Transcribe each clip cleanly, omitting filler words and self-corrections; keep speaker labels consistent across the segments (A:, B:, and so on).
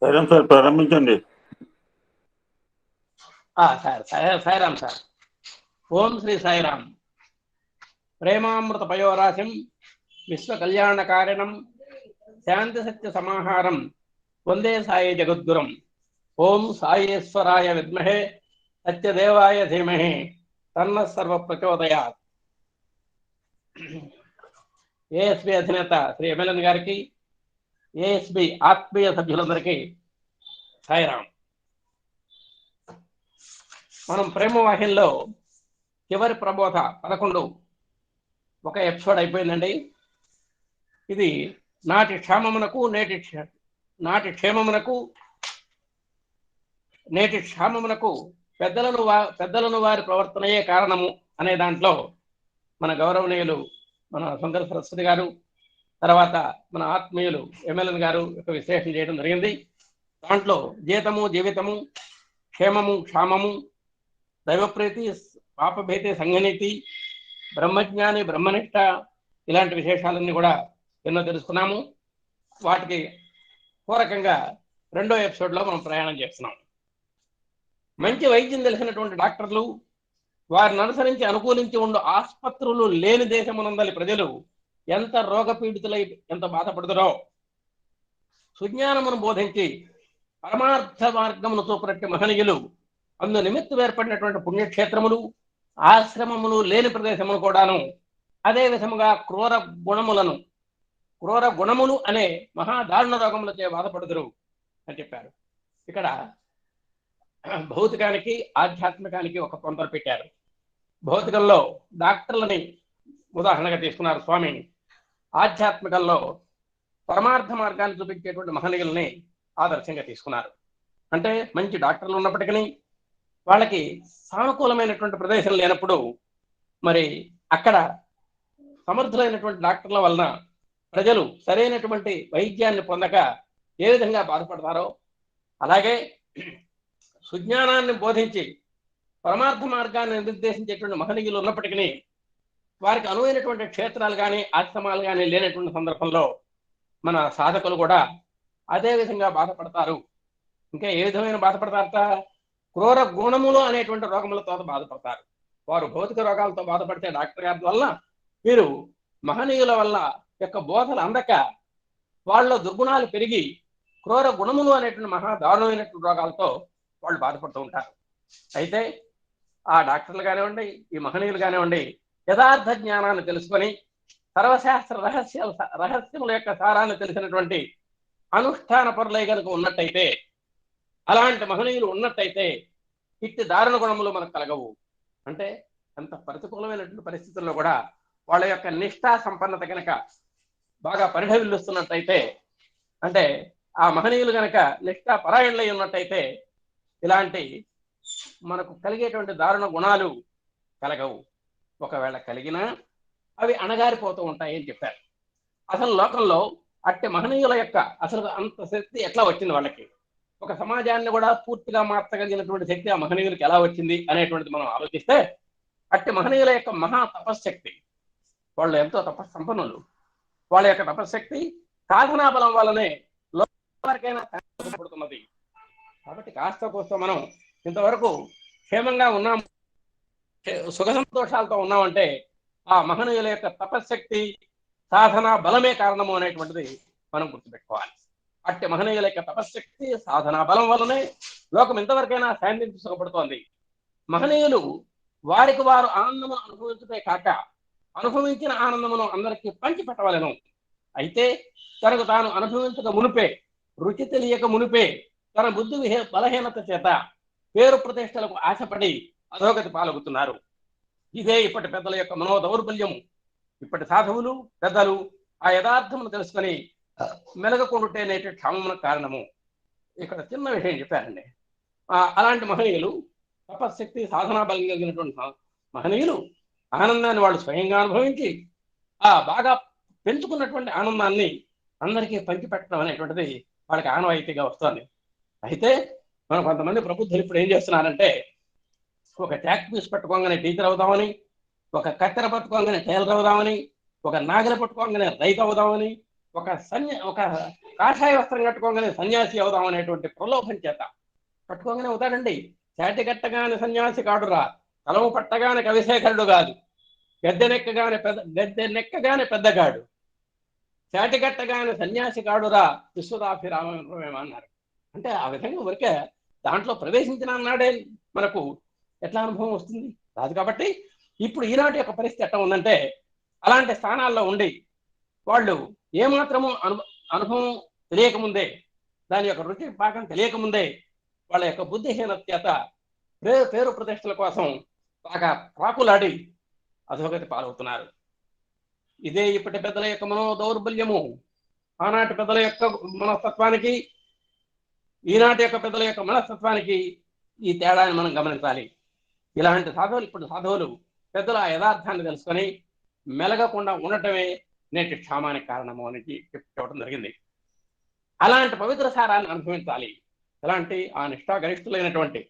A: సరే సార్, ప్రారంభించండి.
B: Sir Sairam sir. ఓం శ్రీ సాయిరామ్. ప్రేమామృత పయోరాశిం విశ్వ కళ్యాణకారిణం శాంతి సత్య సమాహారం వందే సాయి జగద్గురం. ఓం సాయేశ్వరాయ విద్మహే సత్యదేవాయ ధీమహి తన్న సర్వ ప్రచోదయాత్. ఏఎస్బి అధినేత శ్రీ ఎమ్మెల్యన్ గారికి, ఏఎస్బి ఆత్మీయ సభ్యులందరికీ సాయిరామ్. మనం ప్రేమ వాహినిలో చివరి ప్రబోధ 11 ఒక ఎపిసోడ్ అయిపోయిందండి. ఇది నాటి క్షేమమునకు నేటి క్షేమమునకు పెద్దలను వారి ప్రవర్తనయే కారణము అనే దాంట్లో మన గౌరవనీయులు మన శంకర సరస్వతి గారు, తర్వాత మన ఆత్మీయులు ఎమ్మెల్యన్ గారు యొక్క విశ్లేషణ చేయడం జరిగింది. దాంట్లో జీతము జీవితము, క్షేమము క్షామము, దైవప్రీతి పాపభీతి సంఘనీతి, బ్రహ్మజ్ఞాని బ్రహ్మనిష్ట, ఇలాంటి విశేషాలన్నీ కూడా ఎన్నో తెలుసుకున్నాము. వాటికి పూరకంగా 2వ ఎపిసోడ్లో మనం ప్రయాణం చేస్తున్నాం. మంచి వైద్యం తెలిసినటువంటి డాక్టర్లు, వారిని అనుసరించి అనుకూలించి ఉండు ఆసుపత్రులు లేని దేశమునందలి ప్రజలు ఎంత రోగపీడితులై ఎంత బాధపడుతురో, సుజ్ఞానమును బోధించి పరమార్థ మార్గమును చూపరట్టి మహనీయులు అందు నిమిత్తం ఏర్పడినటువంటి పుణ్యక్షేత్రములు, ఆశ్రమములు లేని ప్రదేశములు కూడాను అదే విధముగా క్రూర గుణములు అనే మహాదారుణ రోగములచే బాధపడుదురు అని చెప్పారు. ఇక్కడ భౌతికానికి ఆధ్యాత్మికానికి ఒక పొంతలు పెట్టారు. భౌతికంలో డాక్టర్లని ఉదాహరణగా తీసుకున్నారు స్వామి. ఆధ్యాత్మికంలో పరమార్థ మార్గాన్ని చూపించేటువంటి మహనీయుల్ని ఆదర్శంగా తీసుకున్నారు. అంటే మంచి డాక్టర్లు ఉన్నప్పటికీ వాళ్ళకి సానుకూలమైనటువంటి ప్రదేశం లేనప్పుడు మరి అక్కడ సమర్థులైనటువంటి డాక్టర్ల వలన ప్రజలు సరైనటువంటి వైద్యాన్ని పొందక ఏ విధంగా బాధపడతారో, అలాగే సుజ్ఞానాన్ని బోధించి పరమార్థ మార్గాన్ని నిర్దేశించేటువంటి మహనీయులు ఉన్నప్పటికీ వారికి అనువైనటువంటి క్షేత్రాలు కానీ ఆశ్రమాలు కానీ లేనటువంటి సందర్భంలో మన సాధకులు కూడా అదే విధంగా బాధపడతారు. ఇంకా ఏ విధమైన బాధపడతారట? క్రూర గుణములు అనేటువంటి రోగములతో బాధపడతారు. వారు భౌతిక రోగాలతో బాధపడితే డాక్టర్ గారి వల్ల, వీరు మహనీయుల వల్ల యొక్క బోధలు అందక వాళ్ళ దుర్గుణాలు పెరిగి క్రూర గుణములు అనేటువంటి మహాదారుణమైనటువంటి రోగాలతో వాళ్ళు బాధపడుతూ ఉంటారు. అయితే ఆ డాక్టర్లు కానివ్వండి, ఈ మహనీయులు కానివ్వండి, యథార్థ జ్ఞానాన్ని తెలుసుకొని సర్వశాస్త్ర రహస్యముల యొక్క సారాన్ని తెలిసినటువంటి అనుష్ఠాన పరులై కనుక ఉన్నట్టయితే, అలాంటి మహనీయులు ఉన్నట్టయితే ఇట్టి దారుణ గుణములు మనకు కలగవు. అంటే అంత ప్రతికూలమైనటువంటి పరిస్థితుల్లో కూడా వాళ్ళ యొక్క నిష్ఠా సంపన్నత కనుక బాగా పరిఢవిల్లుస్తున్నట్టయితే, అంటే ఆ మహనీయులు కనుక నిష్ఠా పరాయణులై ఉన్నట్టయితే ఇలాంటి మనకు కలిగేటువంటి దారుణ గుణాలు కలగవు. ఒకవేళ కలిగినా అవి అణగారిపోతూ ఉంటాయి అని చెప్పారు. అసలు లోకంలో అట్టి మహనీయుల యొక్క అసలు అంత శక్తి ఎట్లా వచ్చింది వాళ్ళకి? ఒక సమాజాన్ని కూడా పూర్తిగా మార్చగలిగినటువంటి శక్తి ఆ మహనీయులకి ఎలా వచ్చింది అనేటువంటిది మనం ఆలోచిస్తే, అట్టి మహనీయుల యొక్క మహా తపశ్శక్తి, వాళ్ళు ఎంతో తపస్సంపన్నులు, వాళ్ళ యొక్క తపశ్శక్తి సాధనా బలం వల్లనే లోకరికైనా పడుతున్నది. కాబట్టి కాస్త కోస్త మనం ఇంతవరకు క్షేమంగా ఉన్నాం, సుఖ సంతోషాలతో ఉన్నామంటే ఆ మహనీయుల యొక్క తపశ్శక్తి సాధనా బలమే కారణము అనేటువంటిది మనం గుర్తుపెట్టుకోవాలి. అట్టి మహనీయుల యొక్క తపశ్శక్తి సాధనా బలం వల్లనే లోకం ఇంతవరకైనా శాంతించి సుఖపడుతోంది. మహనీయులు వారికి వారు ఆనందమును అనుభవించటే కాక అనుభవించిన ఆనందమును అందరికీ పంచి పెట్టవలెను. అయితే తనకు తాను అనుభవించక మునిపే, రుచి తెలియక మునిపే తన బుద్ధి బలహీనత చేత పేరు ప్రతిష్టలకు ఆశపడి అధోగతి పాల్గొతున్నారు. ఇదే ఇప్పటి పెద్దల యొక్క మనోదౌర్బల్యము. ఇప్పటి సాధువులు పెద్దలు ఆ యథార్థమును తెలుసుకొని మెలగకుండుటే నేటి క్షామమునకు కారణము. ఇక్కడ చిన్న విషయం చెప్పారండి. అలాంటి మహనీయులు, తపశక్తి సాధనా బలం కలిగినటువంటి మహనీయులు ఆనందాన్ని వాళ్ళు స్వయంగా అనుభవించి ఆ బాగా పెంచుకున్నటువంటి ఆనందాన్ని అందరికీ పంచిపెట్టడం అనేటువంటిది వాళ్ళకి ఆనవాయితీగా వస్తుంది. అయితే మనం కొంతమంది ప్రబుద్ధులు ఇప్పుడు ఏం చేస్తున్నారంటే, ఒక ట్యాక్ పీస్ పట్టుకోగానే టీచర్ అవుదామని, ఒక కత్తెర పట్టుకోగానే టైలర్ అవుదామని, ఒక నాగలి పట్టుకోగానే రైతు అవుదామని, ఒక కాషాయ వస్త్రం కట్టుకోగానే సన్యాసి అవుదాం అనేటువంటి ప్రలోభం చేత కట్టుకోగానే అవుతాడండి. చాటి కట్టగానే సన్యాసి కాడురా, కలము పట్టగానే కవిశేఖరుడు కాదు, గద్దెనెక్కగానే పెద్దగాడు, చాటి కట్టగానే సన్యాసి కాడురా విశ్వదాభిరామన్నారు. అంటే ఆ విధంగా ఊరికే దాంట్లో ప్రవేశించిన అన్నాడే మనకు ఎట్లా అనుభవం వస్తుంది? రాదు. కాబట్టి ఇప్పుడు ఈనాటి యొక్క పరిస్థితి ఎట్లా ఉందంటే, అలాంటి స్థానాల్లో ఉండి వాళ్ళు ఏమాత్రము అనుభవం తెలియకముందే, దాని యొక్క రుచి పాకం తెలియకముందే వాళ్ళ యొక్క బుద్ధిహీనత చేత పేరు ప్రతిష్టల కోసం బాగా ప్రాకులాడి అధోగతి పాలవుతున్నారు. ఇదే ఇప్పటి పెద్దల యొక్క మనో దౌర్బల్యము. ఆనాటి పెద్దల యొక్క మనస్తత్వానికి ఈనాటి యొక్క పెద్దల యొక్క మనస్తత్వానికి ఈ తేడాన్ని మనం గమనించాలి. ఇలాంటి సాధువులు, ఇప్పుడు సాధువులు పెద్దల ఆ యథార్థాన్ని తెలుసుకొని మెలగకుండా ఉండటమే నేటి క్షామానికి కారణము అని చెప్పడం జరిగింది. అలాంటి పవిత్ర సారాన్ని అనుభవించాలి. ఎలాంటి ఆ నిష్ఠాగరిష్ఠులైనటువంటి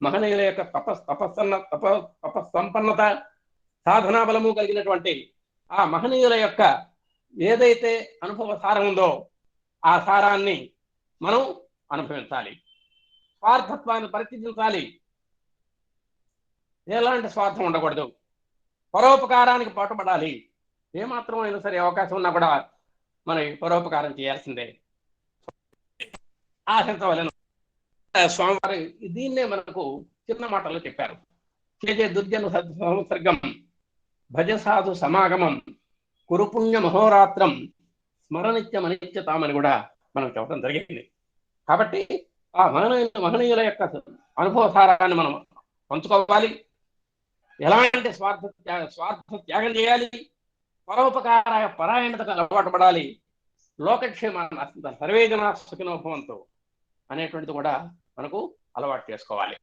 B: మహనీయుల యొక్క తపస్సంపన్నత, సాధనా బలము కలిగినటువంటి ఆ మహనీయుల యొక్క ఏదైతే అనుభవ సారం ఉందో ఆ సారాన్ని మనం అనుభవించాలి. స్వార్థత్వాన్ని పరిత్యజించాలి. ఎలాంటి స్వార్థం ఉండకూడదు. పరోపకారానికి పాటుపడాలి. ఏమాత్రం అయినా సరే అవకాశం ఉన్నా కూడా మనం పరోపకారం చేయాల్సిందే. ఆశించవలను. స్వామివారు దీన్నే మనకు చిన్న మాటల్లో చెప్పారు. చేజే దుర్జన సంసర్గం, భజ సాధు సమాగమం, కురుపుణ్య మహోరాత్రం, స్మరణిత్యమనిత్యతామని కూడా మనం చెప్పడం జరిగింది. కాబట్టి ఆ మహనీయుల యొక్క అనుభవ సారాన్ని మనం పంచుకోవాలి. ఎలాంటి స్వార్థ త్యాగం చేయాలి. పరోపకార పరాయణతకు అలవాటు పడాలి. లోకక్షేమాన్ని సర్వేజన సుఖినోభవంతో అనేటువంటిది కూడా మనకు అలవాటు చేసుకోవాలి.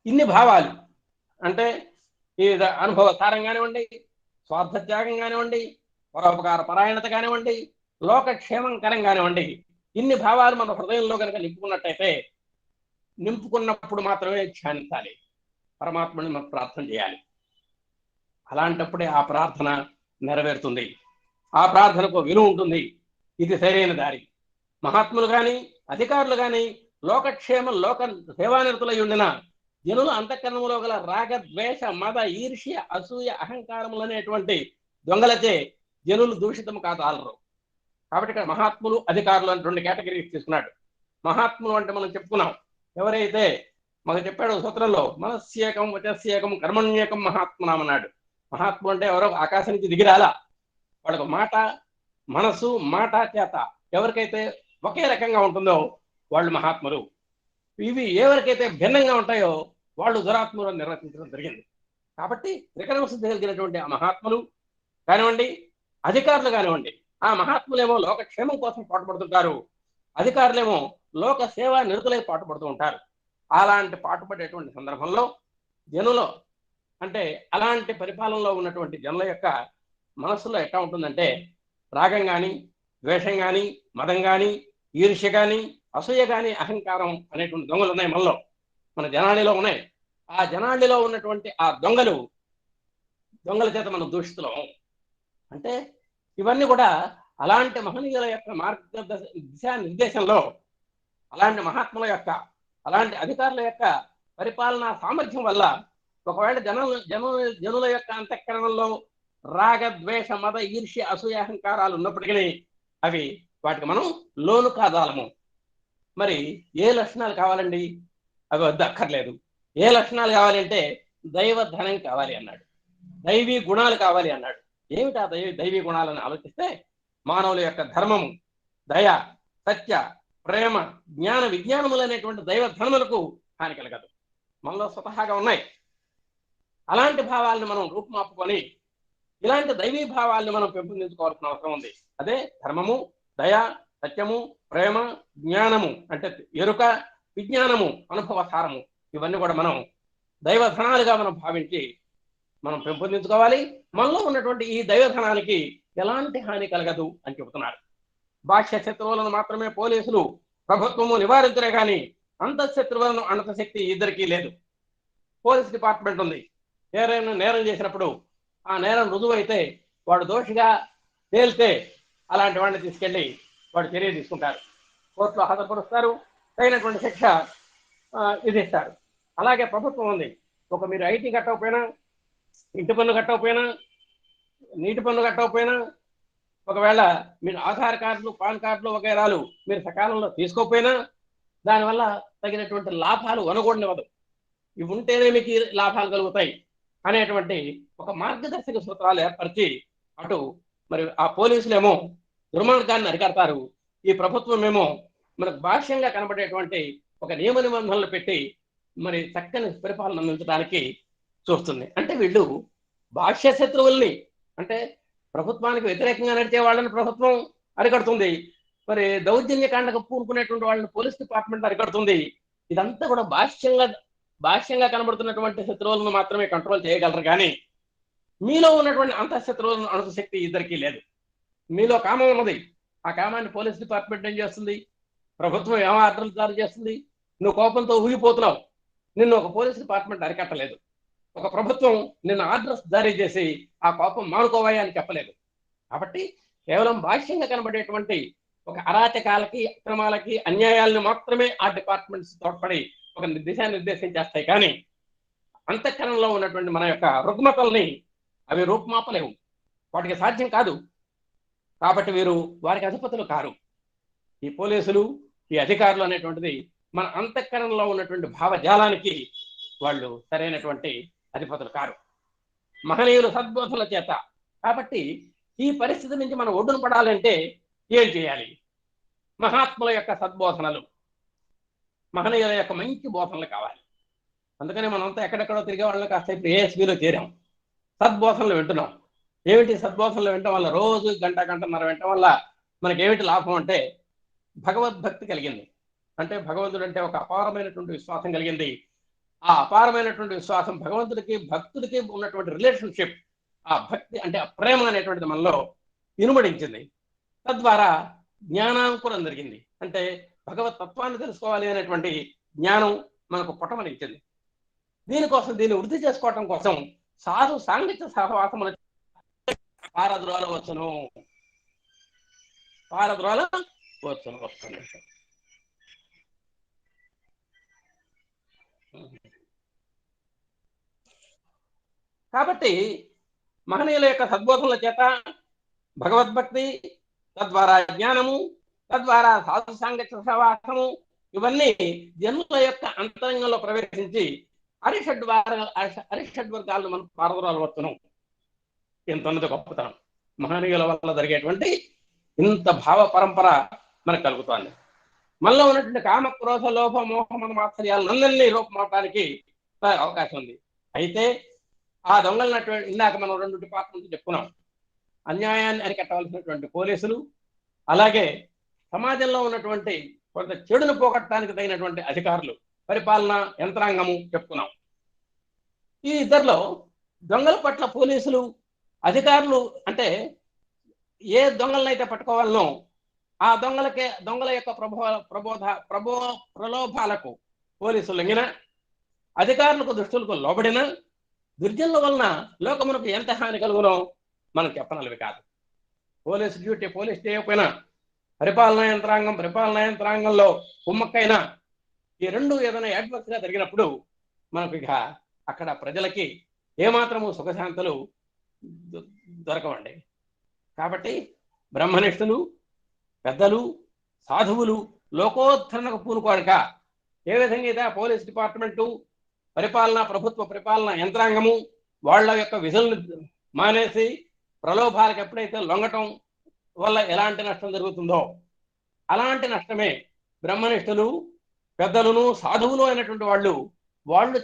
B: ఇన్ని భావాలు అంటే ఈ అనుభవ సారం కానివ్వండి, స్వార్థ త్యాగం కానివ్వండి, పరోపకార పరాయణత కానివ్వండి, లోకక్షేమంకరం కానివ్వండి, ఇన్ని భావాలు మన హృదయంలో కనుక నింపుకున్నట్టయితే, నింపుకున్నప్పుడు మాత్రమే ధ్యానించాలి. పరమాత్మని మనం ప్రార్థన చేయాలి. అలాంటప్పుడే ఆ ప్రార్థన నెరవేరుతుంది. ఆ ప్రార్థనకు విలువ ఉంటుంది. ఇది సరైన దారి. మహాత్ములు కానీ అధికారులు కానీ లోకక్షేమం, లోక సేవానిరతులై ఉండిన జనుల అంతఃకరణంలో గల రాగ, ద్వేష, మద, ఈర్ష్య, అసూయ, అహంకారములు అనేటువంటి దొంగలచే జనులు దూషితం కాదాలరు. కాబట్టి ఇక్కడ మహాత్ములు, అధికారులు అని రెండు కేటగిరీస్ తీసుకున్నాడు. మహాత్ములు అంటే మనం చెప్పుకున్నాం, ఎవరైతే మనకు చెప్పాడు సూత్రంలో, మనస్యేకం వచస్యేకం కర్మణ్యేకం మహాత్మునాం అన్నాడు. మహాత్ములు అంటే ఎవరో ఆకాశం నుంచి దిగిరాలా, వాళ్ళకు మాట, మనసు, మాట, చేత ఎవరికైతే ఒకే రకంగా ఉంటుందో వాళ్ళు మహాత్ములు. ఇవి ఎవరికైతే భిన్నంగా ఉంటాయో వాళ్ళు దురాత్ములు అని నిర్వచించడం జరిగింది. కాబట్టి త్రికరణ శుద్ధి కలిగినటువంటి ఆ మహాత్ములు కానివ్వండి, అధికారులు కానివ్వండి, ఆ మహాత్ములేమో లోకక్షేమం కోసం పాటుపడుతుంటారు, అధికారులేమో లోక సేవా నిరతులై పాటుపడుతూ ఉంటారు. అలాంటి పాటుపడేటువంటి సందర్భంలో జనులో అంటే అలాంటి పరిపాలనలో ఉన్నటువంటి జనుల యొక్క మనస్సులో ఎట్లా ఉంటుందంటే, రాగం కానీ, ద్వేషం కానీ, మదం కానీ, ఈర్ష్య కానీ, అసూయ కానీ, అహంకారం అనేటువంటి దొంగలు ఉన్నాయి మనలో, మన జనాళిలో ఉన్నాయి. ఆ జనాళిలో ఉన్నటువంటి ఆ దొంగల చేత మనం దూషితులం. అంటే ఇవన్నీ కూడా అలాంటి మహనీయుల యొక్క దిశానిర్దేశంలో, అలాంటి మహాత్ముల యొక్క, అలాంటి అధికారుల యొక్క పరిపాలనా సామర్థ్యం వల్ల ఒకవేళ జనుల యొక్క అంతఃకరణలో రాగ, ద్వేష, మద, ఈర్ష్య, అసూయ, అహంకారాలు ఉన్నప్పటికీ అవి వాటికి మనం లోను కాదాలము. మరి ఏ లక్షణాలు కావాలండి? అవి వద్దు, అక్కర్లేదు. ఏ లక్షణాలు కావాలి అంటే దైవ ధనం కావాలి అన్నాడు, దైవీ గుణాలు కావాలి అన్నాడు. ఏమిటా దైవీ గుణాలను ఆలోచిస్తే, మానవుల యొక్క ధర్మము, దయ, సత్య, ప్రేమ, జ్ఞాన, విజ్ఞానములు అనేటువంటి దైవ ధర్మలకు హాని కలగదు. మనలో స్వతహాగా ఉన్నాయి. అలాంటి భావాలను మనం రూపుమాపుకొని ఇలాంటి దైవీ భావాలను మనం పెంపొందించుకోవాల్సిన అవసరం ఉంది. అదే ధర్మము, దయ, సత్యము, ప్రేమ, జ్ఞానము అంటే ఎరుక, విజ్ఞానము, అనుభవ సారము, ఇవన్నీ కూడా మనం దైవధనాలుగా మనం భావించి మనం పెంపొందించుకోవాలి. మనలో ఉన్నటువంటి ఈ దైవధనానికి ఎలాంటి హాని కలగదు అని చెబుతున్నారు. బాహ్య శత్రువులను మాత్రమే పోలీసులు, ప్రభుత్వము నివారించరే కానీ అంతఃశత్రువులను అనంత శక్తి ఇద్దరికీ లేదు. పోలీస్ డిపార్ట్మెంట్ ఉంది. నేరం చేసినప్పుడు ఆ నేరం రుజువు అయితే వాడు దోషిగా తేలితే అలాంటి వాడిని తీసుకెళ్ళి వాడు చర్య తీసుకుంటారు, కోర్టులో హాజరుపరుస్తారు, తగినటువంటి శిక్ష విధిస్తారు. అలాగే ప్రభుత్వం ఉంది, ఒక మీరు ఐటీ కట్టకపోయినా, ఇంటి పన్ను కట్టకపోయినా, నీటి పన్ను కట్టకపోయినా, ఒకవేళ మీరు ఆధార్ కార్డులు, పాన్ కార్డులు వగైరాలు మీరు సకాలంలో తీసుకోకపోయినా దానివల్ల తగినటువంటి లాభాలు వనగొండవదు. ఇవి ఉంటేనే మీకు లాభాలు కలుగుతాయి అనేటువంటి ఒక మార్గదర్శక సూత్రాలు ఏర్పరిచి అటు మరి ఆ పోలీసులేమో దుర్మార్గాన్ని అరికడతారు, ఈ ప్రభుత్వం ఏమో మనకు భాష్యంగా కనబడేటువంటి ఒక నియమ నిబంధనలు పెట్టి మరి చక్కని పరిపాలన అందించడానికి చూస్తుంది. అంటే వీళ్ళు బాహ్య శత్రువుల్ని, అంటే ప్రభుత్వానికి వ్యతిరేకంగా నడిచే వాళ్ళని ప్రభుత్వం అరికడుతుంది, మరి దౌర్జన్యకాండకు పూనుకునేటువంటి వాళ్ళని పోలీస్ డిపార్ట్మెంట్ అరికడుతుంది. ఇదంతా కూడా బాహ్యంగా కనబడుతున్నటువంటి శత్రువులను మాత్రమే కంట్రోల్ చేయగలరు, కానీ మీలో ఉన్నటువంటి అంతఃశత్రువులను అణుత శక్తి ఇద్దరికీ లేదు. మీలో కామం ఉన్నది, ఆ కామాన్ని పోలీస్ డిపార్ట్మెంట్ ఏం చేస్తుంది, ప్రభుత్వం ఏమో ఆర్డర్లు జారీ చేస్తుంది, నువ్వు కోపంతో ఊగిపోతున్నావు, నిన్ను ఒక పోలీస్ డిపార్ట్మెంట్ అరికట్టలేదు, ఒక ప్రభుత్వం నిన్న ఆర్డర్స్ జారీ చేసి ఆ కోపం మానుకోవాయి అని చెప్పలేదు. కాబట్టి కేవలం బాహ్యంగా కనబడేటువంటి ఒక అరాచకాలకి, అక్రమాలకి, అన్యాయాలను మాత్రమే ఆ డిపార్ట్మెంట్స్ తోడ్పడి ఒక దిశానిర్దేశం చేస్తాయి, కానీ అంతఃకరణలో ఉన్నటువంటి మన యొక్క రుగ్మతల్ని అవి రూపుమాపలేవు, వాటికి సాధ్యం కాదు. కాబట్టి వీరు వారికి అధిపతులు కారు. ఈ పోలీసులు, ఈ అధికారులు అనేటువంటిది మన అంతఃకరణలో ఉన్నటువంటి భావజాలానికి వాళ్ళు సరైనటువంటి అధిపతులు కారు, మహనీయులు సద్బోధనల చేత. కాబట్టి ఈ పరిస్థితి నుంచి మనం ఒడ్డున పడాలంటే ఏం చేయాలి? మహాత్ముల యొక్క సద్బోధనలు, మహనీయుల యొక్క మంచి బోధనలు కావాలి. అందుకని మనంతా ఎక్కడెక్కడో తిరిగే వాళ్ళని కాస్త ఇప్పుడు ఏఎస్బీలో చేరాం, సద్బోధనలు వింటున్నాం. ఏమిటి సద్బోధనలు వినటం వల్ల? రోజు గంటన్నర వినటం వల్ల మనకి ఏమిటి లాభం అంటే భగవద్భక్తి కలిగింది, అంటే భగవంతుడు అంటే ఒక అపారమైనటువంటి విశ్వాసం కలిగింది. ఆ అపారమైనటువంటి విశ్వాసం భగవంతుడికి భక్తుడికి ఉన్నటువంటి రిలేషన్షిప్, ఆ భక్తి అంటే ఆ ప్రేమ అనేటువంటిది మనలో ఇనుమడించింది. తద్వారా జ్ఞానాంకురం జరిగింది, అంటే భగవత్ తత్వాన్ని తెలుసుకోవాలి అనేటువంటి జ్ఞానం మనకు పుట్టమనిచ్చింది. దీనికోసం, దీన్ని వృద్ధి చేసుకోవటం కోసం సాధు సాంగత్య సహవాసమున పారద్రోలవచ్చును. కాబట్టి మహనీయుల యొక్క సద్బోధనల చేత భగవద్భక్తి, తద్వారా జ్ఞానము, తద్వారా సాధు సాంగత్య సహవాసము, ఇవన్నీ జన్ముల యొక్క అంతరంగంలో ప్రవేశించి అరిషడ్వర్గాలను మనం పారద్రోలవచ్చును. ఇంత గొప్పతనం మహనీయుల వల్ల జరిగేటువంటి ఇంత భావ పరంపర మనకు కలుగుతోంది. మనలో ఉన్నటువంటి కామ, క్రోధ, లోభ, మోహ, మాత్సర్యాలన్నింటినీ రూపమాపడానికి అవకాశం ఉంది. అయితే ఆ దొంగలైనటువంటి ఇందాక మనం 2 డిపార్ట్మెంట్లు చెప్పుకున్నాం, అన్యాయాన్ని అరికట్టవలసినటువంటి పోలీసులు, అలాగే సమాజంలో ఉన్నటువంటి కొంత చెడును పోగొట్టడానికి తగినటువంటి అధికారులు, పరిపాలన యంత్రాంగము చెప్పుకున్నాం. ఈ ఇద్దరిలో దొంగల పట్ల పోలీసులు, అధికారులు అంటే ఏ దొంగలనైతే పట్టుకోవాలనో ఆ దొంగల యొక్క ప్రలోభాలకు పోలీసులు లొంగిన, అధికారులకు దుష్టులకు లోబడిన, దుర్జనుల వలన లోకమునకు ఎంత హాని కలుగునో మనం చెప్పనలవి కాదు. పోలీసు డ్యూటీ పోలీస్ చేయకపోయినా పరిపాలనా యంత్రాంగంలో కుమ్మక్కైనా ఈ రెండు ఏదైనా యాడ్వర్స్గా జరిగినప్పుడు మనకు ఇక అక్కడ ప్రజలకి ఏమాత్రము సుఖశాంతులు దొరకవండి. కాబట్టి బ్రహ్మనిష్ఠులు, పెద్దలు, సాధువులు లోకోద్ధరణకు పూనుకోనక ఏ విధంగా అయితే పోలీస్ డిపార్ట్మెంటు, ప్రభుత్వ పరిపాలన యంత్రాంగము వాళ్ళ యొక్క విధులను మానేసి ప్రలోభాలకు ఎప్పుడైతే లొంగటం వల్ల ఎలాంటి నష్టం జరుగుతుందో అలాంటి నష్టమే బ్రహ్మనిష్ఠులు, పెద్దలను, సాధువులు అయినటువంటి వాళ్ళు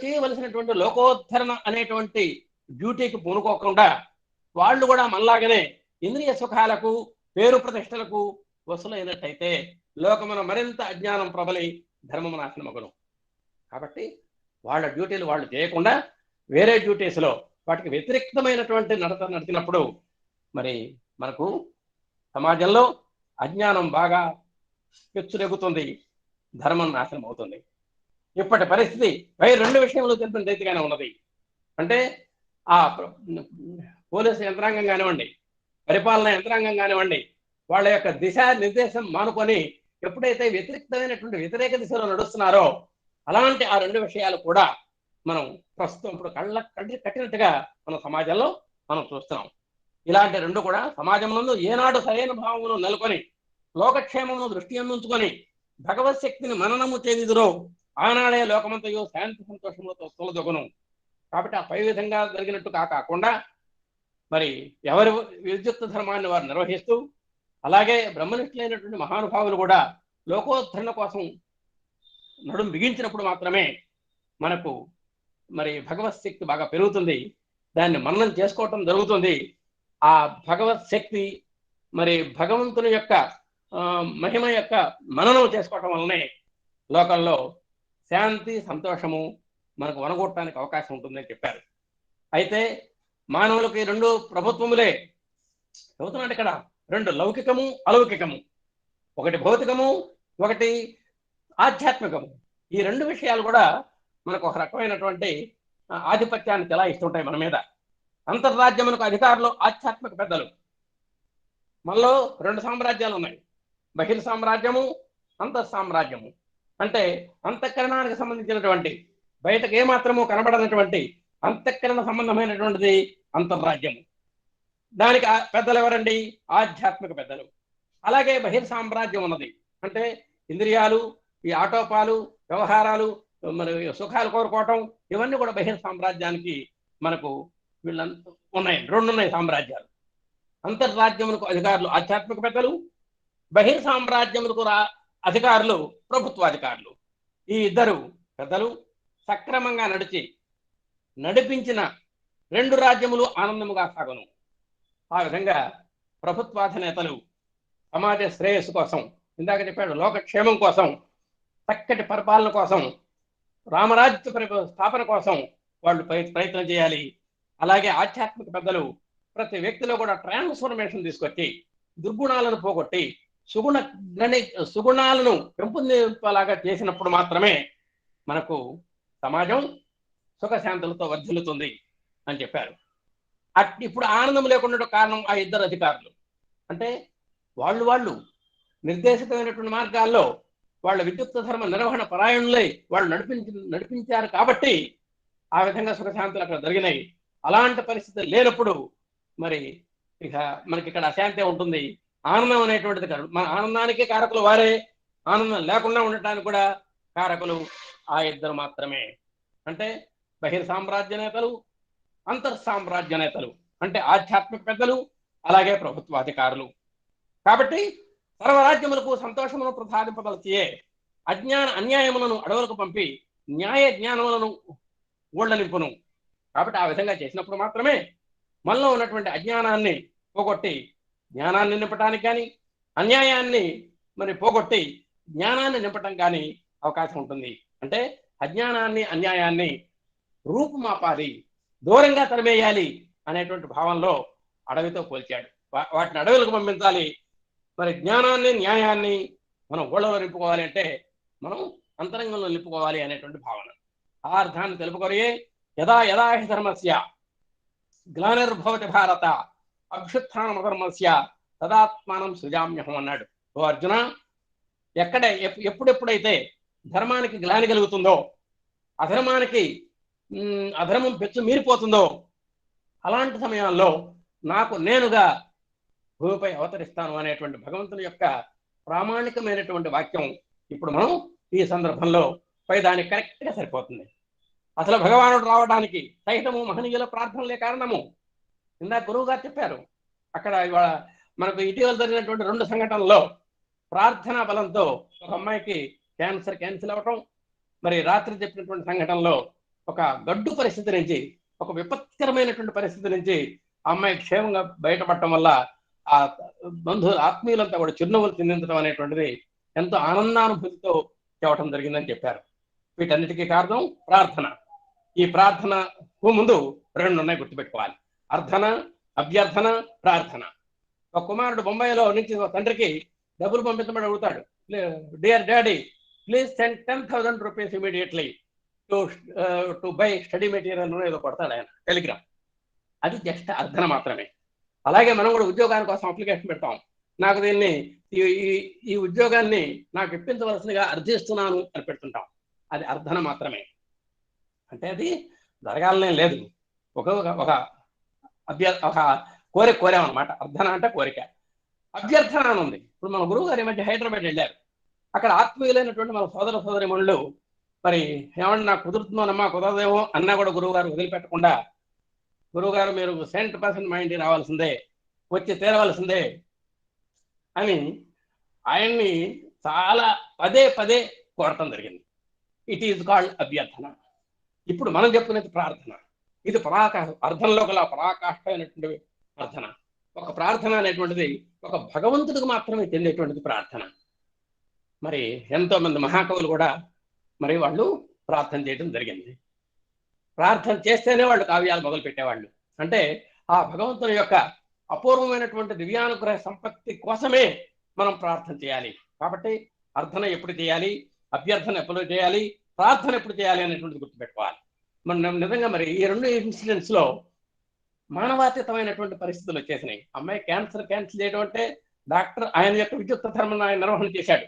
B: చేయవలసినటువంటి లోకోద్ధరణ అనేటువంటి డ్యూటీకి పూనుకోకుండా వాళ్ళు కూడా మనలాగనే ఇంద్రియ సుఖాలకు, పేరు ప్రతిష్టలకు వసూలైనట్టయితే లోకమున మరింత అజ్ఞానం ప్రబలి ధర్మము నాశనమగును. కాబట్టి వాళ్ళ డ్యూటీలు వాళ్ళు చేయకుండా వేరే డ్యూటీస్లో వాటికి వ్యతిరేక్తమైనటువంటి నడిచినప్పుడు మరి మనకు సమాజంలో అజ్ఞానం బాగా పెచ్చురెగుతుంది, ధర్మం నాశనం అవుతుంది. ఇప్పటి పరిస్థితి 2 విషయంలో తెలిపిన రీతిగానే ఉన్నది. అంటే ఆ పోలీసు యంత్రాంగం కానివ్వండి, పరిపాలన యంత్రాంగం కానివ్వండి, వాళ్ళ యొక్క దిశా నిర్దేశం మానుకొని ఎప్పుడైతే వ్యతిరేక దిశలో నడుస్తున్నారో అలాంటి ఆ రెండు విషయాలు కూడా మనం ప్రస్తుతం ఇప్పుడు కళ్ళ కట్టినట్టుగా మన సమాజంలో మనం చూస్తున్నాం. ఇలాంటి రెండు కూడా సమాజంలో ఏనాడు సరైన భావమును నెలకొని లోకక్షేమమును దృష్టి అందించుకొని భగవత్ శక్తిని మననము చేదిదురో ఆనాడే లోకమంతయో శాంతి సంతోషములతో తొలదొగను. కాబట్టి ఆ పై విధంగా జరిగినట్టు కాకుండా మరి ఎవరి విద్యుత్ ధర్మాన్ని వారు నిర్వహిస్తూ అలాగే బ్రహ్మనిష్ఠులైనటువంటి మహానుభావులు కూడా లోకోద్ధరణ కోసం నడుం బిగించినప్పుడు మాత్రమే మనకు మరి భగవత్ శక్తి బాగా పెరుగుతుంది. దాన్ని మననం చేసుకోవటం జరుగుతుంది. ఆ భగవత్ శక్తి మరి భగవంతుని యొక్క మహిమ యొక్క మననం చేసుకోవటం వల్లనే లోకంలో శాంతి సంతోషము మనకు వనగొట్టడానికి అవకాశం ఉంటుందని చెప్పారు. అయితే మానవులకి రెండు ప్రభుత్వములే చదువుతున్నాడు ఇక్కడ, రెండు లౌకికము అలౌకికము, ఒకటి భౌతికము ఒకటి ఆధ్యాత్మికము. ఈ రెండు విషయాలు కూడా మనకు ఒక రకమైనటువంటి ఆధిపత్యాన్ని చెలాయిస్తుంటాయి మన మీద. అంతర్రాజ్యమునకు అధికారులు ఆధ్యాత్మిక పెద్దలు. మనలో రెండు సామ్రాజ్యాలు ఉన్నాయి, బహిర్ సామ్రాజ్యము అంతః సామ్రాజ్యము. అంటే అంతఃకరణానికి సంబంధించినటువంటి బయటకు ఏమాత్రము కనబడనటువంటి అంతఃకరణ సంబంధమైనటువంటిది అంతర్రాజ్యము. దానికి పెద్దలు ఎవరండి? ఆధ్యాత్మిక పెద్దలు. అలాగే బహిర్ సామ్రాజ్యం ఉన్నది, అంటే ఇంద్రియాలు, ఈ ఆటోపాలు, వ్యవహారాలు, మరి సుఖాలు కోరుకోవటం, ఇవన్నీ కూడా బహిర్ సామ్రాజ్యానికి మనకు వీళ్ళంతా ఉన్నాయి. రెండు ఉన్నాయి సామ్రాజ్యాలు. అంతర్రాజ్యములకు అధికారులు ఆధ్యాత్మిక పెద్దలు, బహిర్ సామ్రాజ్యములకు అధికారులు ప్రభుత్వాధికారులు. ఈ ఇద్దరు పెద్దలు సక్రమంగా నడిపించిన రెండు రాజ్యములు ఆనందముగా సాగును. ఆ విధంగా ప్రభుత్వాధినేతలు సమాజ శ్రేయస్సు కోసం, ఇందాక చెప్పాడు, లోకక్షేమం కోసం, చక్కటి పరిపాలన కోసం, రామరాజ్య స్థాపన కోసం వాళ్ళు ప్రయత్నం చేయాలి. అలాగే ఆధ్యాత్మిక పెద్దలు ప్రతి వ్యక్తిలో కూడా ట్రాన్స్ఫర్మేషన్ తీసుకొచ్చి దుర్గుణాలను పోగొట్టి సుగుణాలను పెంపొందింపలాగా చేసినప్పుడు మాత్రమే మనకు సమాజం సుఖశాంతులతో వర్ధిల్లుతుంది అని చెప్పారు. ఇప్పుడు ఆనందం లేకుండా కారణం ఆ ఇద్దరు అధికారులు. అంటే వాళ్ళు నిర్దేశితమైనటువంటి మార్గాల్లో వాళ్ళ విద్యుత్ ధర్మ నిర్వహణ పరాయణులై వాళ్ళు నడిపించారు కాబట్టి ఆ విధంగా సుఖశాంతులు అక్కడ జరిగినాయి. అలాంటి పరిస్థితి లేనప్పుడు మరి ఇక మనకి ఇక్కడ అశాంతి ఉంటుంది. ఆనందం అనేటువంటిది మన ఆనందానికి కారకులు వారే, ఆనందం లేకుండా ఉండటానికి కూడా కారకులు ఆ ఇద్దరు మాత్రమే. అంటే బహిర్ సామ్రాజ్య నేతలు, అంతర్ సామ్రాజ్య నేతలు, అంటే ఆధ్యాత్మిక పెద్దలు, అలాగే ప్రభుత్వాధికారులు. కాబట్టి సర్వరాజ్యములకు సంతోషమును ప్రసాదింపదలచే అన్యాయములను అడవులకు పంపి న్యాయ జ్ఞానములను ఊళ్ళనింపును. కాబట్టి ఆ విధంగా చేసినప్పుడు మాత్రమే మనలో ఉన్నటువంటి అజ్ఞానాన్ని పోగొట్టి జ్ఞానాన్ని నింపటానికి కానీ, అన్యాయాన్ని మరి పోగొట్టి జ్ఞానాన్ని నింపటం కానీ అవకాశం ఉంటుంది. అంటే అజ్ఞానాన్ని అన్యాయాన్ని రూపుమాపాలి, దూరంగా తరిమేయాలి అనేటువంటి భావంలో అడవితో పోల్చాడు. వాటిని అడవులకు పంపించాలి. మరి జ్ఞానాన్ని న్యాయాన్ని మనం ఊళ్ళలో నింపుకోవాలి అంటే మనం అంతరంగంలో నింపుకోవాలి అనేటువంటి భావన. ఆ అర్థాన్ని తెలుపుకొనియే యదా యదా హి ధర్మస్య గ్లానిర్భవతి భారత అభ్యుత్థానమధర్మస్య తదాత్మానం సృజామ్యహం అన్నాడు. ఓ అర్జున, ఎప్పుడెప్పుడైతే ధర్మానికి గ్లాని కలుగుతుందో, అధర్మం పెచ్చు మీరిపోతుందో, అలాంటి సమయాల్లో నాకు నేనుగా భూమిపై అవతరిస్తాను అనేటువంటి భగవంతుని యొక్క ప్రామాణికమైనటువంటి వాక్యం ఇప్పుడు మనం ఈ సందర్భంలో దానికి కరెక్ట్గా సరిపోతుంది. అసలు భగవానుడు రావడానికి సైతము మహనీయుల ప్రార్థనలే కారణము. ఇందాక గురువు గారు చెప్పారు. అక్కడ ఇవాళ మనకు ఇటీవల జరిగినటువంటి రెండు సంఘటనల్లో ప్రార్థనా బలంతో ఒక అమ్మాయికి క్యాన్సర్ క్యాన్సిల్ అవ్వటం, మరి రాత్రి చెప్పినటువంటి సంఘటనలో ఒక గడ్డు పరిస్థితి నుంచి, ఒక విపత్కరమైనటువంటి పరిస్థితి నుంచి ఆ అమ్మాయి క్షేమంగా బయటపడటం వల్ల ఆ బంధువులు ఆత్మీయులంతా కూడా చిరునవ్వులు చిందించడం అనేటువంటిది ఎంతో ఆనందానుభూతితో చెప్పడం జరిగిందని చెప్పారు. వీటన్నిటికీ కారణం ప్రార్థన. ఈ ప్రార్థనకు ముందు రెండు ఉన్నాయి, గుర్తుపెట్టుకోవాలి. అర్థన, అభ్యర్థన, ప్రార్థన. ఒక కుమారుడు బొంబాయిలో నుంచి తండ్రికి డబ్బులు పంపించమని అడుగుతాడు. Dear daddy, please send 10,000 rupees immediately to buy study material ఏదో కొడతాడు ఆయన టెలిగ్రామ్. అది జస్ట్ అర్థన మాత్రమే. అలాగే మనం కూడా ఉద్యోగానికి కోసం అప్లికేషన్ పెడతాం. నాకు దీన్ని ఈ ఉద్యోగాన్ని నాకు ఇప్పించవలసిందిగా అర్థిస్తున్నాను అని పెడుతుంటాం. అది అర్థన మాత్రమే. అంటే అది జరగాలనే లేదు, ఒక ఒక కోరామన్నమాట. అర్థన అంటే కోరిక. అభ్యర్థన అని ఉంది. ఇప్పుడు మన గురువు గారు ఈ మధ్య హైదరాబాద్ వెళ్ళారు. అక్కడ ఆత్మీయులైనటువంటి మన సోదర సోదరిమణులు మరి ఏమన్నా నాకు కుదురుతుందోనమ్మా, కుదరదేమో అన్నా కూడా గురువు గారు వదిలిపెట్టకుండా, గురువు గారు మీరు 100% మా ఇంటికి రావాల్సిందే, వచ్చి తీరవలసిందే అని ఆయన్ని చాలా పదే పదే కోరటం జరిగింది. ఇట్ ఈజ్ కాల్డ్ అభ్యర్థన. ఇప్పుడు మనం చెప్పుకునేది ప్రార్థన. ఇది అర్థంలో గల పరాకాష్ఠమైనటువంటి ప్రార్థన. ఒక ప్రార్థన అనేటువంటిది ఒక భగవంతుడికి మాత్రమే చెందేటువంటిది ప్రార్థన. మరి ఎంతో మంది మహాకవులు కూడా మరి వాళ్ళు ప్రార్థన చేయడం జరిగింది. ప్రార్థన చేస్తేనే వాళ్ళు కావ్యాలు మొదలు పెట్టేవాళ్ళు. అంటే ఆ భగవంతుని యొక్క అపూర్వమైనటువంటి దివ్యానుగ్రహ సంపత్తి కోసమే మనం ప్రార్థన చేయాలి. కాబట్టి అర్థన ఎప్పుడు చేయాలి, అభ్యర్థన ఎప్పుడు చేయాలి, ప్రార్థన ఎప్పుడు చేయాలి అనేటువంటిది గుర్తుపెట్టుకోవాలి. మనం నిజంగా మరి ఈ రెండు ఇన్సిడెంట్స్ లో మానవాతీతమైనటువంటి పరిస్థితులు వచ్చేసినాయి. అమ్మాయి క్యాన్సర్ చేయడం అంటే డాక్టర్ ఆయన యొక్క విద్యుత్ ధర్మం ఆయన నిర్వహణ చేశాడు.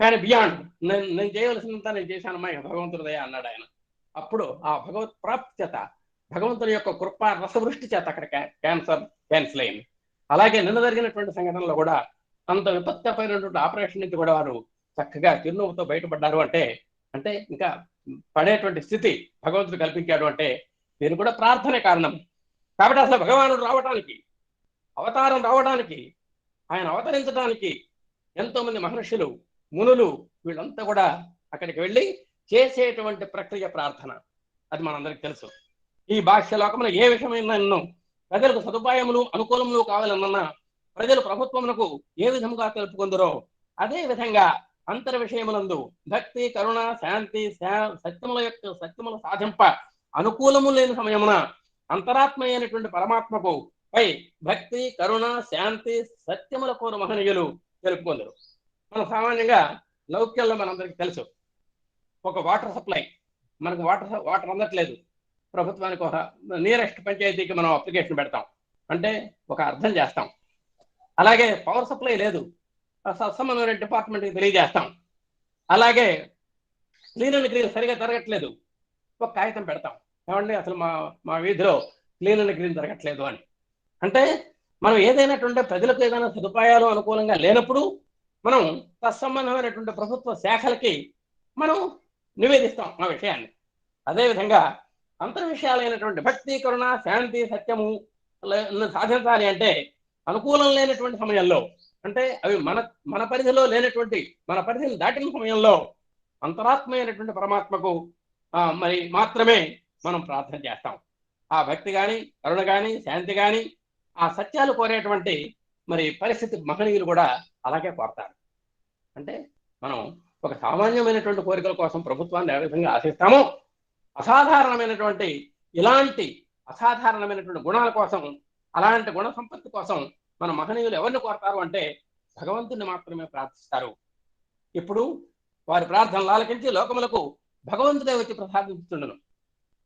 B: కానీ బియాండ్ నేను చేయవలసినంత నేను చేశాను అమ్మాయి, భగవంతుడిదయ అన్నాడు ఆయన. అప్పుడు ఆ భగవత్ ప్రాప్తి చేత, భగవంతుని యొక్క కృపా రసవృష్టి చేత అక్కడ క్యాన్సర్ క్యాన్సిల్ అయింది. అలాగే నిన్న జరిగినటువంటి సంఘటనలో కూడా అంత విపత్కరమైనటువంటి ఆపరేషన్ నుంచి కూడా వారు చక్కగా చిరునవ్వుతో బయటపడ్డారు. అంటే ఇంకా పడేటువంటి స్థితి భగవంతుడు కల్పించాడు అంటే దీనికి కూడా ప్రార్థనే కారణం. కాబట్టి అసలు భగవానుడు రావడానికి, అవతారం రావడానికి, ఆయన అవతరించడానికి ఎంతో మంది మహర్షులు, మునులు వీళ్ళంతా కూడా అక్కడికి వెళ్ళి చేసేటువంటి ప్రక్రియ ప్రార్థన. అది మనందరికి తెలుసు. ఈ భాష్యలోకమున ఏ విషయమైనా ప్రజలకు సదుపాయములు అనుకూలములు కావాలన్నా, ప్రజలు ప్రభుత్వమునకు ఏ విధముగా తెలుపుకుందరో అదే విధంగా అంతర్ విషయములందు భక్తి, కరుణ, శాంతి, సత్యముల సాధింప అనుకూలము లేని సమయమున అంతరాత్మ అయినటువంటి పరమాత్మకు పై భక్తి, కరుణ, శాంతి, సత్యముల కోరు మహనీయులు తెలుపుకుందరు. మనం సామాన్యంగా లౌక్యంలో మనందరికీ తెలుసు, ఒక వాటర్ సప్లై, మనకు వాటర్ అందట్లేదు, ప్రభుత్వానికి ఒక నియరెస్ట్ పంచాయతీకి మనం అప్లికేషన్ పెడతాం, అంటే ఒక అర్థం చేస్తాం. అలాగే పవర్ సప్లై లేదు, సంబంధమైన డిపార్ట్మెంట్కి తెలియజేస్తాం. అలాగే క్లీన్ అండ్ గ్రీన్ సరిగా జరగట్లేదు, ఒక కాగితం పెడతాం, ఏమండి అసలు మా వీధిలో క్లీన్ అండ్ గ్రీన్ జరగట్లేదు అని. అంటే మనం ఏదైనటువంటి ప్రజలకు ఏదైనా సదుపాయాలు అనుకూలంగా లేనప్పుడు మనం తత్సంబంధమైనటువంటి ప్రభుత్వ శాఖలకి మనం నివేదిస్తాం ఆ విషయాన్ని. అదేవిధంగా అంతర్ విషయాలైనటువంటి భక్తి, కరుణ, శాంతి, సత్యము సాధించాలి అంటే అనుకూలం లేనటువంటి సమయంలో, అంటే అవి మన పరిధిలో లేనటువంటి, మన పరిధిని దాటిన సమయంలో అంతరాత్మైనటువంటి పరమాత్మకు మరి మాత్రమే మనం ప్రార్థన చేస్తాం. ఆ భక్తి కానీ, కరుణ కానీ, శాంతి కానీ, ఆ సత్యాలు కోరేటువంటి మరి పరిస్థితి మహనీయులు కూడా అలాగే కోరతారు. అంటే మనం ఒక సామాన్యమైనటువంటి కోరికల కోసం ప్రభుత్వాన్ని ఏ విధంగా ఆశిస్తామో, అసాధారణమైనటువంటి ఇలాంటి అసాధారణమైనటువంటి గుణాల కోసం, అలాంటి గుణ సంపత్తి కోసం మన మహనీయులు ఎవరిని కోరతారు అంటే భగవంతుని మాత్రమే ప్రార్థిస్తారు. ఇప్పుడు వారి ప్రార్థనలు ఆలకించి లోకములకు భగవంతుడే వచ్చి ప్రసాదిస్తుండను.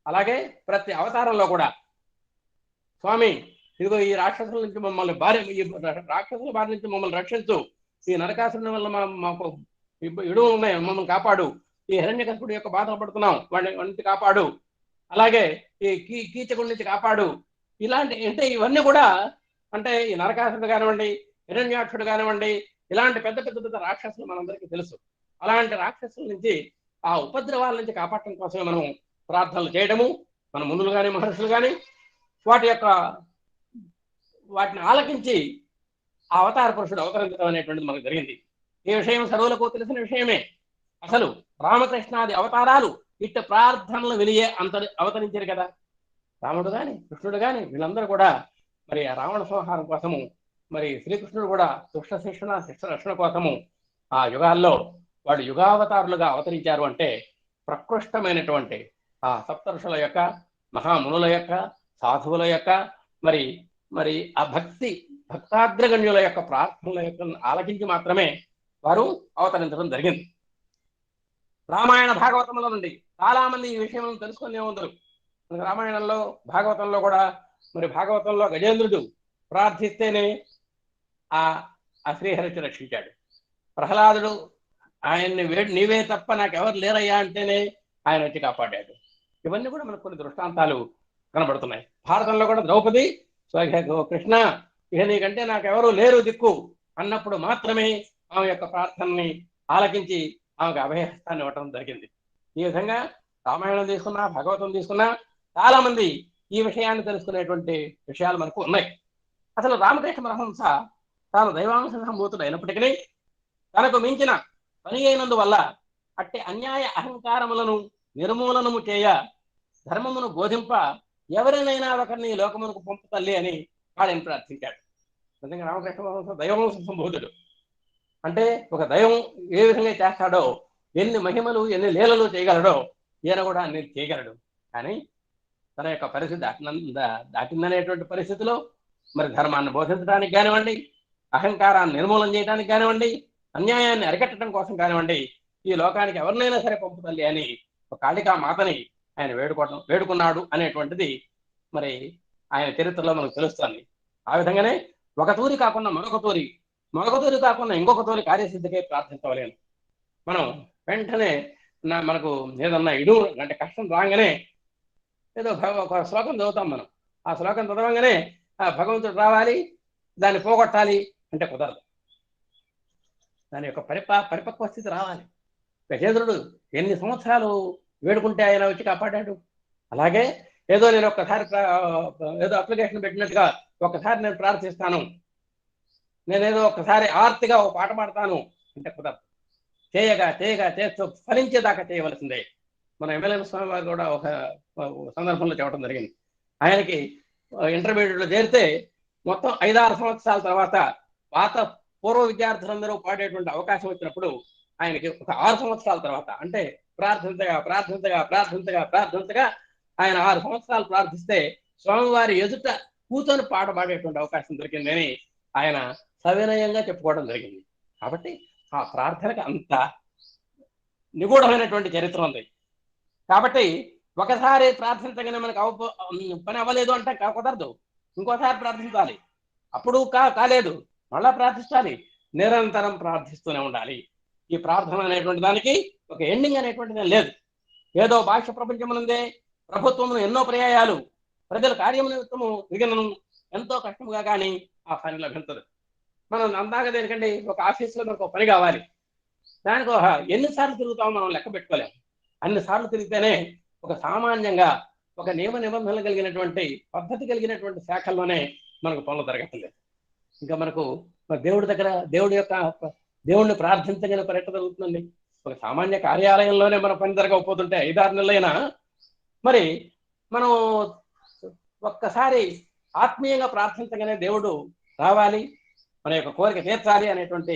B: అలాగే ప్రతి అవతారంలో కూడా స్వామి ఇదిగో ఈ రాక్షసుల నుంచి మమ్మల్ని రాక్షసుల బారి నుంచి మమ్మల్ని రక్షించు, ఈ నరకాసురుని వల్ల మాకు ఇడువు ఉన్నాయి, మమ్మల్ని కాపాడు, ఈ హిరణ్యకశిపుడి యొక్క బాధలు పడుతున్నాం వాడిని కాపాడు, అలాగే ఈ కీచకుడి నుంచి కాపాడు. ఇలాంటి అంటే ఇవన్నీ కూడా అంటే ఈ నరకాసురుడు కానివ్వండి, హిరణ్యాక్షుడు కానివ్వండి, ఇలాంటి పెద్ద పెద్ద పెద్ద రాక్షసులు మనందరికీ తెలుసు. అలాంటి రాక్షసుల నుంచి, ఆ ఉపద్రవాల నుంచి కాపాడటం కోసమే మనం ప్రార్థనలు చేయడము, మన మునులు కానీ మహర్షులు కానీ వాటిని ఆలకించి ఆ అవతార పురుషుడు అవతరించడం అనేటువంటిది మనకు జరిగింది. ఈ విషయం సర్వులకు తెలిసిన విషయమే. అసలు రామకృష్ణాది అవతారాలు ఇట్ట ప్రార్థనలు వెలియే అవతరించారు కదా. రాముడు కానీ, కృష్ణుడు కానీ వీళ్ళందరూ కూడా మరి ఆ రావణ సంహారం కోసము, మరి శ్రీకృష్ణుడు కూడా దుష్ట శిక్షణ రక్షణ కోసము ఆ యుగాల్లో వాడు యుగావతారులుగా అవతరించారు. అంటే ప్రకృష్టమైనటువంటి ఆ సప్తఋషుల యొక్క, మహామునుల యొక్క, సాధువుల యొక్క మరి ఆ భక్తాగ్రగణ్యుల యొక్క ప్రార్థనల యొక్క ఆలకించి మాత్రమే వారు అవతరించడం జరిగింది. రామాయణ భాగవతంలో నుండి చాలా మంది ఈ విషయం తెలుసుకునే ఉందరు. రామాయణంలో, భాగవతంలో కూడా మరి భాగవతంలో గజేంద్రుడు ప్రార్థిస్తేనే ఆ ఆ శ్రీహరిని రక్షించాడు. ప్రహ్లాదుడు ఆయన్ని నీవే తప్ప నాకెవరు లేరయ్యా అంటేనే ఆయన వచ్చి కాపాడాడు. ఇవన్నీ కూడా మనకు కొన్ని దృష్టాంతాలు కనబడుతున్నాయి. భారతంలో కూడా ద్రౌపది కృష్ణ ఇక నీకంటే నాకెవరు లేరు దిక్కు అన్నప్పుడు మాత్రమే ఆమె యొక్క ప్రార్థనని ఆలకించి ఆమెకు అభయహస్తాన్ని ఇవ్వటం జరిగింది. ఈ విధంగా రామాయణం తీసుకున్నా, భాగవతం తీసుకున్నా చాలా మంది ఈ విషయాన్ని తెలుసుకునేటువంటి విషయాలు మనకు ఉన్నాయి. అసలు రామకృష్ణ పరమహంస తాను దైవాంశ సంభూతుడు అయినప్పటికీ తనకు మించిన పని అయినందువల్ల అట్టి అన్యాయ అహంకారములను నిర్మూలనము చేయ ధర్మమును బోధింప ఎవరినైనా ఒకరిని లోకమునకు పంపు తల్లి అని వాడిని ప్రార్థించాడు. నిజంగా రామకృష్ణ పరమహంస దైవాంశ సంభూతుడు. అంటే ఒక దైవం ఏ విధంగా చేస్తాడో, ఎన్ని మహిమలు ఎన్ని లీలలు చేయగలడో ఈయన కూడా అన్ని చేయగలడు. కానీ తన యొక్క పరిస్థితి దాటిందనేటువంటి పరిస్థితిలో మరి ధర్మాన్ని బోధించడానికి కానివ్వండి, అహంకారాన్ని నిర్మూలన చేయడానికి కానివ్వండి, అన్యాయాన్ని అరికట్టడం కోసం కానివ్వండి, ఈ లోకానికి ఎవరినైనా సరే పంపుతల్లి అని ఒక కాళికా మాతని ఆయన వేడుకున్నాడు అనేటువంటిది మరి ఆయన చరిత్రలో మనకు తెలుస్తుంది. ఆ విధంగానే ఒక తూరి కాకుండా మరొక తూరి కాకుండా ఇంకొక తూరి కార్యసిద్ధికై ప్రార్థించవలేను. మనం వెంటనే మనకు ఏదన్నా అంటే కష్టం రాగానే ఏదో ఒక శ్లోకం చదువుతాం. మనం ఆ శ్లోకం చదవంగానే భగవంతుడు రావాలి, దాన్ని పోగొట్టాలి అంటే కుదరదు. దాని యొక్క పరిపక్వ స్థితి రావాలి. గజేంద్రుడు ఎన్ని సంవత్సరాలు వేడుకుంటే ఆయన వచ్చి కాపాడాడు. అలాగే ఏదో నేను ఒక్కసారి ఏదో అప్లికేషన్ పెట్టినట్టుగా ఒక్కసారి నేను ప్రార్థిస్తాను, నేనేదో ఒక్కసారి ఆర్తిగా ఒక పాట పాడతాను అంటే కుదరదు. చేయగా చేస్తూ ఫలించేదాకా చేయవలసిందే. మన ఎమ్మెల్యే స్వామి వారు కూడా ఒక సందర్భంలో చెప్పడం జరిగింది. ఆయనకి ఇంటర్మీడియట్లో చేరితే మొత్తం 5-6 సంవత్సరాల తర్వాత పాత పూర్వ విద్యార్థులందరూ పాడేటువంటి అవకాశం వచ్చినప్పుడు ఆయనకి ఒక 6 సంవత్సరాల తర్వాత, అంటే ప్రార్థించగా ఆయన 6 సంవత్సరాలు ప్రార్థిస్తే స్వామివారి ఎదుట కూర్చొని పాట పాడేటువంటి అవకాశం దొరికిందని ఆయన సవినయంగా చెప్పుకోవడం జరిగింది. కాబట్టి ఆ ప్రార్థనకి అంత నిగూఢమైనటువంటి చరిత్ర ఉంది. కాబట్టి ఒకసారి ప్రార్థించగానే మనకు పని అవ్వలేదు అంటే కుదరదు. ఇంకోసారి ప్రార్థించాలి. అప్పుడు కాలేదు, మళ్ళా ప్రార్థించాలి. నిరంతరం ప్రార్థిస్తూనే ఉండాలి. ఈ ప్రార్థన అనేటువంటి దానికి ఒక ఎండింగ్ అనేటువంటిది లేదు. ఏదో బాహ్య ప్రపంచమునందే ప్రభుత్వమును ఎన్నో పర్యాయాలు ప్రజల కార్యము నిమిత్తము మిగిలిన ఎంతో కష్టముగా కానీ ఆ పని లభించదు. మనం అందాక దేనికంటే ఒక ఆఫీస్లో మనకు పని కావాలి, దానికి ఎన్నిసార్లు తిరుగుతామో మనం లెక్క పెట్టుకోలేము. అన్నిసార్లు తిరిగితేనే ఒక సామాన్యంగా ఒక నియమ నిబంధనలు కలిగినటువంటి పద్ధతి కలిగినటువంటి శాఖల్లోనే మనకు పనులు జరగట్లేదు. ఇంకా మనకు దేవుడిని ప్రార్థించగల పర్యటన జరుగుతుందండి. ఒక సామాన్య కార్యాలయంలోనే మన పని జరగకపోతుంటే 5-6 నెలలైనా మరి మనం ఒక్కసారి ఆత్మీయంగా ప్రార్థించగానే దేవుడు రావాలి, మన యొక్క కోరిక తీర్చాలి అనేటువంటి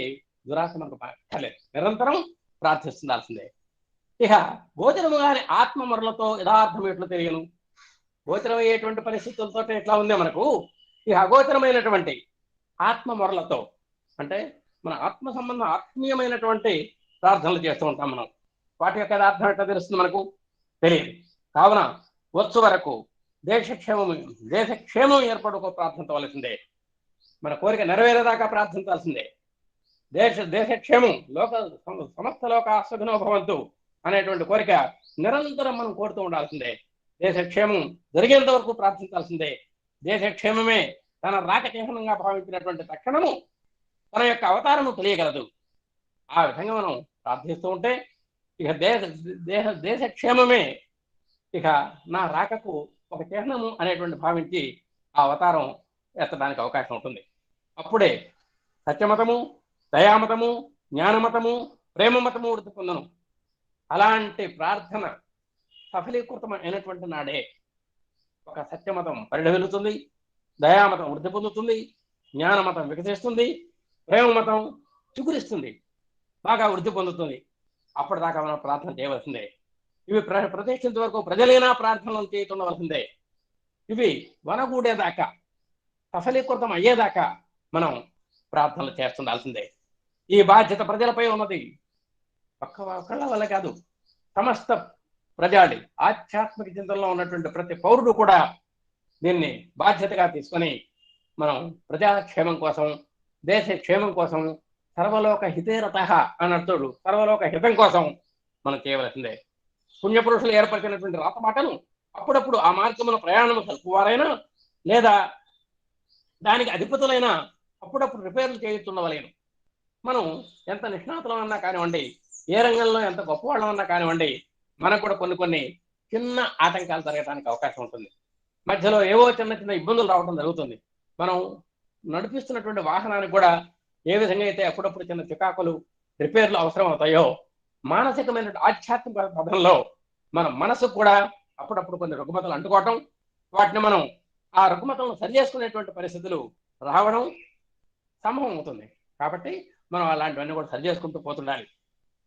B: దురాశ మనకు పట్టలేదు. నిరంతరం ప్రార్థిస్తుండాల్సిందే. ఇక గోచరము గాని ఆత్మ మరలతో యథార్థం ఎట్లు తెలియను. గోచరం అయ్యేటువంటి పరిస్థితులతో ఎట్లా ఉందే మనకు, ఈ అగోచరమైనటువంటి ఆత్మ మొరలతో అంటే మన ఆత్మ సంబంధం ఆత్మీయమైనటువంటి ప్రార్థనలు చేస్తూ ఉంటాం మనం. వాటి యొక్క యథార్థం ఎట్లా తెలుస్తుంది మనకు తెలియదు. కావున వచ్చు వరకు దేశక్షేమం ఏర్పడుకో ప్రార్థించవలసిందే. మన కోరిక నెరవేరేదాకా ప్రార్థించాల్సిందే. దేశక్షేమం సమస్త లోక సుఖినో భవంతు అనేటువంటి కోరిక నిరంతరం మనం కోరుతూ ఉండాల్సిందే. దేశక్షేమం జరిగేంత వరకు ప్రార్థించాల్సిందే. దేశక్షేమమే తన రాక చిహ్నంగా భావించినటువంటి తక్షణము తన యొక్క అవతారము తెలియగలదు. ఆ విధంగా మనం ప్రార్థిస్తూ ఉంటే ఇక దేశక్షేమమే ఇక నా రాకకు ఒక చిహ్నము అనేటువంటి భావించి ఆ అవతారం ఎత్తడానికి అవకాశం ఉంటుంది. అప్పుడే సత్యమతము, దయామతము, జ్ఞానమతము, ప్రేమమతము వృద్ధి పొందను. అలాంటి ప్రార్థన సఫలీకృతం అయినటువంటి నాడే ఒక సత్యమతం పరిఢవిల్లుతుంది, దయామతం వృద్ధి పొందుతుంది, జ్ఞానమతం వికసిస్తుంది, ప్రేమమతం చిగురిస్తుంది, బాగా వృద్ధి పొందుతుంది. అప్పటిదాకా మనం ప్రార్థన చేయవలసిందే. ఇవి ప్రతిష్ఠించే వరకు ప్రజలైనా ప్రార్థనలు చేయతుండవలసిందే. ఇవి వనగూడేదాకా సఫలీకృతం అయ్యేదాకా మనం ప్రార్థనలు చేస్తుండాల్సిందే. ఈ బాధ్యత ప్రజలపై ఉన్నది. ఒక్కళ్ళ వల్ల కాదు, సమస్త ప్రజాడి ఆధ్యాత్మిక చింతనలో ఉన్నటువంటి ప్రతి పౌరుడు కూడా దీన్ని బాధ్యతగా తీసుకొని మనం ప్రజాక్షేమం కోసం, దేశ క్షేమం కోసం, సర్వలోక హితేరత అన్నట్టుడు సర్వలోక హితం కోసం మనం చేయవలసిందే. పుణ్యపురుషులు ఏర్పరిచినటువంటి రాతమాటను అప్పుడప్పుడు ఆ మార్గంలో ప్రయాణం సల్పువారైనా లేదా దానికి అధిపతులైనా అప్పుడప్పుడు రిపేర్లు చేయిస్తుండవలేను. మనం ఎంత నిష్ణాతులం అన్నా కానివ్వండి, ఏ రంగంలో ఎంత గొప్పవాళ్ళం అన్నా కానివ్వండి, మనకు కూడా కొన్ని చిన్న ఆటంకాలు జరగడానికి అవకాశం ఉంటుంది. మధ్యలో ఏవో చిన్న ఇబ్బందులు రావడం జరుగుతుంది. మనం నడిపిస్తున్నటువంటి వాహనానికి కూడా ఏ విధంగా అయితే అప్పుడప్పుడు చిన్న చికాకులు, రిపేర్లు అవసరం అవుతాయో, మానసికమైన ఆధ్యాత్మిక పదంలో మన మనసుకు కూడా అప్పుడప్పుడు కొన్ని రుగ్మతలు అంటుకోవటం, వాటిని మనం ఆ రుగ్మతలను సరి చేసుకునేటువంటి పరిస్థితులు రావడం సంభవం అవుతుంది. కాబట్టి మనం అలాంటివన్నీ కూడా సరి చేసుకుంటూ పోతుండాలి.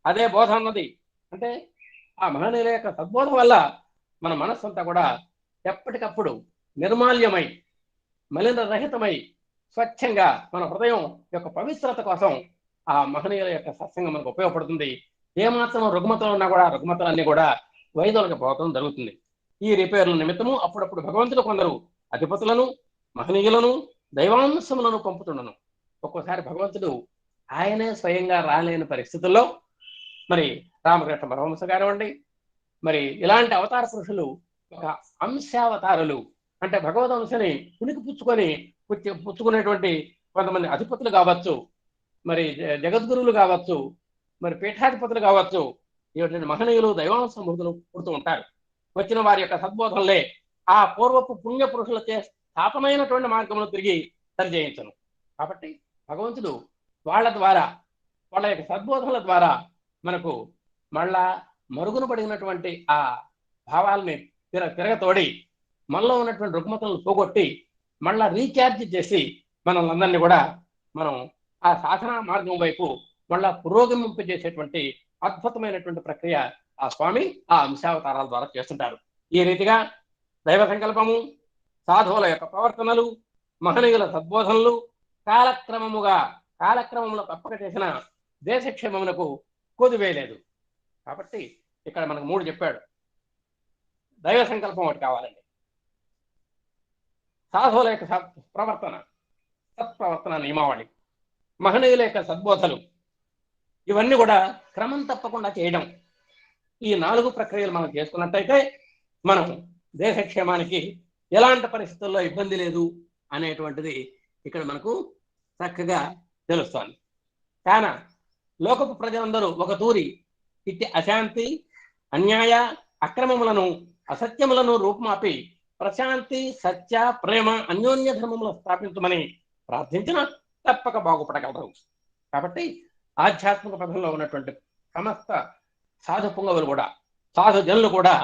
B: అదే బోధ అన్నది అంటే ఆ మహనీయుల యొక్క సద్బోధం వల్ల మన మనస్సు అంతా కూడా ఎప్పటికప్పుడు నిర్మాల్యమై, మలిన రహితమై, స్వచ్ఛంగా మన హృదయం యొక్క పవిత్రత కోసం ఆ మహనీయుల యొక్క సత్సంగం మనకు ఉపయోగపడుతుంది. ఏమాత్రం రుగ్మతలు ఉన్నా కూడా రుగ్మతలన్నీ కూడా వైదొలగిపోవడం జరుగుతుంది. ఈ రిపేర్ల నిమిత్తము అప్పుడప్పుడు భగవంతుడు కొందరు అధిపతులను, మహనీయులను, దైవాంశములను పంపుతుండను. ఒక్కోసారి భగవంతుడు ఆయనే స్వయంగా రాలేని పరిస్థితుల్లో మరి రామకృష్ణ పరమహంస కానివ్వండి, మరి ఇలాంటి అవతార పురుషులు ఒక అంశావతారులు అంటే భగవద్ పునికి పుచ్చుకునేటువంటి కొంతమంది అధిపతులు కావచ్చు, మరి జగద్గురువులు కావచ్చు, మరి పీఠాధిపతులు కావచ్చు, ఇటువంటి మహనీయులు దైవాంశంభూతులు పుడుతూ ఉంటారు. వచ్చిన వారి యొక్క సద్బోధనలే ఆ పూర్వపు పుణ్య పురుషులచే స్థాపమైనటువంటి మార్గంలో తిరిగి సరిచేయించను. కాబట్టి భగవంతుడు వాళ్ళ ద్వారా, వాళ్ళ యొక్క సద్బోధనల ద్వారా మనకు మళ్ళా మరుగున పడినటువంటి ఆ భావాల్ని తిరగతోడి మనలో ఉన్నటువంటి రుగ్మతలను పోగొట్టి మళ్ళా రీఛార్జ్ చేసి మనల్ని అందరినీ కూడా మనం ఆ సాధనా మార్గం వైపు మళ్ళా పురోగమింపజేసేటువంటి అద్భుతమైనటువంటి ప్రక్రియ ఆ స్వామి ఆ అంశావతారాల ద్వారా చేస్తుంటారు. ఈ రీతిగా దైవ సంకల్పము, సాధువుల యొక్క ప్రవర్తనలు, మహనీయుల సద్బోధనలు కాలక్రమంలో తప్పక చేసిన దేశక్షేమమునకు కొదివేయలేదు. కాబట్టి ఇక్కడ మనకు 3 చెప్పాడు. దైవ సంకల్పం ఒకటి కావాలండి, సాధువుల యొక్క సత్ప్రవర్తన నియమావళి, మహనీయుల యొక్క సద్బోధలు, ఇవన్నీ కూడా క్రమం తప్పకుండా చేయడం. ఈ 4 ప్రక్రియలు మనం చేసుకున్నట్టయితే మనం దేశక్షేమానికి ఎలాంటి పరిస్థితుల్లో ఇబ్బంది లేదు అనేటువంటిది ఇక్కడ మనకు చక్కగా తెలుస్తోంది. కానీ లోకపు ప్రజలందరూ ఒక తూరి ఇట్టి అశాంతి, అన్యాయ, అక్రమములను, అసత్యములను రూపుమాపి ప్రశాంతి, సత్య, ప్రేమ, అన్యోన్య ధర్మములు స్థాపించమని ప్రార్థించిన తప్పక బాగుపడగలరు. కాబట్టి ఆధ్యాత్మిక పథంలో ఉన్నటువంటి సమస్త సాధు పుంగవులు కూడా, సాధు జనులు కూడా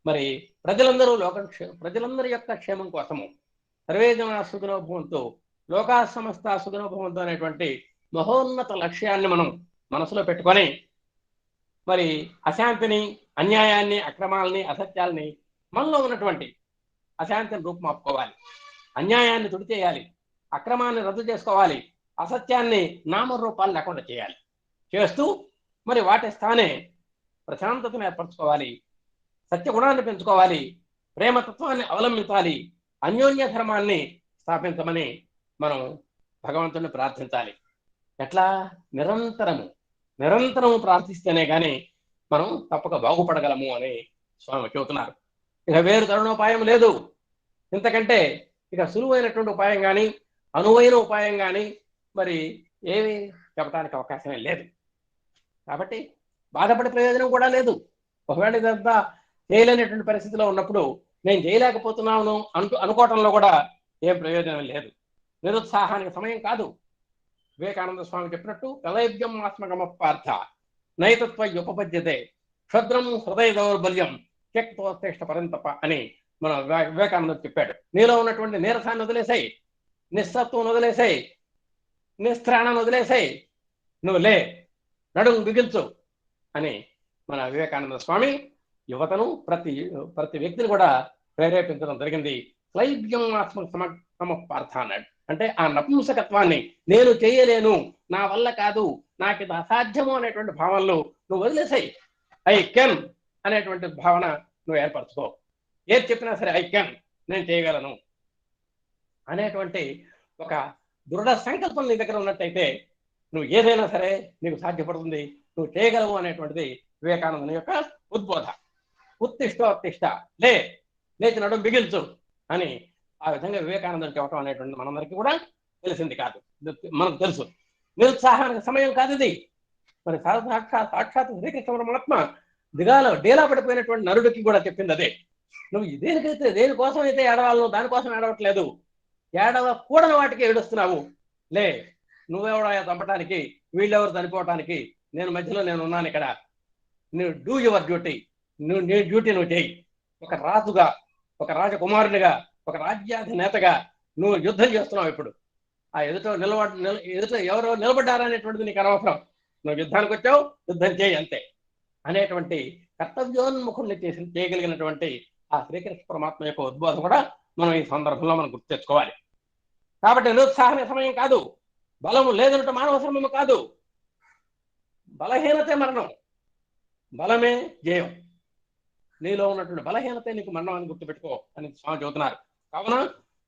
B: మరి ప్రజలందరి యొక్క క్షేమం కోసము సర్వే జనా సుఖినో భవంతు లోకా సమస్త సుఖినో భవంతు అనేటువంటి మహోన్నత లక్ష్యాన్ని మనం మనసులో పెట్టుకొని మరి అశాంతిని, అన్యాయాన్ని, అక్రమాలని, అసత్యాలని, మనలో ఉన్నటువంటి అశాంతిని రూపుమాపుకోవాలి, అన్యాయాన్ని తుడిచేయాలి, అక్రమాన్ని రద్దు చేసుకోవాలి, అసత్యాన్ని నామరూపాలు లేకుండా చేయాలి. చేస్తూ మరి వాటి స్థానే ప్రశాంతతను ఏర్పరచుకోవాలి, సత్యగుణాన్ని పెంచుకోవాలి, ప్రేమతత్వాన్ని అవలంబించాలి, అన్యోన్య ధర్మాన్ని స్థాపించమని మనం భగవంతుని ప్రార్థించాలి. ఎట్లా? నిరంతరము ప్రార్థిస్తేనే కానీ మనం తప్పక బాగుపడగలము అని స్వామి చెబుతున్నారు. ఇక వేరు తరుణోపాయం లేదు. ఇంతకంటే ఇక సులువైనటువంటి ఉపాయం కానీ, అనువైన ఉపాయం కానీ మరి ఏమి చెప్పడానికి అవకాశమే లేదు. కాబట్టి బాధపడే ప్రయోజనం కూడా లేదు. ఒకవేళ ఇదంతా చేయలేనటువంటి పరిస్థితిలో ఉన్నప్పుడు నేను చేయలేకపోతున్నాను అనుకోవటంలో కూడా ఏం ప్రయోజనం లేదు. నిరుత్సాహానికి సమయం కాదు. వివేకానంద స్వామి చెప్పినట్టు కలైభ్యం ఆత్మగమ పార్థ నైతత్వ ఉపపద్యతే క్షుద్రం హృదయ దౌర్బల్యం త్యక్తోత్తిష్ట పరంతప అని మన వివేకానంద చెప్పాడు. నీలో ఉన్నటువంటి నీరసాన్ని వదిలేసాయి, నిస్సత్వం వదిలేసాయి, నిస్త్రాణాన్ని వదిలేసాయి, నువ్వు లే, నడుము బిగించు అని మన వివేకానంద స్వామి యువతను ప్రతి వ్యక్తిని కూడా ప్రేరేపించడం జరిగింది. క్లైభ్యం ఆత్మ సమపార్థ అన్నాడు. అంటే ఆ నపుంసకత్వాన్ని, నేను చేయలేను, నా వల్ల కాదు, నాకు ఇది అసాధ్యము అనేటువంటి భావనలు నువ్వు వదిలేసాయి. ఐ కెన్ అనేటువంటి భావన నువ్వు ఏర్పరచుకో. ఏది చెప్పినా సరే ఐ కెన్, నేను చేయగలను అనేటువంటి ఒక దృఢ సంకల్పం నీ దగ్గర ఉన్నట్టయితే నువ్వు ఏదైనా సరే నీకు సాధ్యపడుతుంది, నువ్వు చేయగలవు అనేటువంటిది వివేకానందుని యొక్క ఉద్బోధ. ఉత్తిష్ట లేచి నడుం బిగిల్చు అని ఆ విధంగా వివేకానందుని చెప్పడం అనేటువంటిది మనందరికీ కూడా తెలిసింది కాదు, మనకు తెలుసు. నిరుత్సాహానికి సమయం కాదు ఇది. మరి సాక్షాత్ శ్రీకృష్ణ పరమాత్మ డేలా పడిపోయినటువంటి నరుడికి కూడా చెప్పింది అదే. నువ్వు దేనికోసం అయితే ఏడవాలను దానికోసం ఏడవట్లేదు, ఏడవకూడని వాటికి ఏడుస్తున్నావు. నువ్వెవడా చంపడానికి, వీళ్ళెవరు చనిపోవటానికి, నేను మధ్యలో నేను ఉన్నాను ఇక్కడ. నువ్వు డూ యువర్ డ్యూటీ, నీ డ్యూటీ నువ్వు చేయి. ఒక రాజుగా, ఒక రాజకుమారునిగా, ఒక రాజ్యాధినేతగా నువ్వు యుద్ధం చేస్తున్నావు. ఇప్పుడు ఆ ఎదుట ఎవరో నిలబడ్డారనేటువంటిది నీకు అనవసరం. నువ్వు యుద్ధానికి వచ్చావు, యుద్ధం చేయి అంతే అనేటువంటి కర్తవ్యోన్ముఖుల్ని చేయగలిగినటువంటి ఆ శ్రీకృష్ణ పరమాత్మ యొక్క ఉద్బోధ కూడా మనం ఈ సందర్భంలో మనం గుర్తు తెచ్చుకోవాలి. కాబట్టి నిరుత్సాహమే సమయం కాదు, బలము లేదన్నట్టు మానవ శ్రమము కాదు, బలహీనతే మరణం, బలమే జయం. నీలో ఉన్నటువంటి బలహీనతే నీకు మరణం అని గుర్తుపెట్టుకో అని స్వామి చెబుతున్నారు. కావున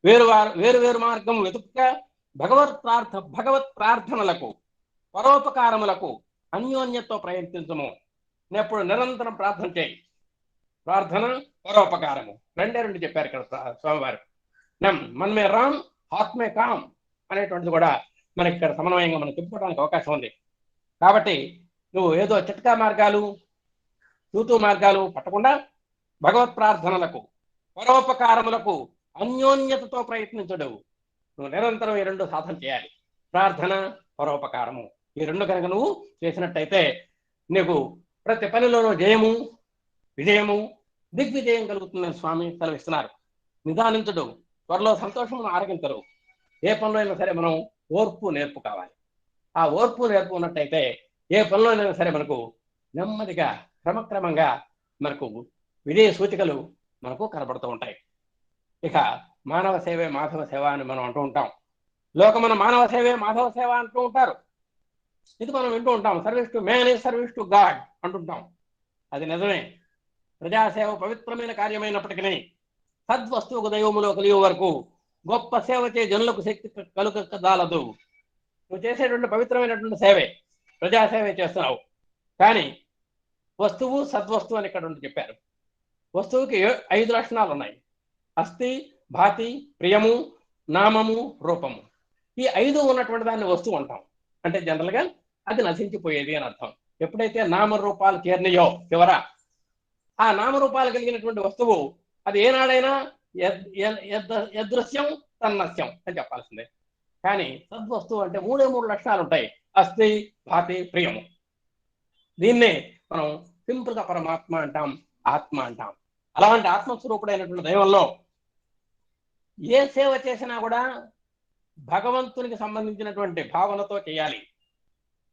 B: వేరు మార్గం వెతుక్క భగవత్ ప్రార్థనలకు, పరోపకారములకు అన్యోన్యతో ప్రయత్నించము. ఎప్పుడు నిరంతరం ప్రార్థన చేయి. ప్రార్థన, పరోపకారము రెండు చెప్పారు ఇక్కడ స్వామివారు. మన్మే రామ్ ఆత్మే కామ్ అనేటువంటిది కూడా మనకి ఇక్కడ సమన్వయంగా మనం చెప్పుకోవడానికి అవకాశం ఉంది. కాబట్టి నువ్వు ఏదో చిట్కా మార్గాలు, తూతూ మార్గాలు పట్టకుండా భగవత్ ప్రార్థనలకు, పరోపకారములకు అన్యోన్యతతో ప్రయత్నించడు. నువ్వు నిరంతరం ఈ రెండు సాధన చేయాలి. ప్రార్థన, పరోపకారము, ఈ రెండు కనుక నువ్వు చేసినట్టయితే నీకు ప్రతి పనిలోనూ జయము, విజయము, దిగ్విజయం కలుగుతుందని స్వామి సెలవిస్తున్నారు. నిదానించడు, త్వరలో సంతోషమును ఆరగించరు. ఏ పనిలో అయినా సరే మనం ఓర్పు నేర్పు కావాలి. ఆ ఓర్పు నేర్పు ఉన్నట్టయితే ఏ పనిలో అయినా సరే మనకు నెమ్మదిగా క్రమక్రమంగా మనకు విజయ సూచికలు మనకు కనబడుతూ ఉంటాయి. ఇక మానవ సేవే మాధవ సేవ అని మనం అంటూ ఉంటాం. లోకమున మానవ సేవే మాధవ సేవ అంటూ ఉంటారు. ఇది మనం వింటూ ఉంటాం. Service to man is service to God అంటుంటాం. అది నిజమే. ప్రజాసేవ పవిత్రమైన కార్యమైనప్పటికీ సద్వస్తువుకు దైవములో కలిగే వరకు గొప్ప సేవ చే జనులకు శక్తి కలుగదాలదు. నువ్వు చేసేటువంటి పవిత్రమైనటువంటి సేవే, ప్రజాసేవే చేస్తున్నావు. కానీ వస్తువు సద్వస్తువు అని ఇక్కడ చెప్పారు. వస్తువుకి 5 లక్షణాలు ఉన్నాయి. అస్థి, భాతి, ప్రియము, నామము, రూపము. ఈ 5 ఉన్నటువంటి దాన్ని వస్తువు అంటాం. అంటే జనరల్గా అది నశించిపోయేది అని అర్థం. ఎప్పుడైతే నామరూపాలు చేరినయో చివర ఆ నామరూపాలు కలిగినటువంటి వస్తువు అది ఏనాడైనా యదృశ్యం తన్నస్యం అని చెప్పాల్సిందే. కానీ సద్వస్తువు అంటే 3 లక్షణాలు ఉంటాయి. అస్థి, భాతి, ప్రియము. దీన్నే మనం సింపుల్గా పరమాత్మ అంటాం, ఆత్మ అంటాం. అలాంటి ఆత్మస్వరూపుడైనటువంటి దైవంలో ఏ సేవ చేసినా కూడా భగవంతునికి సంబంధించినటువంటి భావనతో చేయాలి,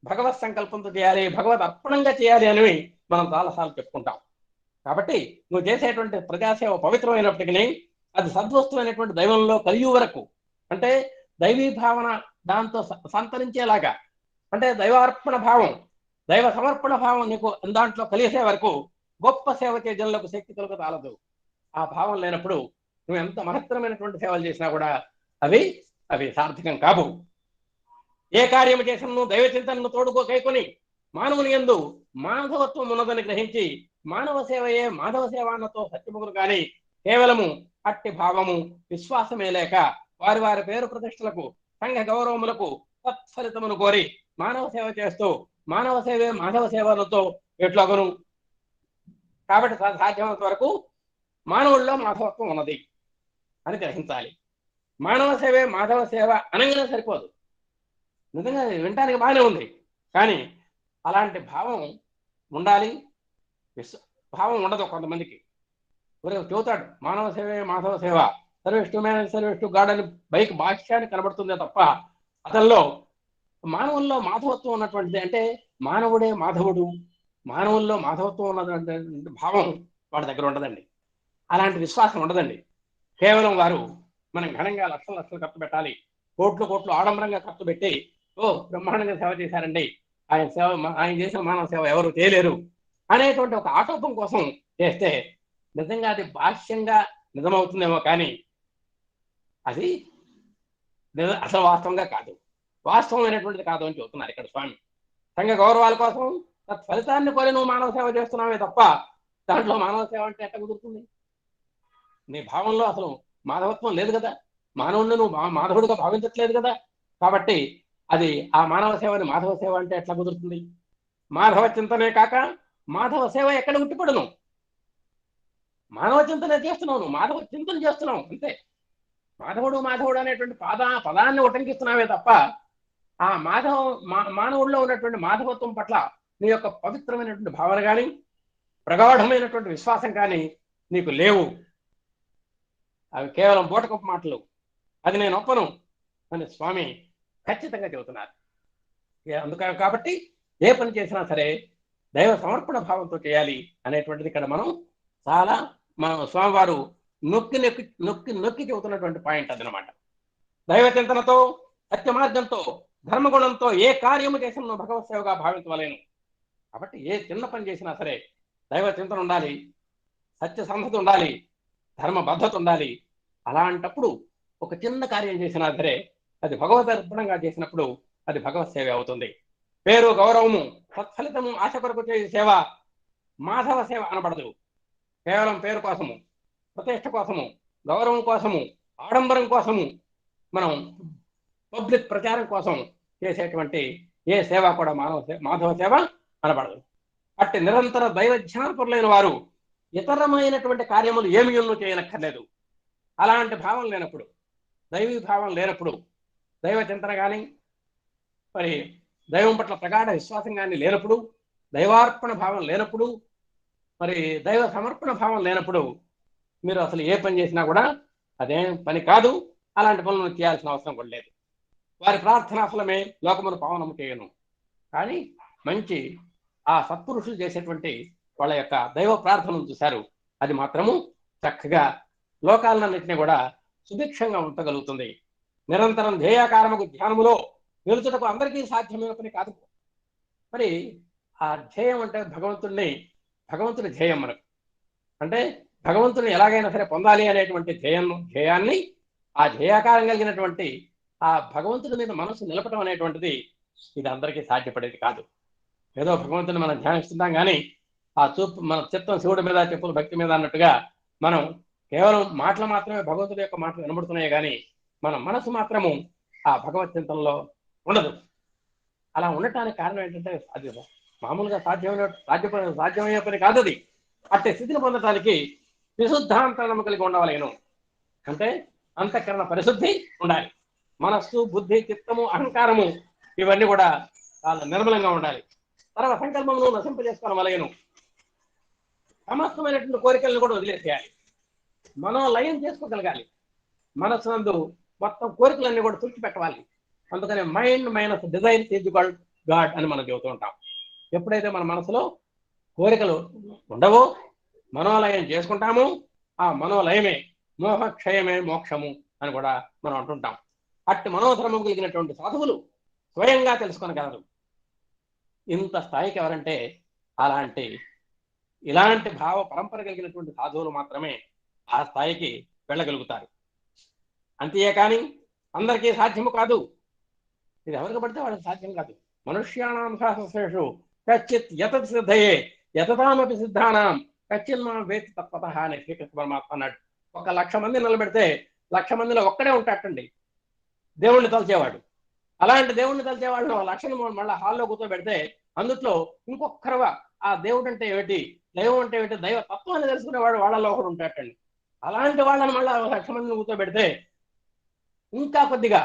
B: భగవత్ సంకల్పంతో చేయాలి, భగవద్ అర్పణంగా చేయాలి అని మనం చాలాసార్లు చెప్పుకుంటాం. కాబట్టి నువ్వు చేసేటువంటి ప్రజాసేవ పవిత్రమైనప్పటికీ అది సద్వస్తువైనటువంటి దైవంలో కలిగి వరకు, అంటే దైవీ భావన దాంతో సంతరించేలాగా, అంటే దైవార్పణ భావం, దైవ సమర్పణ భావం నీకు దాంట్లో కలిసే వరకు గొప్ప సేవ చే జనులకు శక్తి కలుగు రాలదు. ఆ భావం లేనప్పుడు నువ్వు ఎంత మహత్తరమైనటువంటి సేవలు చేసినా కూడా అవి సార్థకం కావు. ఏ కార్యము చేసిన నువ్వు దైవ చింతనను తోడుకో కైకొని మానవుని యందు మాధవత్వం ఉన్నదని గ్రహించి మానవ సేవయే మాధవ సేవ అన్నతో సత్యముగురు కానీ కేవలము అట్టి భావము విశ్వాసమే లేక వారి పేరు ప్రతిష్టలకు, సంఘ గౌరవములకు తత్ఫలితమును కోరి మానవ సేవ చేస్తూ మానవ సేవే మాధవ సేవలతో ఎట్లాగను. కాబట్టి సాధ్యమైనంత వరకు మానవుల్లో మాధవత్వం ఉన్నది అని గ్రహించాలి. మానవ సేవే మాధవ సేవ అనగానే సరిపోదు. నిజంగా వినటానికి బాగానే ఉంది, కానీ అలాంటి భావం ఉండాలి. భావం ఉండదు కొంతమందికి. చెబుతాడు మానవ సేవే మాధవ సేవ, service to man, service to God అని బైక్ భాష్యాన్ని కనబడుతుందే తప్ప అతనిలో మానవుల్లో మాధవత్వం ఉన్నటువంటిది, అంటే మానవుడే మాధవుడు, మానవుల్లో మాధవత్వం ఉన్నటువంటి భావం వాడి దగ్గర ఉండదండి. అలాంటి విశ్వాసం ఉండదండి. కేవలం వారు మనం ఘనంగా లక్షలు ఖర్చు పెట్టాలి, కోట్లు ఆడంబరంగా ఖర్చు పెట్టి బ్రహ్మాండంగా సేవ చేశారండి, ఆయన చేసిన మానవ సేవ ఎవరు చేయలేరు అనేటువంటి ఒక ఆటోపం కోసం చేస్తే నిజంగా అది భాష్యంగా నిజమవుతుందేమో, కానీ అది అసలు వాస్తవంగా కాదు, వాస్తవమైనటువంటిది కాదు అని చెబుతున్నారు ఇక్కడ స్వామి. సంఘ గౌరవాల కోసం ఫలితాన్ని కోరి నువ్వు మానవ సేవ చేస్తున్నావే తప్ప దాంట్లో మానవ సేవ అంటే ఎట్లా కుదురుతుంది? నీ భావంలో అసలు మాధవత్వం లేదు కదా, మానవుడిని నువ్వు మాధవుడిగా భావించట్లేదు కదా. కాబట్టి అది ఆ మానవ సేవని మాధవ సేవ అంటే ఎట్లా కుదురుతుంది? మాధవ చింతనే కాక మాధవ సేవ ఎక్కడ ఉట్టిపడును? మానవ చింతనే చేస్తున్నావు, నువ్వు మాధవ చింతన చేస్తున్నావు అంతే. మాధవుడు అనేటువంటి పదాన్ని ఉటంకిస్తున్నావే తప్ప ఆ మానవుడిలో ఉన్నటువంటి మాధవత్వం పట్ల నీ యొక్క పవిత్రమైనటువంటి భావన కానీ ప్రగాఢమైనటువంటి విశ్వాసం కానీ నీకు లేవు. అవి కేవలం బూటకపు మాటలు, అది నేను ఒప్పను అని స్వామి ఖచ్చితంగా చెబుతున్నారు. కాబట్టి ఏ పని చేసినా సరే దైవ సమర్పణ భావంతో చేయాలి అనేటువంటిది ఇక్కడ మనం చాలా స్వామివారు నొక్కి నొక్కి నొక్కి నొక్కి చెబుతున్నటువంటి పాయింట్ అదనమాట. దైవ చింతనతో సత్య మార్గంతో ధర్మగుణంతో ఏ కార్యము చేసినా భగవత్ సేవగా భావించవలేను. కాబట్టి ఏ చిన్న పని చేసినా సరే దైవ చింతన ఉండాలి, సత్య సంధత ఉండాలి, ధర్మబద్ధత ఉండాలి. అలాంటప్పుడు ఒక చిన్న కార్యం చేసినా సరే అది భగవద్ అర్పణంగా చేసినప్పుడు అది భగవత్ సేవ అవుతుంది. పేరు గౌరవము సత్ఫలితము ఆశ కొరకు చేసే సేవ మాధవ సేవ అనబడదు. కేవలం పేరు కోసము, ప్రతిష్ట కోసము, గౌరవం కోసము, ఆడంబరం కోసము, మనం పబ్లిక్ ప్రచారం కోసం చేసేటువంటి ఏ సేవ కూడా మాధవ సేవ అనబడదు. అట్టి నిరంతర దైవ ధ్యానపరులైన వారు ఇతరమైనటువంటి కార్యములు ఏమి చేయనక్కర్లేదు. అలాంటి భావం లేనప్పుడు, దైవీ భావం లేనప్పుడు, దైవ చింతన కానీ మరి దైవం పట్ల ప్రగాఢ విశ్వాసం కానీ లేనప్పుడు, దైవార్పణ భావం లేనప్పుడు, మరి దైవ సమర్పణ భావం లేనప్పుడు మీరు అసలు ఏ పని చేసినా కూడా అదేం పని కాదు. అలాంటి పనులను చేయాల్సిన అవసరం కూడా లేదు. వారి ప్రార్థన ఫలమే లోకమును పావనము చేయను. కానీ మంచి ఆ సత్పురుషులు చేసేటువంటి వాళ్ళ యొక్క దైవ ప్రార్థనను చూశారు, అది మాత్రము చక్కగా లోకాలన్నింటినీ కూడా సుభిక్షంగా ఉంచగలుగుతుంది. నిరంతరం ధ్యేయాకారముకు ధ్యానములో నిలుచుటకు అందరికీ సాధ్యమైన పని కాదు. మరి ఆ ధ్యేయం అంటే భగవంతుని ధ్యేయం మనకు అంటే భగవంతుని ఎలాగైనా సరే పొందాలి అనేటువంటి ధ్యేయాన్ని ఆ ధ్యేయాకారం కలిగినటువంటి ఆ భగవంతుడి మీద మనసు నిలపడం అనేటువంటిది ఇది అందరికీ సాధ్యపడేది కాదు. ఏదో భగవంతుని మనం ధ్యానిస్తున్నాం కానీ ఆ చూపు మన చిత్తం శివుడి మీద, చెప్పులు భక్తి మీద అన్నట్టుగా మనం కేవలం మాటలు మాత్రమే భగవంతుడి యొక్క మాటలు వినబడుతున్నాయి కానీ మన మనసు మాత్రము ఆ భగవత్ చింతనలో ఉండదు. అలా ఉండటానికి కారణం ఏంటంటే అది మామూలుగా సాధ్యమయ్యే పని కాదు అది. అట్టి స్థితిని పొందటానికి విశుద్ధాంతరణము కలిగి ఉండవలేను. అంటే అంతఃకరణ పరిశుద్ధి ఉండాలి. మనస్సు, బుద్ధి, చిత్తము, అహంకారము ఇవన్నీ కూడా చాలా నిర్మలంగా ఉండాలి. సర్వ సంకల్పమును నశింపజేసుకోవలయను. సమస్తమైనటువంటి కోరికలను కూడా వదిలేసేయాలి. మనోలయం చేసుకోగలగాలి. మనస్సు నందు మొత్తం కోరికలన్నీ కూడా తుడిచిపెట్టవాలి. అందుకని mind minus design is equal God అని మనం చెబుతూ ఉంటాం. ఎప్పుడైతే మన మనసులో కోరికలు ఉండవో మనోలయం చేసుకుంటాము, ఆ మనోలయమే మోహక్షయమే మోక్షము అని కూడా మనం అంటుంటాం. అట్టి మనోధర్మం కలిగినటువంటి సాధువులు స్వయంగా తెలుసుకొనగలరు. ఇంత స్థాయికి ఎవరంటే ఇలాంటి భావ పరంపర కలిగినటువంటి సాధువులు మాత్రమే ఆ స్థాయికి వెళ్ళగలుగుతారు. అంతే కానీ అందరికీ సాధ్యము కాదు. ఇది ఎవరికి పడితే వాళ్ళకి సాధ్యం కాదు. మనుష్యానాం శాస్త్రేషు కచ్చిత్ యతత్ సిద్ధయే యతతామపి సిద్ధానాం కచ్చిన్మాం వేత్తి తత్వతః అని శ్రీకృష్ణ పరమాత్మ అన్నాడు. 1,00,000 మంది నిలబెడితే 1,00,000 మందిలో ఒక్కడే ఉంటాటండి దేవుణ్ణి తలచేవాడు. అలాంటి దేవుణ్ణి తలచే వాళ్ళు 1,00,000 మళ్ళీ హాల్లో కూర్చోబెడితే అందుట్లో ఇంకొకరు ఆ దేవుడు అంటే ఏమిటి, దైవం అంటే ఏమిటి, దైవ తత్వాన్ని తెలుసుకునేవాడు వాళ్ళలో ఒకడు ఉంటాటండి. అలాంటి వాళ్ళని మళ్ళీ 1,00,000 మందిని కూర్చోబెడితే ఇంకా కొద్దిగా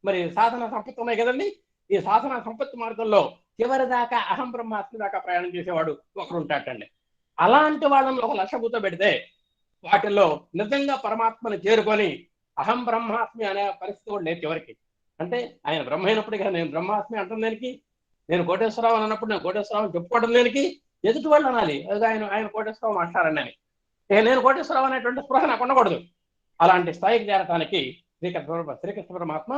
B: మరి సాధన సంపత్తి ఉన్నాయి కదండి. ఈ సాధన సంపత్తి మార్గంలో చివరి దాకా అహం బ్రహ్మాస్మి దాకా ప్రయాణం చేసేవాడు ఒకరు ఉంటాటండి. అలాంటి వాళ్ళని 1,00,000 కూర్చోబెడితే వాటిల్లో నిజంగా పరమాత్మని చేరుకొని అహం బ్రహ్మాస్మి అనే పరిస్థితి కూడా లేదు చివరికి. అంటే ఆయన బ్రహ్మ అయినప్పటికీ నేను బ్రహ్మాస్మి అంటాం దేనికి, నేను కోటేశ్వరరావు అన్నప్పుడు నేను కోటేశ్వరరావు చెప్పుకోవడం దేనికి, ఎదుటి వాళ్ళు అనాలి ఆయన కోటేశ్వరరావు అంటారని అని. నేను కోటేశ్వరరావు అనేటువంటి స్పృహ నాకు ఉండకూడదు. అలాంటి స్థాయికి చేరటానికి శ్రీకృష్ణ పరమాత్మ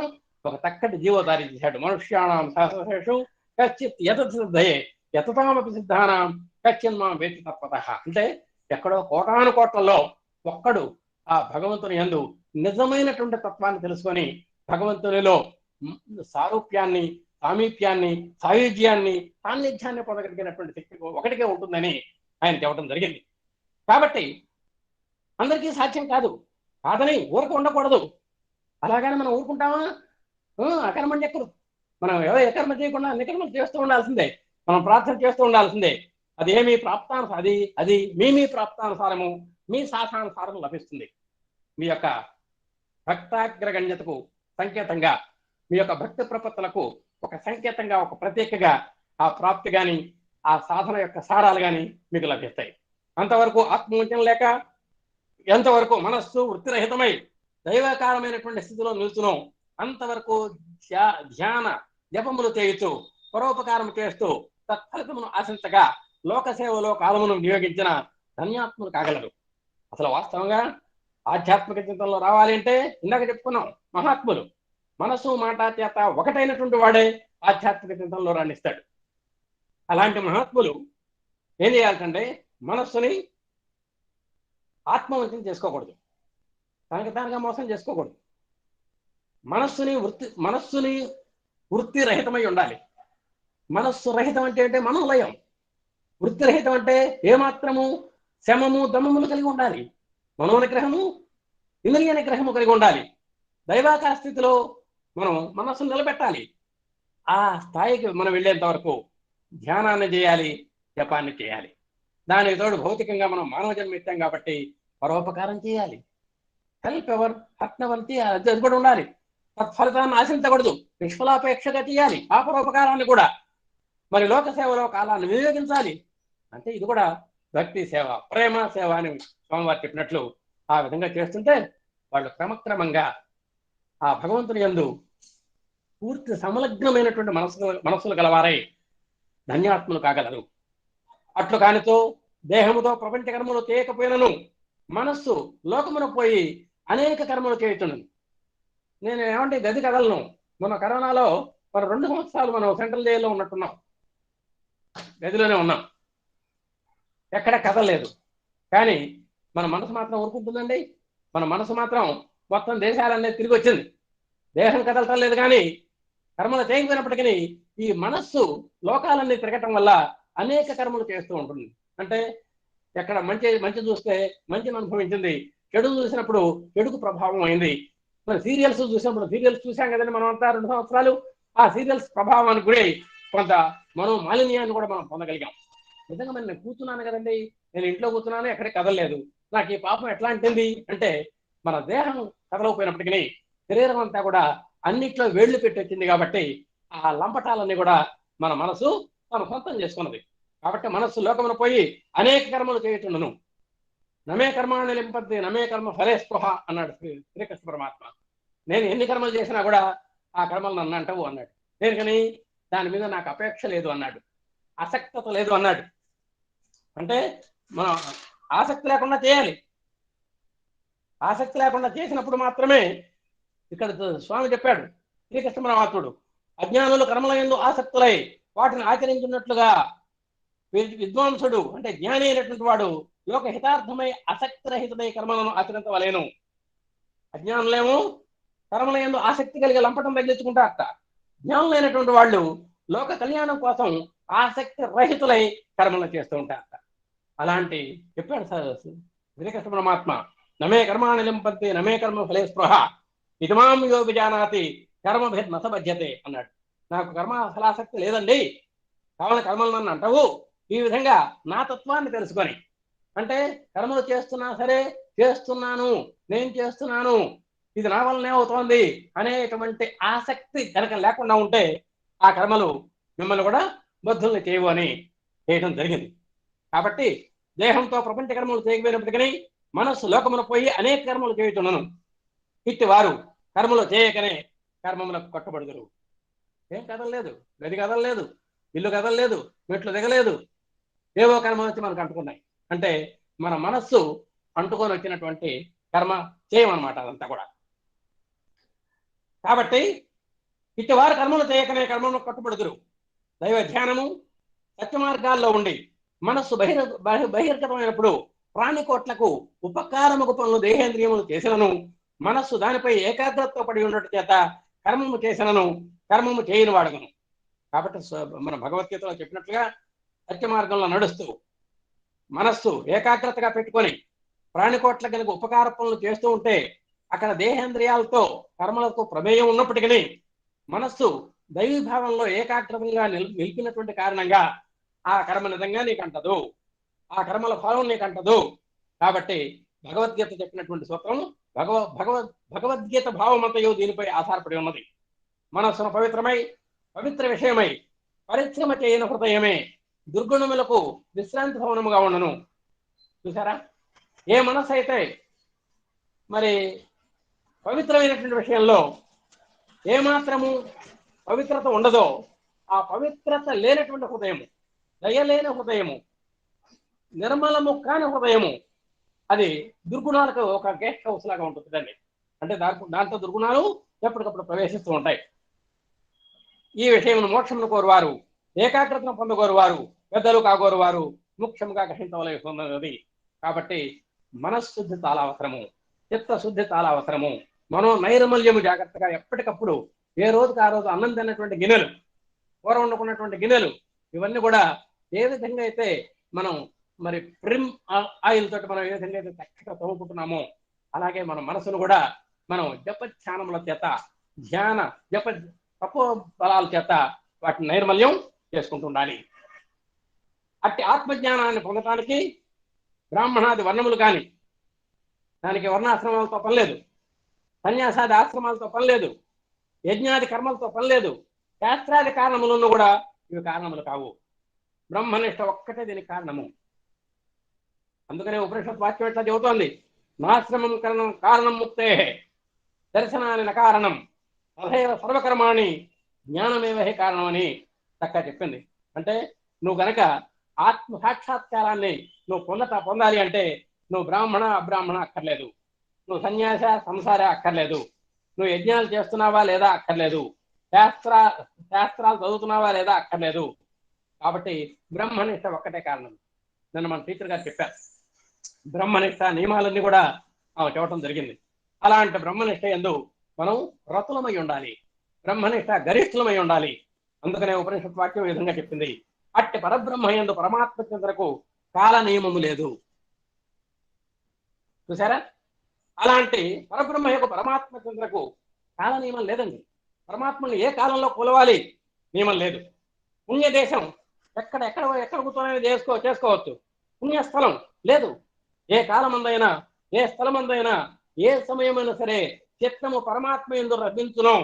B: ఒక చక్కటి జీవోదారి చేశాడు. మనుష్యాణం సహస్రేషు కచ్చిత్ యతత్ సిద్ధయే యతతామపి సిద్ధానాం కచ్చిన్మాం వేత్తి తత్వతః. అంటే ఎక్కడో కోటాను కోట్లలో ఒక్కడు ఆ భగవంతుని యందు నిజమైనటువంటి తత్వాన్ని తెలుసుకొని భగవంతునిలో సారూప్యాన్ని, సామీప్యాన్ని, సాయుధ్యాన్ని, సాన్నిధ్యాన్ని పొందగలిగినటువంటి శక్తి ఒకటికే ఉంటుందని ఆయన చెప్పడం జరిగింది. కాబట్టి అందరికీ సాధ్యం కాదు, కాదని ఊరకు ఉండకూడదు. అలాగని మనం ఊరుకుంటామా? అకర్మణ్యకులు మనం ఎవరో ఎకర్మ చేయకుండా అన్ని కర్మలు చేస్తూ ఉండాల్సిందే, మనం ప్రార్థన చేస్తూ ఉండాల్సిందే. అదేమి ప్రాప్తానుసారం, అది మీ ప్రాప్తానుసారము, మీ సాధానుసారము లభిస్తుంది. మీ యొక్క భక్తాగ్రగణ్యతకు సంకేతంగా, మీ యొక్క భక్తి ప్రపత్తులకు ఒక సంకేతంగా, ఒక ప్రత్యేకగా ఆ ప్రాప్తి కానీ, ఆ సాధన యొక్క సారాలు కానీ మీకు లభిస్తాయి. అంతవరకు ఆత్మవంచన లేక, ఎంతవరకు మనస్సు వృత్తిరహితమై దైవకారమైనటువంటి స్థితిలో నిలుచును, అంతవరకు ధ్యాన జపములు చేయుచు పరోపకారం చేస్తూ తత్ఫలితమును ఆశించగా లోకసేవలో కాలమును వినియోగించిన ధన్యాత్ములు కాగలరు. అసలు వాస్తవంగా ఆధ్యాత్మిక చింతనలో రావాలి అంటే ఇందాక చెప్పుకున్నాం, మహాత్ములు మనసు మాట చేత ఒకటైనటువంటి వాడే ఆధ్యాత్మిక చింతనలో రాణిస్తాడు. అలాంటి మహాత్ములు ఏం చేయాలంటే మనస్సుని ఆత్మవంచన చేసుకోకూడదు, తనకి తానుగా మోసం చేసుకోకూడదు. మనస్సుని వృత్తి రహితమై ఉండాలి. మనస్సు రహితం అంటే మనోలయం. వృత్తి రహితం అంటే ఏమాత్రము శమము దమములు కలిగి ఉండాలి. మనోనిగ్రహము, ఇంద్రియ నిగ్రహము కలిగి ఉండాలి. దైవాకార స్థితిలో మనం మనస్సును నిలబెట్టాలి. ఆ స్థాయికి మనం వెళ్ళేంత వరకు ధ్యానాన్ని చేయాలి, జపాన్ని చేయాలి. దానికి తోడు భౌతికంగా మనం మానవ జన్మ ఇస్తాం కాబట్టి పరోపకారం చేయాలి. హెల్ప్ ఎవర్ హర్ట్ ఎవర్ చేయాలి, అది కూడా ఉండాలి. తత్ఫలితాన్ని ఆశించకూడదు, నిష్ఫలాపేక్షగా చేయాలి ఆ పరోపకారాన్ని కూడా. మరి లోక సేవలో కాలాన్ని వినియోగించాలి అంటే ఇది కూడా భక్తి సేవ, ప్రేమ సేవ అని స్వామివారు చెప్పినట్లు ఆ విధంగా చేస్తుంటే వాళ్ళు క్రమక్రమంగా ఆ భగవంతుని యందు పూర్తి సమలగ్నమైనటువంటి మనస్సులు గలవారై ధన్యాత్ములు కాగలరు. అట్లు కానితో దేహముతో ప్రపంచ కర్మలు చేయకపోయినను మనస్సు లోకమును పోయి అనేక కర్మలు చేయుచున్నది. నేను ఏమంటే గది కదలను. మన కరోనాలో మన 2 సంవత్సరాలు మనం సెంట్రల్ జైల్లో ఉన్నట్టున్నాం, గదిలోనే ఉన్నాం, ఎక్కడ కదలలేదు. కానీ మన మనసు మాత్రం ఊరుకుంటుందండి. మన మనసు మాత్రం మొత్తం దేశాలన్నీ తిరిగి వచ్చింది. దేహం కదలటం లేదు, కానీ కర్మలు చేయకపోయినప్పటికీ ఈ మనస్సు లోకాలన్నీ తిరగటం వల్ల అనేక కర్మలు చేస్తూ ఉంటుంది. అంటే ఎక్కడ మంచి చూస్తే మంచిని అనుభవించింది, చెడు చూసినప్పుడు చెడుకు ప్రభావం అయింది. మన సీరియల్స్ చూసినప్పుడు, సీరియల్స్ చూసాం కదండి మనం అంతా 2 సంవత్సరాలు, ఆ సీరియల్స్ ప్రభావానికి గురి కొంత మాలిన్యాన్ని కూడా మనం పొందగలిగాం. నిజంగా మరి నేను కూర్చున్నాను కదండి, నేను ఇంట్లో కూర్చున్నాను, ఎక్కడికి కదలలేదు. నాకు ఈ పాపం ఎట్లా అంటుంది అంటే మన దేహం కదలకపోయినప్పటికీ శరీరం అంతా కూడా అన్నిట్లో వేళ్లు పెట్టి వచ్చింది కాబట్టి ఆ లంపటాలన్నీ కూడా మన మనసు తన సొంతం చేసుకున్నది. కాబట్టి మనస్సు లోకమును పోయి అనేక కర్మలు చేయుచుండును. నమే కర్మాన్ని లింపద్ది నమే కర్మ ఫలే స్పృహ అన్నాడు శ్రీకృష్ణ పరమాత్మ. నేను ఎన్ని కర్మలు చేసినా కూడా ఆ కర్మలు నన్ను అంటవు అన్నాడు. దేనికని? దాని మీద నాకు అపేక్ష లేదు అన్నాడు, ఆసక్తత లేదు అన్నాడు. అంటే మనం ఆసక్తి లేకుండా చేయాలి. ఆసక్తి లేకుండా చేసినప్పుడు మాత్రమే, ఇక్కడ స్వామి చెప్పాడు శ్రీకృష్ణ పరమాత్ముడు, అజ్ఞానులు కర్మల యందు ఆసక్తులై వాటిని ఆచరించున్నట్లుగా విద్వాంసుడు అంటే జ్ఞాని అయినటువంటి వాడు లోక హితార్థమై ఆసక్తి రహితమై కర్మలను ఆచరించవలేను. అజ్ఞానులేమో కర్మల యందు ఆసక్తి కలిగి లంపటం తగ్గించుకుంటారట. జ్ఞానులైనటువంటి వాళ్ళు లోక కళ్యాణం కోసం ఆసక్తి రహితులై కర్మలు చేస్తూ ఉంటారట. అలాంటి చెప్పాడు శ్రీకృష్ణ పరమాత్మ, నమే కర్మాణి లింపంతి నమే కర్మ ఫలే స్పృహ ఇదమాం యో విజానాతి కర్మభిర్ నసబధ్యతే అన్నాడు. నాకు కర్మ ఫలాసక్తి లేదండి, కావాలని కర్మలు నన్ను అంటావు. ఈ విధంగా నా తత్వాన్ని తెలుసుకొని, అంటే కర్మలు చేస్తున్నా సరే చేస్తున్నాను, నేను చేస్తున్నాను, ఇది నా వల్లనే అవుతోంది అనేటువంటి ఆసక్తి కనుక లేకుండా ఉంటే ఆ కర్మలు మిమ్మల్ని కూడా బద్ధుల్ని చేయవు అని చేయడం జరిగింది. కాబట్టి దేహంతో ప్రపంచ కర్మలు చేయకపోయినప్పటికీ మనస్సు లోకమును పోయి అనేక కర్మలు చేయుచున్నాను. ఇట్టి వారు కర్మలు చేయకనే కర్మములకు కట్టుబడుదురు. ఏం కదలలేదు, గది కదలలేదు, ఇల్లు కదలలేదు, మెట్లు దిగలేదు, ఏవో కర్మ వచ్చి మనకు అంటుకున్నాయి. అంటే మన మనస్సు అంటుకొని వచ్చినటువంటి కర్మ చేయమన్నమాట అదంతా కూడా. కాబట్టి ఇట్టి వారు కర్మలు చేయకనే కర్మములకు కట్టుబడుదురు. దైవ ధ్యానము సత్య మార్గాల్లో ఉండి మనస్సు బహిర్గతమైనప్పుడు ప్రాణికోట్లకు ఉపకారముకు పనులు దేహేంద్రియములు చేసినను మనస్సు దానిపై ఏకాగ్రతతో పడి ఉండటం చేత కర్మము చేసినను కర్మము చేయని వాడగను. కాబట్టి మన భగవద్గీతలో చెప్పినట్లుగా సత్య మార్గంలో నడుస్తూ మనస్సు ఏకాగ్రతగా పెట్టుకొని ప్రాణికోట్ల కనుక ఉపకార పనులు చేస్తూ ఉంటే అక్కడ దేహేంద్రియాలతో కర్మలకు ప్రమేయం ఉన్నప్పటికీ మనస్సు దైవీభావంలో ఏకాగ్రతంగా నిలిపినటువంటి కారణంగా ఆ కర్మ నిజంగా నీకు అంటదు, ఆ కర్మల ఫలం నీకు అంటదు. కాబట్టి భగవద్గీత చెప్పినటువంటి సూత్రం భగవద్గీత భావమంతయు దీనిపై ఆధారపడి ఉన్నది. మనస్సును పవిత్ర విషయమై పరిశ్రమ చేయని హృదయమే దుర్గుణములకు విశ్రాంతి భవనముగా ఉండను. చూసారా, ఏ మనస్సు అయితే మరి పవిత్రమైనటువంటి విషయంలో ఏమాత్రము పవిత్రత ఉండదో ఆ పవిత్రత లేనటువంటి హృదయము, దయలేని హృదయము, నిర్మలము కాని హృదయము అది దుర్గుణాలకు ఒక గెస్ట్ హౌస్ లాగా ఉంటుందండి. అంటే దాంతో దుర్గుణాలు ఎప్పటికప్పుడు ప్రవేశిస్తూ ఉంటాయి. ఈ విషయమును మోక్షమును కోరువారు, ఏకాగ్రతను పొందగోరువారు, పెద్దలు కాగోరువారు ముఖ్యంగా గ్రహించవలసి. కాబట్టి మనశ్శుద్ధి చాలా అవసరము, చిత్తశుద్ధి చాలా అవసరము. మనో నైర్మల్యము జాగ్రత్తగా ఎప్పటికప్పుడు ఏ రోజుకి ఆ రోజు అన్నం తిన్నటువంటి గిన్నెలు, కూర వండుకున్నటువంటి గిన్నెలు, ఇవన్నీ కూడా ఏ విధంగా అయితే మనం మరి ప్రిమ్ ఆయిల్ తోటి మనం ఏ విధంగా అయితే చక్కగా తోముకుంటున్నామో అలాగే మన మనసును కూడా మనం జపధ్యానముల చేత తపో బలాల చేత వాటిని నైర్మల్యం చేసుకుంటూ ఉండాలి. అట్టి ఆత్మజ్ఞానాన్ని పొందటానికి బ్రాహ్మణాది వర్ణములు కానీ, దానికి వర్ణాశ్రమాలతో పని లేదు, సన్యాసాది ఆశ్రమాలతో పని లేదు, యజ్ఞాది కర్మలతో పని లేదు, శాస్త్రాది కారణములను కూడా ఇవి కారణములు కావు. బ్రహ్మనిష్ట ఒక్కటే దీనికి కారణము. అందుకనే ఉపనిషత్ వాక్యం ఎట్లా చెబుతోంది, నాశ్రమం కారణం ముక్తే దర్శనాన్ని నకారణం తథైవ సర్వకర్మాణి జ్ఞానమేవహి కారణం అని చక్కగా చెప్పింది. అంటే నువ్వు గనక ఆత్మ సాక్షాత్కారాన్ని నువ్వు పొందాలి అంటే నువ్వు బ్రాహ్మణ అబ్రాహ్మణ అక్కర్లేదు, నువ్వు సన్యాస సంసార అక్కర్లేదు, నువ్వు యజ్ఞాలు చేస్తున్నావా లేదా అక్కర్లేదు, శాస్త్రాలు చదువుతున్నావా లేదా అక్కర్లేదు. కాబట్టి బ్రహ్మనిష్ట ఒక్కటే కారణం. నన్ను మన టీచర్ గారు చెప్పారు, బ్రహ్మనిష్ట నియమాలన్నీ కూడా చెప్పడం జరిగింది. అలాంటి బ్రహ్మనిష్ట యందు మనం రతులమై ఉండాలి, బ్రహ్మనిష్ట గరిష్ఠులమై ఉండాలి. అందుకనే ఉపనిషత్ వాక్యం ఈ విధంగా చెప్పింది, అట్టి పరబ్రహ్మ యందు పరమాత్మ చంద్రకు కాల నియమము లేదు. చూసారా, అలాంటి పరబ్రహ్మ యొక్క పరమాత్మ చంద్రకు కాల నియమం లేదండి. పరమాత్మని ఏ కాలంలో కొలవాలి నియమం లేదు. పుణ్యదేశం ఎక్కడ కూర్చొని చేసుకోవచ్చు, పుణ్యస్థలం లేదు. ఏ కాలమందైనా ఏ స్థలమందైనా ఏ సమయమైనా సరే చిత్తము పరమాత్మ యందు రచించును.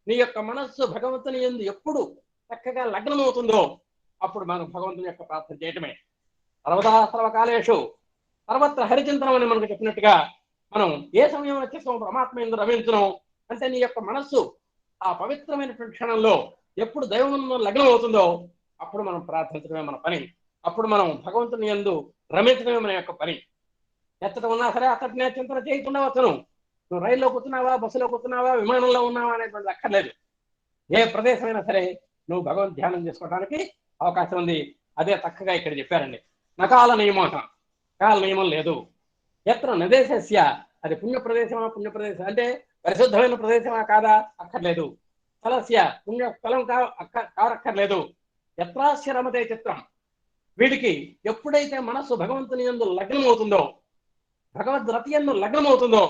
B: నీ యొక్క మనస్సు భగవంతుని యందు ఎప్పుడు చక్కగా లగ్నమవుతుందో అప్పుడు మనం భగవంతుని యొక్క ప్రార్థన చేయటమే. సర్వదా సర్వకాలేషు సర్వత్ర హరిచింతనం అని మనకు చెప్పినట్టుగా మనం ఏ సమయంలో చిత్తము పరమాత్మ యందు రమించును అంటే నీ యొక్క మనస్సు ఆ పవిత్రమైనటువంటి క్షణంలో ఎప్పుడు దైవంలో లగ్నం అవుతుందో అప్పుడు మనం ప్రార్థించడమే మన పని. అప్పుడు మనం భగవంతుని యందు రమించడమే మన యొక్క పని. ఎత్తట ఉన్నా సరే అతడినే చింతన చేయకుండా వచ్చను. నువ్వు రైల్లో కూర్చున్నావా, బస్సులో కూర్చున్నావా, విమానంలో ఉన్నావా అనేటువంటి అక్కర్లేదు. ఏ ప్రదేశమైనా సరే నువ్వు భగవద్ ధ్యానం చేసుకోవడానికి అవకాశం ఉంది. అదే చక్కగా ఇక్కడ చెప్పారండి. నకాల నియమం, కాల నియమం లేదు. ఎత్ర నదేశస్య, అది పుణ్యప్రదేశమా పుణ్యప్రదేశం అంటే పరిశుద్ధమైన ప్రదేశమా కాదా అక్కర్లేదు. స్థలస్య పుణ్యస్థలం కావక్కర్లేదు. ఎత్రాస్య రమతే చిత్రం, వీడికి ఎప్పుడైతే మనస్సు భగవంతుని యందు లగ్నం అవుతుందో, భగవద్రతి యందు లగ్నం అవుతుందో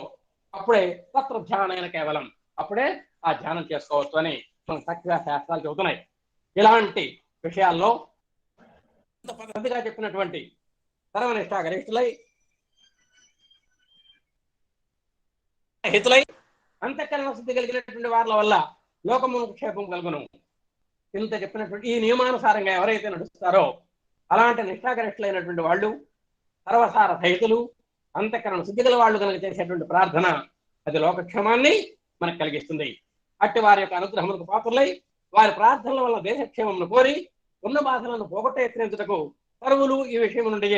B: అప్పుడే తత్ర ధ్యానైన కేవలం, అప్పుడే ఆ ధ్యానం చేసుకోవచ్చు అని మనం చక్కగా శాస్త్రాలు చెబుతున్నాయి. ఇలాంటి విషయాల్లో పద్ధతిగా చెప్పినటువంటి సర్వనిష్ఠా గరిష్ఠులై హితులై అంతఃకరణ శుద్ధి కలిగినటువంటి వారి వల్ల లోకము క్షేపం కలుగును. ఇంత చెప్పినటువంటి ఈ నియమానుసారంగా ఎవరైతే నడుస్తారో అలాంటి నిష్ఠాగరిష్ఠులైనటువంటి వాళ్ళు, సర్వసార సహితులు, అంతఃకరణ శుద్ధి గల వాళ్ళు కనుక చేసేటువంటి ప్రార్థన అది లోకక్షేమాన్ని మనకు కలిగిస్తుంది. అట్టి వారి యొక్క అనుగ్రహములకు పాత్రలై వారి ప్రార్థనల వల్ల దేశక్షేమమును కోరి ఉన్న బాధలను పోగొట్ట యత్నించుటకు సర్వులు ఈ విషయం నుండి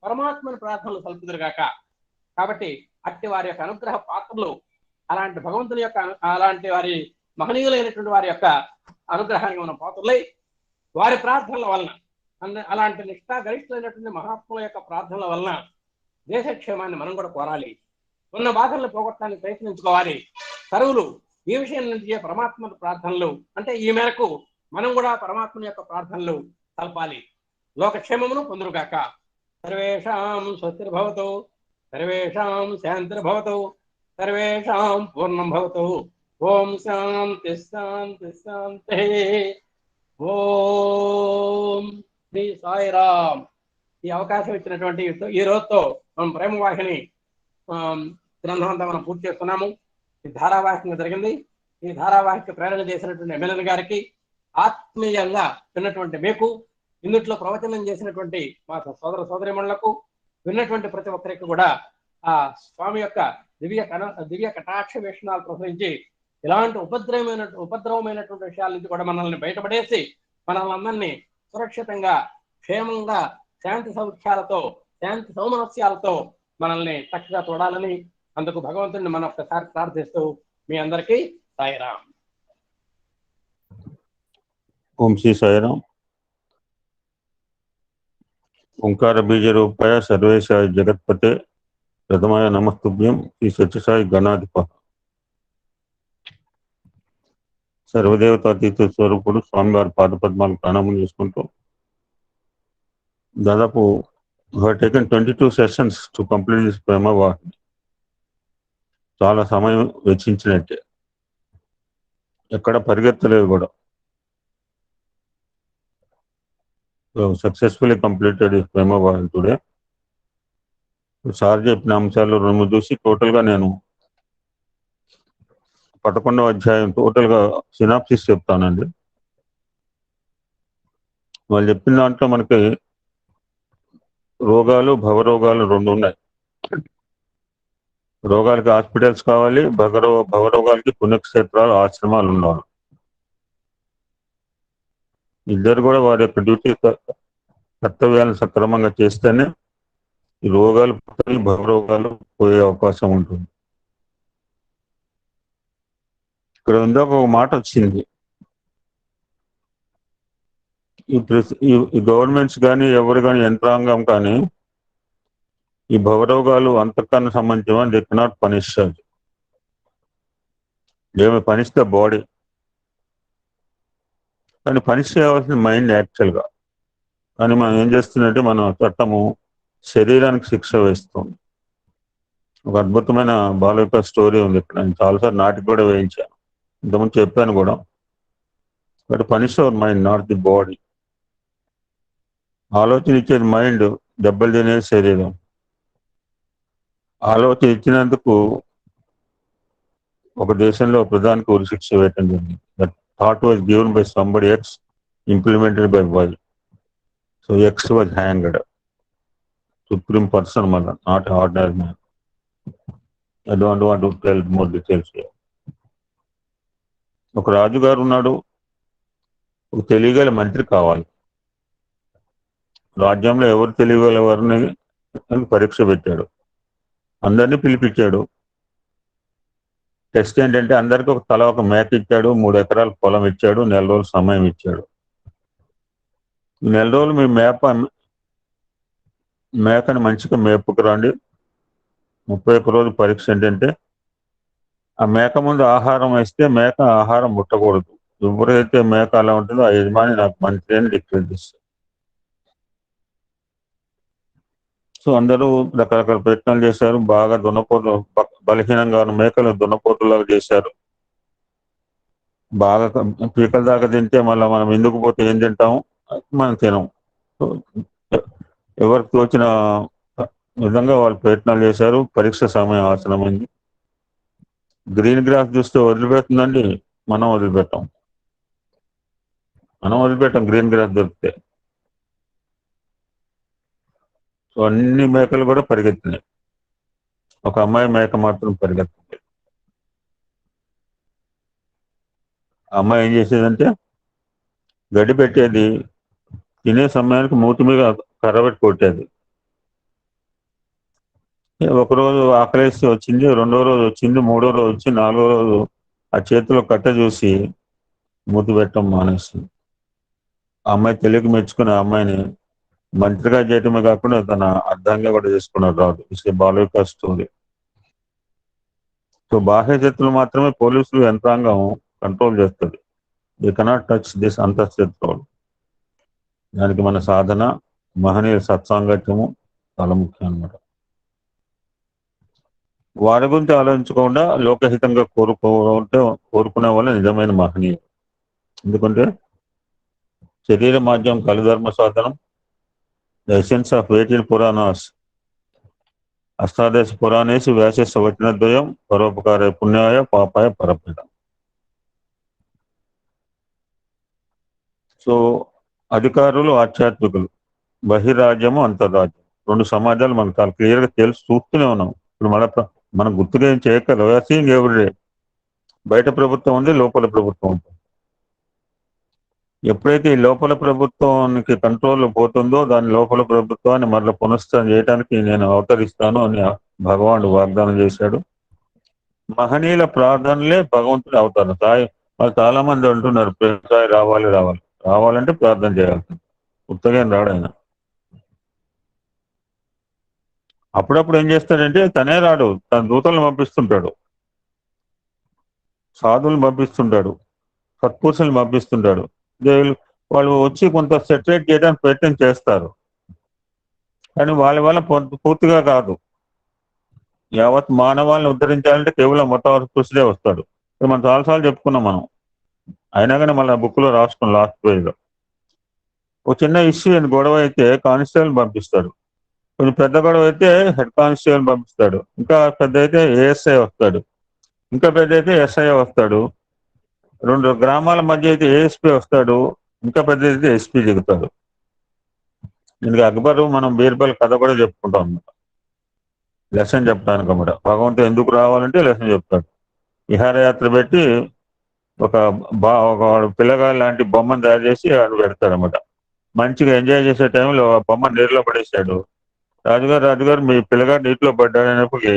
B: పరమాత్మని ప్రార్థనలు సల్పుదురుగాక. కాబట్టి అట్టి వారి యొక్క అనుగ్రహ పాత్రలు, అలాంటి భగవంతుని యొక్క అలాంటి వారి మహనీయులైనటువంటి వారి యొక్క అనుగ్రహానికి మనం పాత్రలై వారి ప్రార్థనల వలన, అలాంటి నిష్ఠా గరిష్ఠులైనటువంటి మహాత్ముల యొక్క ప్రార్థనల వలన దేశక్షేమాన్ని మనం కూడా కోరాలి. ఉన్న బాధలను పోగొట్టడానికి ప్రయత్నించుకోవాలి. కరువులు ఈ విషయం నుంచి పరమాత్మ ప్రార్థనలు అంటే ఈ మేరకు మనం కూడా పరమాత్మ యొక్క ప్రార్థనలు కలపాలి. లోకక్షేమమును పొందురుగాక. సర్వేషాం స్వస్తిర్భవతు, సర్వేషాం శాంతిర్భవతు, సర్వేషాం పూర్ణం భవతు. ఓం శాంతి శాంతి శాంతి. ఓం శ్రీ సాయిరామ్. ఈ అవకాశం ఇచ్చినటువంటి ఈ రోజుతో మనం ప్రేమవాహిని గ్రంథం అంతా మనం పూర్తి చేస్తున్నాము. ఈ ధారావాహికంగా జరిగింది. ఈ ధారావాహిక ప్రేరణ చేసినటువంటి ఎమ్మెల్యే గారికి, ఆత్మీయంగా విన్నటువంటి మీకు, ఇందుట్లో ప్రవచనం చేసినటువంటి మా సోదర సోదరిమణులకు, విన్నటువంటి ప్రతి ఒక్కరికి కూడా ఆ స్వామి యొక్క దివ్య కటాక్ష వీక్షణాలు ప్రసరించి ఇలాంటి ఉపద్రవమైనటువంటి విషయాల నుంచి కూడా మనల్ని బయటపడేసి మనల్ని అందరినీ సురక్షితంగా, క్షేమంగా, శాంతి సౌఖ్యాలతో, శాంతి సౌమనస్యాలతో మనల్ని చక్కగా చూడాలని అందుకు భగవంతుడిని మనం ఒక్కసారి ప్రార్థిస్తూ మీ అందరికీ సాయిరామ్.
A: ఓం శ్రీ సాయిరామ్. ఓంకార బీజ రూపాయ సర్వేశాయ జగత్పతే ప్రథమాయ నమస్తుభ్యం శ్రీ సత్యసాయి గణాధిప. సర్వదేవతాతీత స్వరూపుడు స్వామివారి పాదపద్మాలు ప్రణామం చేసుకుంటూ, దాదాపు taken 22 sessions to complete this Premavahini. చాలా సమయం వెచ్చించినట్టే, ఎక్కడ పరిగెత్తలేదు కూడా. Successfully completed this Premavahini today. Sir చెప్పిన అంశాలు 2 చూసి టోటల్గా నేను 11వ అధ్యాయం టోటల్గా సినాప్సిస్ చెప్తానండి. వాళ్ళు చెప్పిన దాంట్లో మనకి రోగాలు, భవరోగాలు 2 ఉన్నాయి. రోగాలకి హాస్పిటల్స్ కావాలి, భవరోగాలకి పుణ్యక్షేత్రాలు, ఆశ్రమాలు ఉండాలి. ఇద్దరు కూడా వారి యొక్క డ్యూటీ కర్తవ్యాలను సక్రమంగా చేస్తేనే ఈ రోగాలు పోయి, భవరోగాలు పోయే అవకాశం ఉంటుంది. ఇక్కడ ఇందాక ఒక మాట వచ్చింది, ఈ గవర్నమెంట్స్ కానీ ఎవరు కానీ యంత్రాంగం కానీ ఈ భవరోగాలు అంతకన్నా సంబంధించిన దే కెనాట్ పనిష్. ఏమి పనిష్ ద బాడీ, కానీ పనిష్ చేయాల్సిన మైండ్ యాక్చువల్గా. కానీ మనం ఏం చేస్తుందంటే మన చట్టము శరీరానికి శిక్ష వేస్తుంది. ఒక అద్భుతమైన బాలక స్టోరీ ఉంది ఇక్కడ, నేను చాలాసార్లు నాటికి కూడా వేయించాను, ఇంతకుముందు చెప్పాను కూడా. But punish our mind, not the body. ఆలోచన ఇచ్చేది మైండ్, దెబ్బలు తినేది శరీరం. ఆలోచన ఇచ్చినందుకు ఒక దేశంలో ప్రధానికి ఉరిశిక్ష వేయటం జరిగింది. That thought was given by somebody X, implemented by Y. So X was hanged. Supreme person మళ్ళీ, not ordinary man. I don't want to tell more details. ఒక రాజుగారు ఉన్నాడు, ఒక తెలియగల మంత్రి కావాలి. రాజ్యంలో ఎవరు తెలియగలవారిని పరీక్ష పెట్టాడు, అందరినీ పిలిపించాడు. టెస్ట్ ఏంటంటే అందరికీ ఒక మేక ఇచ్చాడు, 3 ఎకరాల పొలం ఇచ్చాడు, 4 రోజులు సమయం ఇచ్చాడు. 4 రోజులు మీ మేకని మంచిగా మేపుకు రండి. 31 రోజు పరీక్ష ఏంటంటే ఆ మేక ముందు ఆహారం వేస్తే మేక ఆహారం ముట్టకూడదు. ఎవరైతే మేక అలా ఉంటుందో ఆ యజమాని నాకు మంత్రి అని డిక్లేర్ చేస్తారు. సో అందరూ రకరకాల ప్రయత్నాలు చేశారు. బాగా దున్నపోతు, బలహీనంగా ఉన్న మేకలు దున్నపోతులాగా చేశారు. బాగా పీకల దాకా తింటే మళ్ళీ మనం ఎందుకు పోతే ఏం తింటాము, మనం తినం. ఎవరికి తోచిన విధంగా వాళ్ళు ప్రయత్నాలు చేశారు. పరీక్ష సమయం ఆసనమైంది. గ్రీన్ గ్రాస్ చూస్తే వదిలిపెడుతుందండి, మనం వదిలిపెట్టాం గ్రీన్ గ్రాస్ దొరికితే. సో అన్ని మేకలు కూడా పరిగెత్తినాయి, ఒక అమ్మాయి మేక మాత్రం పరిగెత్తింది. ఆ అమ్మాయి ఏం చేసేదంటే గడ్డి పెట్టేది, తినే సమయానికి మూతి మీద కర్రబెట్టి కొట్టేది. ఒకరోజు ఆకలేసి వచ్చింది, 2వ రోజు వచ్చింది, 3వ రోజు వచ్చి, 4వ రోజు ఆ చేతిలో కట్ట చూసి మూతి పెట్టడం మానేస్తుంది. ఆ అమ్మాయి తెలియక మెచ్చుకుని ఆ అమ్మాయిని మంత్రిగా చేయటమే కాకుండా తన అర్థంగా కూడా చేసుకున్నాడు రాదు. ఇట్స్ ఏ బాలవిక స్టోరీ. సో బాహ్య శత్రులు మాత్రమే పోలీసులు యంత్రాంగం కంట్రోల్ చేస్తుంది. దే కెనాట్ టచ్ దిస్ అంతఃశత్రువులు. దానికి మన సాధన, మహనీయ సత్సాంగత్యము చాలా ముఖ్యం అన్నమాట. వారి గురించి ఆలోచించకుండా లోకహితంగా కోరుకునే వాళ్ళు నిజమైన మహనీయులు. ఎందుకంటే శరీర మాధ్యం కలుధర్మ సాధనం, ద ఎసెన్స్ ఆఫ్ 18 పురాణాస్, అష్టాదశ పురాణేషు వ్యాసస్య వచనద్వయం పరోపకార పుణ్యాయ పాపాయ పరపీడ. సో అధికారులు ఆధ్యాత్మికులు, బహిరాజ్యము అంతర్రాజ్యం, రెండు సమాజాలు మనకు చాలా క్లియర్గా తెలుసు, చూస్తూనే ఉన్నాం. ఇప్పుడు మనం గుర్తుగా ఏం చేయగలరు, సీయింగ్ ఎవ్రీడే. బయట ప్రభుత్వం ఉంది, లోపల ప్రభుత్వం ఉంది. ఎప్పుడైతే ఈ లోపల ప్రభుత్వానికి కంట్రోల్ పోతుందో దాని లోపల ప్రభుత్వాన్ని మరలా పునఃస్థానం చేయడానికి నేను అవతరిస్తాను అని భగవానుడు వాగ్దానం చేశాడు. మహనీయుల ప్రార్థనలే భగవంతుడి అవతారం. వాళ్ళు చాలా మంది అంటున్నారు సాయి రావాలంటే ప్రార్థన చేయాల్సింది, ఉత్తగా రాడు ఆయన. అప్పుడప్పుడు ఏం చేస్తాడంటే తనే రాడు, తన దూతలను పంపిస్తుంటాడు, సాధువులను పంపిస్తుంటాడు, సత్పురుషులను పంపిస్తుంటాడు. వాళ్ళు వచ్చి కొంత సెటరేట్ చేయడానికి ప్రయత్నం చేస్తారు, కానీ వాళ్ళ వల్ల పూర్తిగా కాదు. యావత్ మానవాళ్ళని ఉద్ధరించాలంటే కేవలం మొత్తం కృషిదే వస్తాడు. మనం చాలాసార్లు చెప్పుకున్నాం మనం, అయినా కానీ మళ్ళీ బుక్లో రాసుకున్నాం లాస్ట్ పేజ్లో. ఒక చిన్న ఇష్యూ గొడవ అయితే కానిస్టేబుల్ పంపిస్తాడు, కొంచెం పెద్ద గొడవ అయితే హెడ్ కానిస్టేబుల్ పంపిస్తాడు, ఇంకా పెద్ద అయితే ఏఎస్ఐ వస్తాడు, ఇంకా పెద్ద అయితే ఎస్ఐ వస్తాడు, 2 గ్రామాల మధ్య అయితే ఏఎస్పీ వస్తాడు, ఇంకా పెద్ద అయితే ఎస్పీ దిగుతాడు. దీనికి అక్బరు మనం బీర్బల్ కథ కూడా చెప్పుకుంటాం అన్నమాట, లెసన్ చెప్తాను అన్నమాట. భగవంతుడు ఎందుకు రావాలంటే లెసన్ చెప్తాడు. విహారయాత్ర పెట్టి ఒక పిల్లగాడు లాంటి బొమ్మను తయారు చేసి ఆడు పెడతాడు అనమాట. మంచిగా ఎంజాయ్ చేసే టైంలో ఆ బొమ్మ నీరులో పడేసాడు. రాజుగారు మీ పిల్లగాడు నీటిలో పడ్డాడు అనేప్పటికీ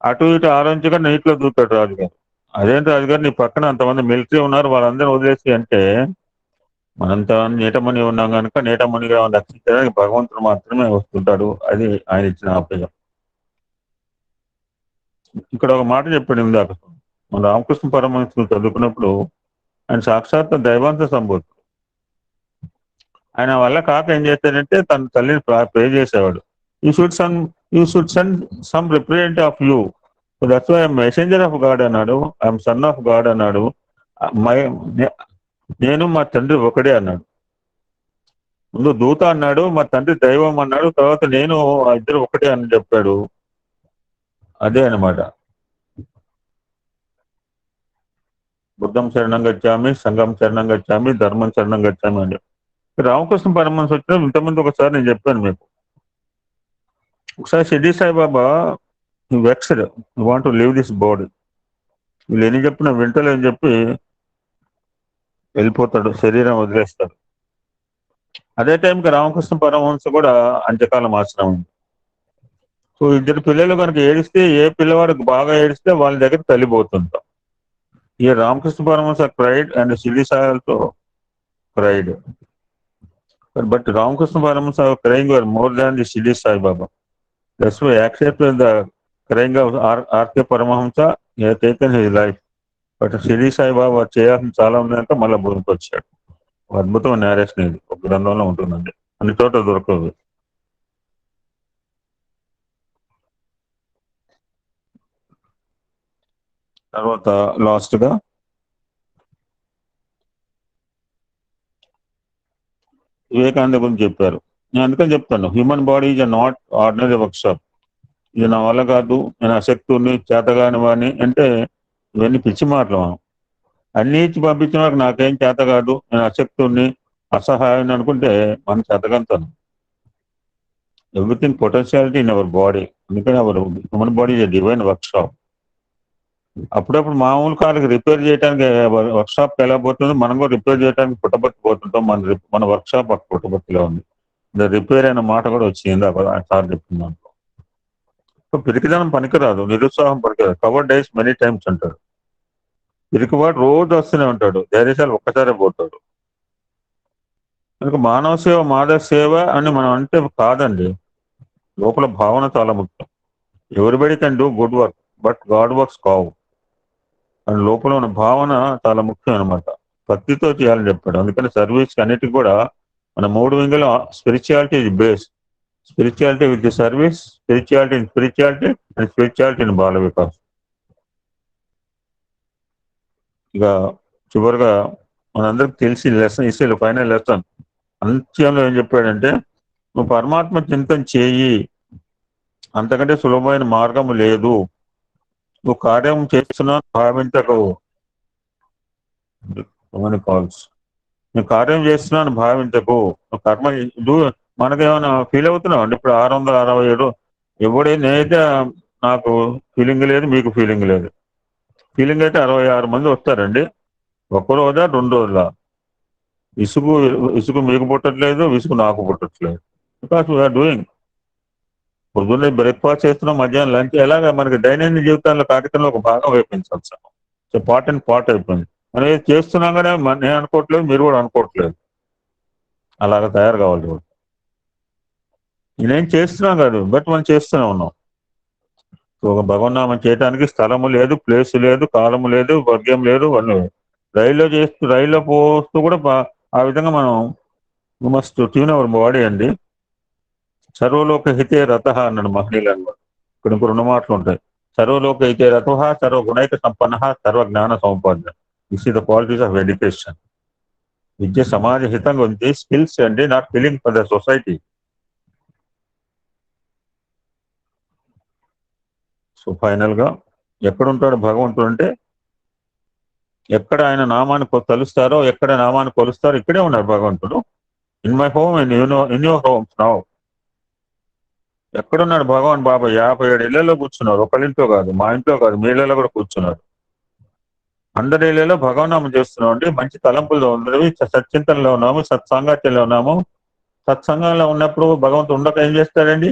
A: అటు ఇటు ఆలోచించగా నీటిలో దూతాడు రాజుగారు. అదేంటి రాజుగారు, నీ పక్కన అంతమంది మిలిటరీ ఉన్నారు, వాళ్ళందరూ వదిలేసి అంటే, మనంత నీటమణి ఉన్నాం కనుక నీటమణిగా రక్షించడానికి భగవంతుడు మాత్రమే వస్తుంటాడు. అది ఆయన ఇచ్చిన ఆపేయం. ఇక్కడ ఒక మాట చెప్పాడు ఇందాక, మన రామకృష్ణ పరమహంసలు చదువుకున్నప్పుడు ఆయన సాక్షాత్ దైవాంశ సంభూతుడు. ఆయన వల్ల కాక ఏం చేస్తాడంటే తన తల్లిని ప్రే చేసేవాడు, you should send some representative of you, that's why I'm messenger of God అన్నాడు, ఐఎమ్ సన్ ఆఫ్ గాడ్ అన్నాడు, నేను మా తండ్రి ఒకడే అన్నాడు. ముందు దూత అన్నాడు, మా తండ్రి దైవం అన్నాడు, తర్వాత నేను ఆ ఇద్దరు ఒకటే అని చెప్పాడు. అదే అనమాట, బుద్ధం శరణం గచ్చామి, సంఘం శరణం గచ్చామి, ధర్మం శరణం గచ్చామి అని. రామకృష్ణ పరమహంస వచ్చిన ఇంతమంది ఒకసారి నేను చెప్పాను మీకు. ఒకసారి Shirdi Saibaba vexed, you want to leave this body, వీళ్ళు ఎన్ని చెప్పినా వింటలేని చెప్పి వెళ్ళిపోతాడు, శరీరం వదిలేస్తాడు. అదే టైంకి రామకృష్ణ పరమహంస కూడా అంత్యకాలం ఆశ్రమం. సో ఇద్దరు పిల్లలు కనుక ఏడిస్తే, ఏ పిల్లవాడు బాగా ఏడిస్తే వాళ్ళ దగ్గర తల్లిపోతుంటాం. ఈ Ramakrishna Paramahamsa cried and Shirdi Sai also cried. But Ramakrishna Paramahansa crying were more than the Shirdi Sai Baba. That's why accepted the crying of R.K. Paramahamsa, he had taken his life. But Shirdi Sai Baba చేయాల్సిన చాలా ఉన్నాక మళ్ళీ భూమికి వచ్చాడు. అద్భుతమైన narration ఇది, ఒక గ్రంథంలో ఉంటుందండి, అన్ని చోట్ల దొరకదు. తర్వాత లాస్ట్ గా వివేకానంద గురించి చెప్పారు. నేను అందుకని చెప్తాను, human body is not ordinary workshop. ఇది నా వల్ల కాదు, నేను అశక్తుని, చేతగాని వాడిని అంటే ఇవన్నీ పిచ్చి మాటలు. మనం అన్ని ఇచ్చి పంపించిన వారికి నాకేం చేత కాదు, నేను అశక్తుని, అసహాయాన్ని అనుకుంటే మన చేతకంతాను. Everything potentiality in our body. అందుకని our human body is divine workshop. అప్పుడప్పుడు మామూలు కార్కి రిపేర్ చేయడానికి వర్క్షాప్కి ఎలా పోతుందో మనం కూడా రిపేర్ చేయడానికి పుట్టబట్టిపోతుంటాం. మన వర్క్షాప్ అక్కడ పుట్టబట్టిలో ఉంది. రిపేర్ అయిన మాట కూడా వచ్చింది సార్ చెప్పింది దాంట్లో. సో పిరికిదనం పనికిరాదు, నిరుత్సాహం పనికిరాదు. కవర్ డైస్ మెనీ టైమ్స్ అంటాడు. పిరికివాడు రోజు వస్తూనే ఉంటాడు, ధైర్యశాలు ఒక్కసారే పోతాడు. కనుక మానవ సేవ మాధవ సేవ అని మనం అంటే కాదండి, లోపల భావన చాలా ముఖ్యం. Everybody can do good work, but God works కావు. అని లోపల ఉన్న భావన చాలా ముఖ్యం అనమాట. భక్తితో చేయాలని చెప్పాడు. అందుకని సర్వీస్ అన్నిటికి కూడా మన 3 వింగుల spirituality is base. Spirituality with the service, spirituality in spirituality and spirituality in Bal Vikas. ఇక చివరిగా మనందరికి తెలిసి లెసన్ ఇస్తే ఫైనల్ లెసన్ అంత్యంలో ఏం చెప్పాడంటే, నువ్వు పరమాత్మ చింతన చేయి, అంతకంటే సులభమైన మార్గం లేదు. నువ్వు కార్యం చేస్తున్నా భావించకు. కాల్స్ నువ్వు కార్యం చేస్తున్నాను భావించకు. నువ్వు కర్మ మనకేమైనా ఫీల్ అవుతున్నావు అంటే ఇప్పుడు 667 ఎవడే నేనైతే నాకు ఫీలింగ్ లేదు, మీకు ఫీలింగ్ లేదు. ఫీలింగ్ అయితే 66 మంది వస్తారండి. ఒక్క రోజా 2 రోజులా? ఇసుగు ఇసుగు మీకు పుట్టట్లేదు, విసుగు నాకు పుట్టట్లేదు. Because we are doing. పొద్దున్నే బ్రేక్ఫాస్ట్ చేస్తున్నాం, మధ్యాహ్నం లంచ్. ఎలాగా మనకి దైనందిన జీవితాల్లో కార్యక్రమంలో ఒక భాగం అయిపోయింది. సో పార్ట్ అండ్ పార్ట్ అయిపోయింది. మనం ఏది చేస్తున్నాం కానీ నేను అనుకోవట్లేదు, మీరు కూడా అనుకోవట్లేదు. అలాగ తయారు కావాలి. నేనేం చేస్తున్నాం కాదు, బట్ మనం చేస్తూనే ఉన్నాం. ఒక భగవన్నామం చేయడానికి స్థలము లేదు, ప్లేస్ లేదు, కాలము లేదు, వర్గ్యం లేదు, అన్నీ. రైల్లో పోస్తూ కూడా ఆ విధంగా మనం మస్ట్ ట్యూన్ అవర్ బాడీ అండి. సర్వలోక హితే రథ అన్నాడు మహనీయులు అన్నమాట. ఇక్కడ ఇంకో 2 మాటలు ఉంటాయి. సర్వలోక హితే రథ, సర్వగుణైక సంపన్న, సర్వజ్ఞాన సముపార్జన. This is the qualities of education. విద్య సమాజ హితంగా ఉంది. స్కిల్స్ అండి, not feeling for the society. So final గా ఎక్కడుంటాడు భగవంతుడు అంటే, ఎక్కడ ఆయన నామాన్ని తలుస్తారో, ఎక్కడ నామాన్ని కొలుస్తారో ఇక్కడే ఉన్నారు భగవంతుడు. In my home and in your homes now. ఎక్కడున్నాడు భగవాన్ బాబా? 57 ఇళ్లలో కూర్చున్నారు. ఒకళ్ళింట్లో కాదు, మా ఇంట్లో కాదు, మీ ఇళ్లలో కూడా కూర్చున్నారు. అందరి ఇళ్లలో భగవన్నామం చేస్తున్నాం అండి. మంచి తలంపుల్లో ఉన్నవి, సత్చింతనలో ఉన్నాము, సత్సాంగత్యంలో ఉన్నాము. సత్సంగంలో ఉన్నప్పుడు భగవంతుడు ఉండక ఏం చేస్తాడండి?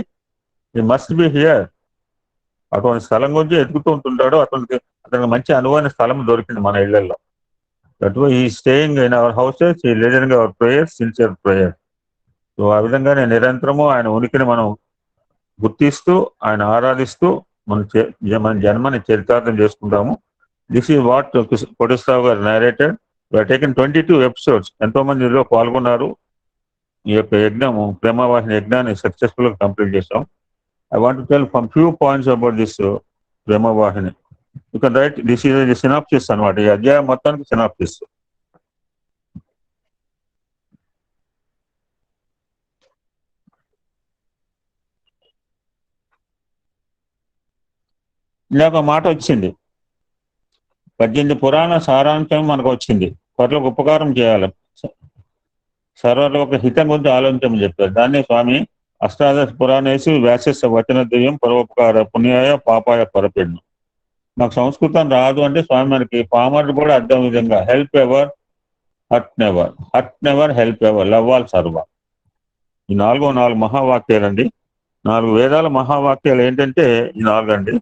A: ఈ మస్ట్ బి హియర్. అటువంటి స్థలం గురించి ఎదుగుతూ ఉంటుంటాడు. అతనికి మంచి అనువైన స్థలం దొరికింది మన ఇళ్లలో. దట్ ఈ స్టేయింగ్ ఇన్ అవర్ హౌసెస్, ఈ leading our prayers, sincere prayer. So ఆ విధంగానే నిరంతరము ఆయన ఉనికిని మనం గుర్తిస్తూ, ఆయన ఆరాధిస్తూ మన జన్మని చరితార్థం చేసుకుంటాము. దిస్ ఈజ్ వాట్ కోటేశ్వరరావు గారు narrated. We have taken 22 episodes. ఎంతో మంది ఇందులో పాల్గొన్నారు. ఈ యొక్క యజ్ఞము, ప్రేమవాహిని యజ్ఞాన్ని సక్సెస్ఫుల్ గా కంప్లీట్ చేస్తాం. I want to tell some few points about this ప్రేమవాహిని. You can write, this is a synopsis అన్నమాట. ఈ అధ్యాయం మొత్తానికి సినాప్సిస్. ఇలాగ మాట వచ్చింది. 18 పురాణ సారాంశం మనకు వచ్చింది. పరులకు ఉపకారం చేయాలి, సర్వలోక హితం గురించి ఆలోచించమని చెప్పారు. దాన్ని స్వామి అష్టాదశ పురాణేసి వ్యాసస్య వచనద్వయం పరోపకార పుణ్యాయ పాపాయ పరపెడ్ను. నాకు సంస్కృతం రాదు అంటే స్వామి మనకి పామరుడు కూడా అర్థం విధంగా help ever, hurt never, hurt never, help ever, love all సర్వ. ఈ 4 మహావాక్యాలండి. 4 వేదాల మహావాక్యాలు ఏంటంటే ఈ 4 అండి.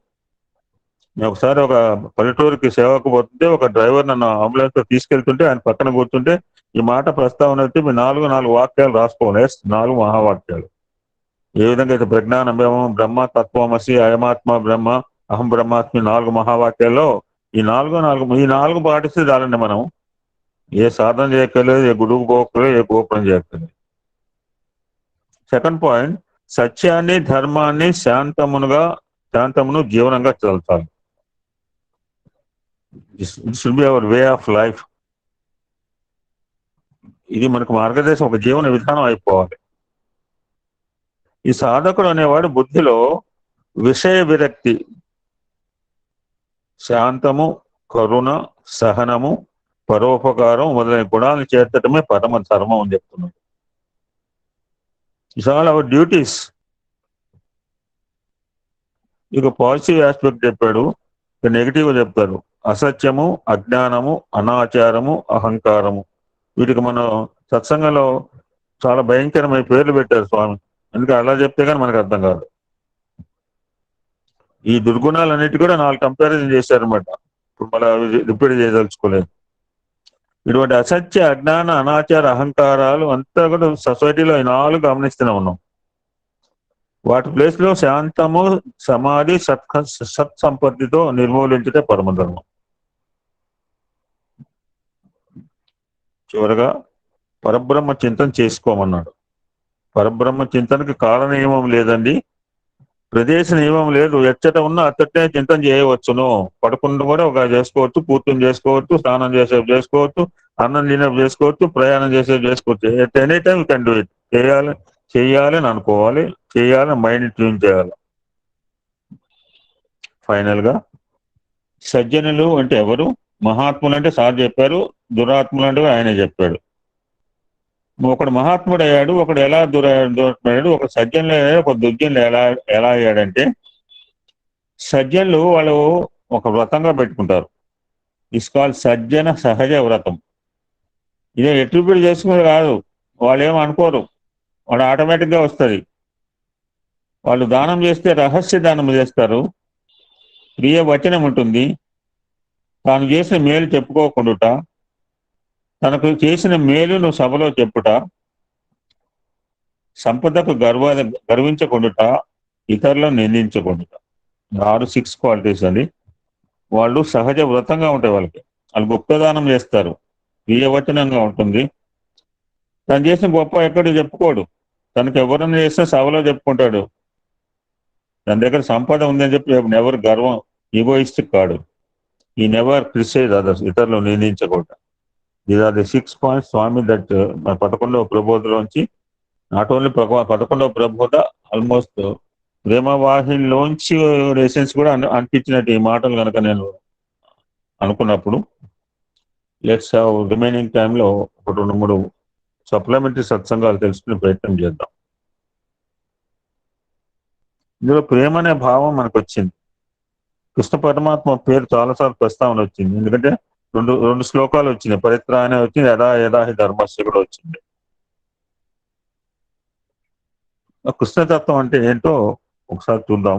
A: నేను ఒకసారి ఒక పల్లెటూరుకి సేవకు పోతుంటే ఒక డ్రైవర్ నన్ను అంబులెన్స్ లో తీసుకెళ్తుంటే ఆయన పక్కన కూర్చుంటే ఈ మాట ప్రస్తావన అయితే మీరు 4 వాక్యాలు రాసుకోవాలి. 4 మహావాక్యాలు. ఏ విధంగా అయితే ప్రజ్ఞానం బ్రహ్మ, తత్వమసి, అయమాత్మ బ్రహ్మ, అహం బ్రహ్మాస్మి 4 మహావాక్యాల్లో ఈ 4 పాటిస్తే చాలండి. మనం ఏ సాధన చేయక్కర్లేదు, ఏ గురువు పోక్కర్లేదు, ఏ గోపురం చేయక్కర్లేదు. సెకండ్ పాయింట్, సత్యాన్ని ధర్మాన్ని శాంతమును జీవనంగా చదువుతారు. It should be our way of life. ఇది మనకు మార్గదర్శనం, ఒక జీవన విధానం అయిపోవాలి. ఈ సాధకుడు అనేవాడు బుద్ధిలో విషయ విరక్తి, శాంతము, కరుణ, సహనము, పరోపకారం మొదలైన గుణాలను చేర్చడమే పరమ ధర్మం అని చెప్తున్నాడు. It's all our duties. ఇక పాజిటివ్ ఆస్పెక్ట్ చెప్పాడు, ఇక నెగిటివ్ చెప్తారు. అసత్యము, అజ్ఞానము, అనాచారము, అహంకారము. వీటికి మనం సత్సంగంలో చాలా భయంకరమైన పేర్లు పెట్టారు స్వామి. అందుకే అలా చెప్తే కానీ మనకు అర్థం కాదు. ఈ దుర్గుణాలన్నిటి కూడా 4 కంపారిజన్ చేశారనమాట. ఇప్పుడు మళ్ళీ రిపీట్ చేయదలుచుకోలేదు. ఇటువంటి అసత్య, అజ్ఞాన, అనాచార, అహంకారాలు అంతా కూడా సొసైటీలో ఈ 4 గమనిస్తూనే ఉన్నాం. వాటి ప్లేస్ లో శాంతము, సమాధి, సత్సంపత్తితో నిర్మూలించుటే పరమధర్మం. చివరగా పరబ్రహ్మ చింతన చేసుకోమన్నాడు. పరబ్రహ్మ చింతనకి కాల నియమం లేదండి, ప్రదేశ నియమం లేదు. ఎచ్చట ఉన్నా అచ్చటే చింతన చేయవచ్చును. పడుకుంటూ కూడా ఒక చేసుకోవచ్చు, కూర్చొని చేసుకోవచ్చు, స్నానం చేసేపు చేసుకోవచ్చు, అన్నం తినేపు చేసుకోవచ్చు, ప్రయాణం చేసేపు చేసుకోవచ్చు. At any time can do it. చేయాలని అనుకోవాలి, చేయాలని మైండ్ ట్యూన్ చేయాలి. ఫైనల్ గా సజ్జనులు అంటే ఎవరు? మహాత్ములు అంటే సార్ చెప్పారు, దురాత్ములు అంటే ఆయన చెప్పాడు. ఒకడు మహాత్ముడు అయ్యాడు, ఒకడు ఎలా దురాత్ముడు, ఒక సజ్జనులు అయ్యాడు, ఒక దుర్జనులు ఎలా ఎలా అయ్యాడంటే, సజ్జనులు వాళ్ళు ఒక వ్రతంగా పెట్టుకుంటారు. ఇట్స్ కాల్డ్ సజ్జన సహజ వ్రతం. ఇదే ఎట్రిబ్యూట్ చేసుకునేది కాదు, వాళ్ళు ఏమో అనుకోరు, వాళ్ళు ఆటోమేటిక్ గా వస్తుంది. వాళ్ళు దానం చేస్తే రహస్య దానం చేస్తారు, ప్రియ వచనం ఉంటుంది, తాను చేసిన మేలు చెప్పుకోకుండా, తనకు చేసిన మేలును సభలో చెప్పుట, సంపదకు గర్వించకుండా, ఇతరులను నిందించకుండా. 6 క్వాలిటీస్ అండి. వాళ్ళు సహజ వ్రతంగా ఉంటాయి వాళ్ళకి. వాళ్ళు గుప్తదానం చేస్తారు, ప్రియవచనంగా ఉంటుంది, తను చేసిన గొప్ప ఎక్కడికి చెప్పుకోడు, తనకు ఎవరన్నా చేస్తే సభలో చెప్పుకుంటాడు. తన దగ్గర సంపద ఉందని చెప్పి ఎవరు గర్వం, ఈగోయిస్టిక్ కాడు. ఈ నెవర్ క్రిటిసైజ్ అదర్స్, ఇతరులు నిందించకుండా. These are the 6 points Swami that 11వ ప్రబోధలోంచి, నాట్ ఓన్లీ 11వ ప్రబోధ, ఆల్మోస్ట్ ప్రేమవాహినిలోంచి ఎసెన్స్ కూడా అనిపించినట్టు ఈ మాటలు కనుక నేను అనుకున్నప్పుడు, లెట్స్ హావ్ రిమైనింగ్ టైంలో ఒక 2-3 సప్లిమెంటరీ సత్సంగాలు తెలుసుకునే ప్రయత్నం చేద్దాం. ఇందులో ప్రేమ అనే భావం మనకు వచ్చింది. కృష్ణ పరమాత్మ పేరు చాలాసార్లు ప్రస్తావన వచ్చింది, ఎందుకంటే రెండు శ్లోకాలు వచ్చినాయి. పరిత్రాణ వచ్చింది, యదా యదా హి ధర్మస్య కూడా వచ్చింది. కృష్ణతత్వం అంటే ఏంటో ఒకసారి చూద్దాం.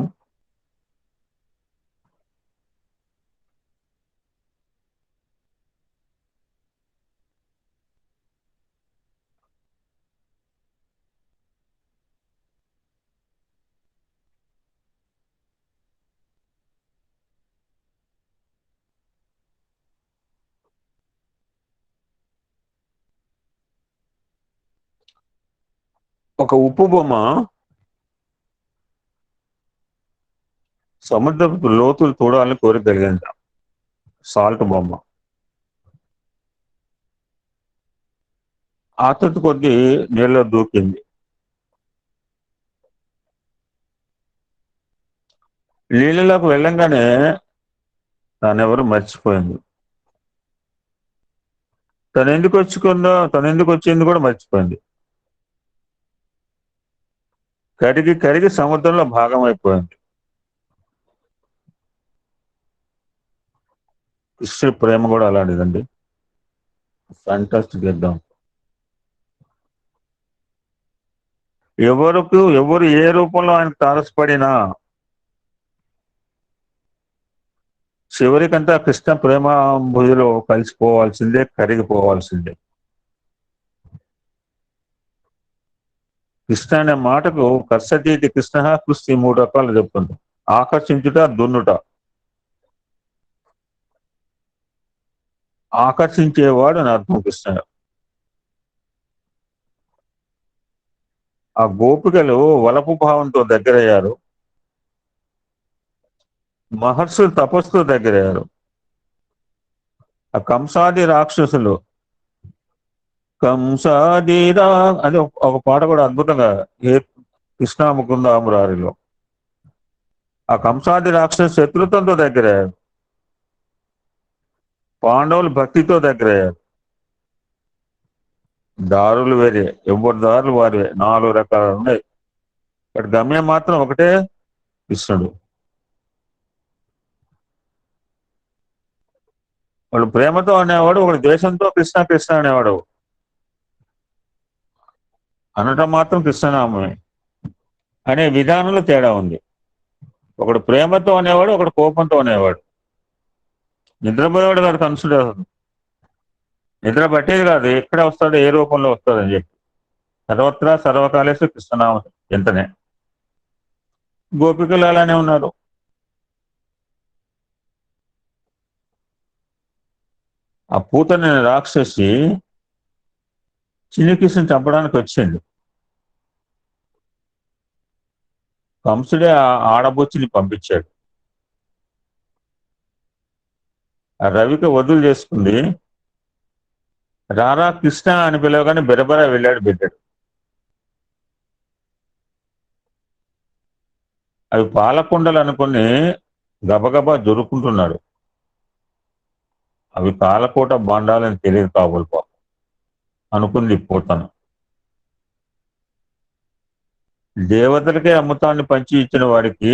A: ఒక ఉప్పు బొమ్మ సముద్రపు లోతులు చూడాలని కోరిక కలిగింది. సాల్ట్ బొమ్మ ఆతృత కొద్దీ నీళ్ళలో దూకింది. నీళ్ళలోకి వెళ్ళంగానే తానెవరు మర్చిపోయింది. తను ఎందుకు వచ్చింది కూడా మర్చిపోయింది. కరిగి సముద్రంలో భాగం అయిపోయింది. కృష్ణుడి ప్రేమ కూడా అలాంటిదండి. Fantastic example. ఎవరు ఏ రూపంలో ఆయనకు తారసపడినా చివరికంతా కృష్ణ ప్రేమాంబుధిలో కలిసిపోవాల్సిందే, కరిగిపోవాల్సిందే. కృష్ణ అనే మాటకు కర్సతీతి కృష్ణ, కృష్ణ 3 రకాలు చెప్తుంది. ఆకర్షించుట, దున్నుట. ఆకర్షించేవాడు అని అర్థం కృష్ణ. ఆ గోపికలు వలపు భావంతో దగ్గరయ్యారు, మహర్షులు తపస్సుతో దగ్గరయ్యారు. ఆ కంసాది రాక్షసులు అది ఒక పాట కూడా అద్భుతంగా, ఏ కృష్ణ ముకుందామురారిలో ఆ కంసాది రాక్షసు శత్రుత్వంతో దగ్గరయ్యారు, పాండవులు భక్తితో దగ్గరయ్యారు. దారులు వేరే, ఎవరి దారులు వారివే, 4 రకాలు ఉన్నాయి. బట్ గమ్యం మాత్రం ఒకటే, కృష్ణుడు. వాడు ప్రేమతో అనేవాడు, ఒకడు ద్వేషంతో కృష్ణ కృష్ణ అనేవాడు. అనటం మాత్రం కృష్ణనామమే. అనే విధానంలో తేడా ఉంది. ఒకడు ప్రేమతో అనేవాడు, ఒకడు కోపంతో అనేవాడు. నిద్రపోయేవాడు గారు కన్సిడర్, నిద్ర పట్టేది కాదు, ఎక్కడ వస్తాడో ఏ రూపంలో వస్తాడని చెప్పి. సర్వత్రా సర్వకాలేశ్వర కృష్ణనామ ఎంతనే. గోపికలు అలానే ఉన్నారు. ఆ పూతని రాక్షసి చిన్ని కృష్ణుని చంపడానికి వచ్చింది. కంసుడే ఆ ఆడబొచ్చిని పంపించాడు. ఆ రవిక వదులు చేసుకుంది. రారా కృష్ణ అని పిలవగానే బెరబెర వెళ్ళాడు బిడ్డడు. అవి పాలకుండలు అనుకుని గబగబా దొరుకుంటున్నాడు. అవి కాలకోట బాండాలని తెలియదు కాబోలు పాపం అనుకుంది పూతను. దేవతలకే అమృతాన్ని పంచి ఇచ్చిన వాడికి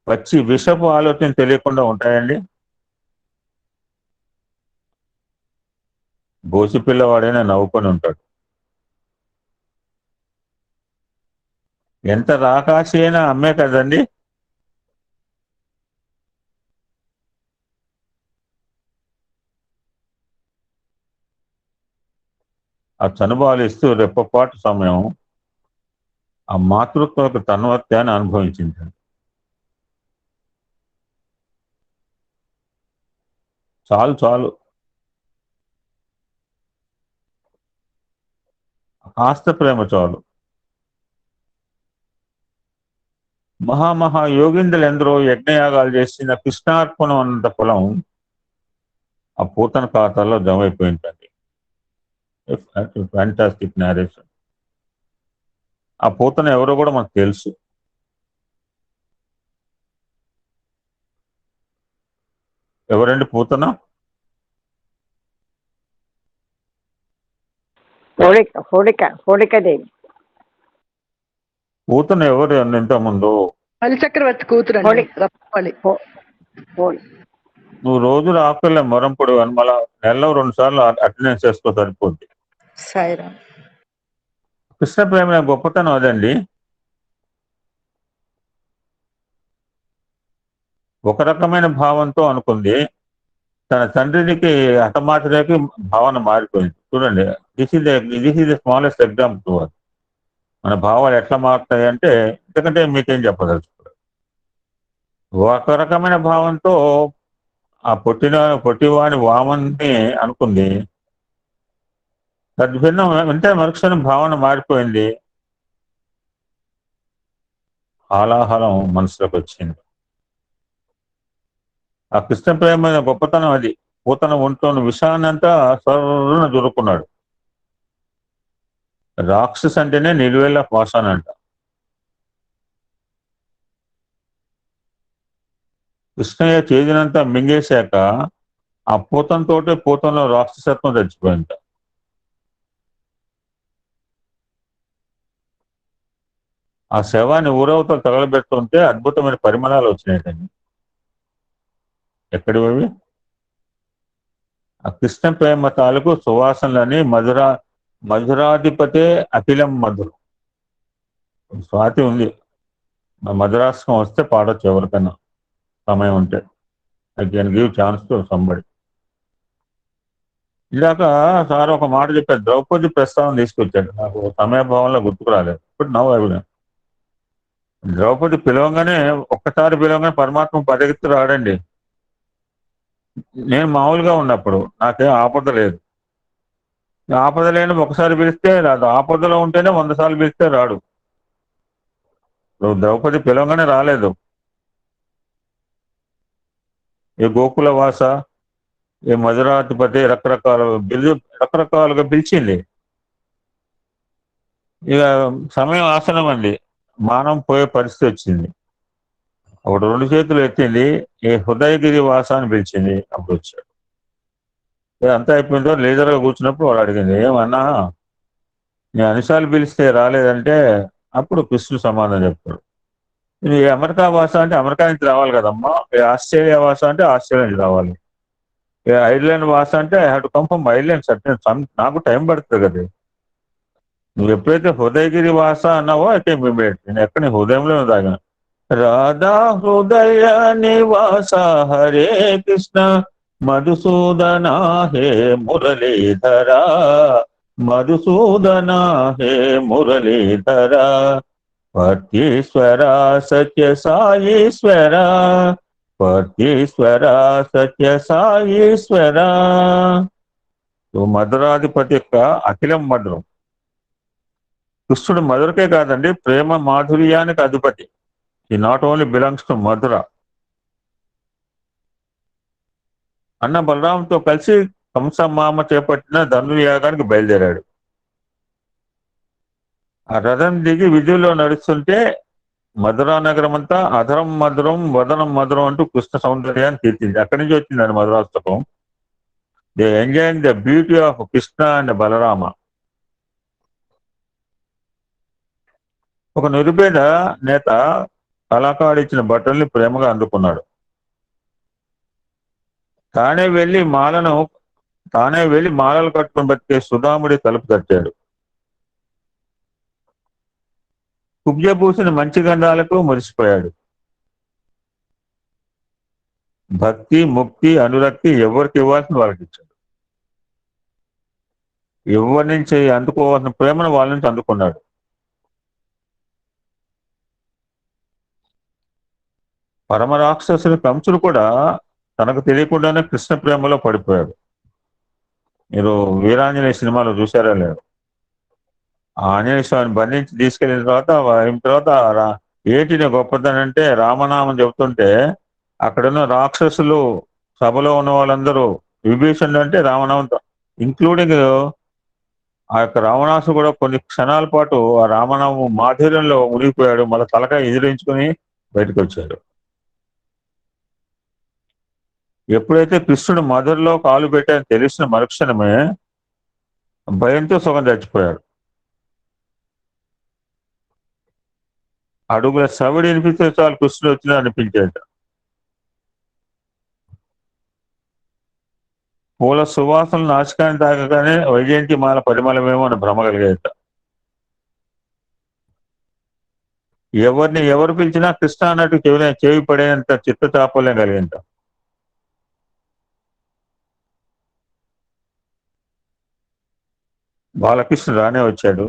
A: వచ్చి విషపు ఆలోచన తెలియకుండా ఉంటాయండి? బోసి పిల్లవాడైనా నవ్వుకొని ఉంటాడు. ఎంత రాకాసి అయినా అమ్మే కదండి. ఆ చనుబాలిస్తూ రెప్పపాటు సమయం ఆ మాతృత్వకు తన్వత్యాన్ని అనుభవించింది. చాలు చాలు, కాస్త ప్రేమ చాలు. మహామహాయోగిందులు ఎందరో యజ్ఞయాగాలు చేసిన కృష్ణార్పణం అన్నంత పొలం ఆ పూతన ఖాతాలో జమ అయిపోయిందండి. Fantastic narration. ఆ పూతన ఎవరో కూడా మనకు తెలుసు. ఎవరండి పూతన?
C: హోళికాదేవి.
A: పూతన ఎవరు ఇంత ముందు?
D: బలిచక్రవర్తి కూతురు.
A: నువ్వు రోజు రాకలే మొరంపుడు అని మళ్ళా నెలలో 2 సార్లు అటెండెన్స్ చేసుకో సరిపోద్ది. కృష్ణ ప్రేమ గొప్పతనం అదండి. ఒక రకమైన భావంతో అనుకుంది, తన తండ్రికి హతమార్చడానికి భావన మారిపోయింది. చూడండి, this is the smallest example. మన భావాలు ఎట్లా మారుతాయి అంటే, ఎందుకంటే మీకేం చెప్పదలుచుకోరు. ఒక రకమైన భావంతో ఆ పొట్టివాని వామన్ని అనుకుంది, తద్భిన్నం అంటే మరుక్షణం భావన మారిపోయింది. హాలాహలం మనసులోకి వచ్చింది. ఆ కృష్ణ ప్రేమ గొప్పతనం అది. పూతన ఒంట్లోని విషాన్నంతా సర్రున దొరుకున్నాడు. రాక్షస్ అంటేనే నిలువెల్ల పాషానంట. కృష్ణయ్య చేదినంతా మింగేశాక ఆ పూతంలో రాక్షసత్వం చచ్చిపోయింట. ఆ శవాన్ని ఊరవతలు తగలబెడుతుంటే అద్భుతమైన పరిమాణాలు వచ్చినాయండి. ఎక్కడివి? ఆ కృష్ణ ప్రేమ తాలూకు సువాసనలని మధురాధిపతే అఖిలం మధురం. స్వాతి ఉంది, మధురాశ్రం వస్తే పాడొచ్చు ఎవరికైనా సమయం ఉంటే. I can give chance to somebody. ఇలాక సార్ ఒక మాట చెప్పారు, ద్రౌపది ప్రస్తావన తీసుకొచ్చాడు. నాకు సమయభావంలో గుర్తుకు రాలేదు. ఇప్పుడు నవ్వు. ద్రౌపది పిలవగానే ఒక్కసారి పిలవగానే పరమాత్మ పరిగెత్తి రాడండి. నేను మామూలుగా ఉన్నప్పుడు నాకేం ఆపద లేదు. ఆపద లేని ఒకసారి పిలిస్తే రాదు, ఆపదలో ఉంటేనే 100 సార్లు పిలిస్తే రాడు. ద్రౌపది పిలవగానే రాలేదు. ఏ గోకుల వాస, ఏ మధురాధిపతి రకరకాలుగా పిలిచింది. ఇక సమయం ఆసనం అండి, మానం పోయే పరిస్థితి వచ్చింది. అప్పుడు 2 చేతులు ఎత్తింది, ఏ హృదయగిరి వాస అని పిలిచింది. అప్పుడు వచ్చాడు. అంతా అయిపోయిందో లేజర్గా కూర్చున్నప్పుడు వాడు అడిగింది, ఏమన్నా నేను అన్నిసార్లు పిలిస్తే రాలేదంటే అప్పుడు కృష్ణుడు సమాధానం చెప్తాడు, ఏ అమెరికా భాష అంటే అమెరికా నుంచి రావాలి కదమ్మా, ఏ ఆస్ట్రేలియా భాష అంటే ఆస్ట్రేలియా నుంచి రావాలి, ఏ ఐర్లాండ్ భాష అంటే I have to come from Ireland sir, నాకు టైం పడుతుంది కదా. నువ్వు ఎప్పుడైతే హృదయగిరి భాష అన్నావో అయితే నేను ఎక్కడ నీ హృదయంలో తాగాను. రాధా హృదయ నివాస హరే కృష్ణ మధుసూదన హే మురళీధరా, మధుసూదన హే మురళీధరా. పర్తీశ్వర సత్య సాయీశ్వర, పర్తీశ్వర సత్య సాయీశ్వర. మధురాధిపతి యొక్క అఖిలం మధురం. కృష్ణుడు మధురకే కాదండి, ప్రేమ మాధుర్యానికి అధిపతి. ఈ నాట్ ఓన్లీ బిలాంగ్స్ టు మధుర. అన్న బలరాంతో కలిసి కంసమామ చేపట్టిన ధనుర్యాగానికి బయలుదేరాడు. ఆ రథం దిగి విధుల్లో నడుస్తుంటే మధురా నగరం అంతా అధరం మధురం వదనం మధురం అంటూ కృష్ణ సౌందర్యాన్ని తీర్చింది. అక్కడి నుంచి వచ్చిందండి Madhurashtakam. They enjoying the beauty of Krishna and Balarama. ఒక నిరుపేద నేత కళాకారుడు ఇచ్చిన బట్టల్ని ప్రేమగా అందుకున్నాడు. తానే వెళ్ళి మాలలు కట్టుకుని బతికే సుధాముడి తలుపు తట్టాడు. కుబ్జభూషణ మంచి గంధాలకు మురిసిపోయాడు. భక్తి, ముక్తి, అనురక్తి ఎవరికి ఇవ్వాల్సిన వాళ్ళకి ఇచ్చాడు. ఎవరి నుంచి అందుకోవాల్సిన ప్రేమను వాళ్ళ నుంచి అందుకున్నాడు. పరమ రాక్షసుని కంసుడు కూడా తనకు తెలియకుండానే కృష్ణ ప్రేమలో పడిపోయాడు. మీరు వీరాంజనేయ సినిమాలో చూసారా లేదు? ఆ ఆంజనేయ స్వామిని బంధించి తీసుకెళ్ళిన తర్వాత ఏటిని గొప్పదనంటే రామనామం చెబుతుంటే అక్కడున్న రాక్షసులు సభలో ఉన్న వాళ్ళందరూ విభీషణుడు అంటే రామనామంతో, ఇంక్లూడింగ్ ఆ యొక్క రావణాసు కూడా కొన్ని క్షణాల పాటు ఆ రామనామం మాధుర్యంలో మునిగిపోయాడు. మళ్ళీ తలకాయ ఎదిరించుకుని బయటకు వచ్చాడు. ఎప్పుడైతే కృష్ణుడు మధురలో కాలు పెట్టాయని తెలిసిన మరుక్షణమే భయంతో సగం చచ్చిపోయాడు. అడుగుల సవిడి వినిపిస్తే చాలు కృష్ణుడు వచ్చినా అనిపించేట. పూల సువాసనలు నాశకాన్ని తాగగానే వైజయంతి మాల పరిమళమేమో అని భ్రమ కలిగేట. ఎవరు పిలిచినా కృష్ణ అన్నట్టు చెవి పడేంత చిత్త చాపల్యం కలిగేంట. బాలకృష్ణుడు రానే వచ్చాడు.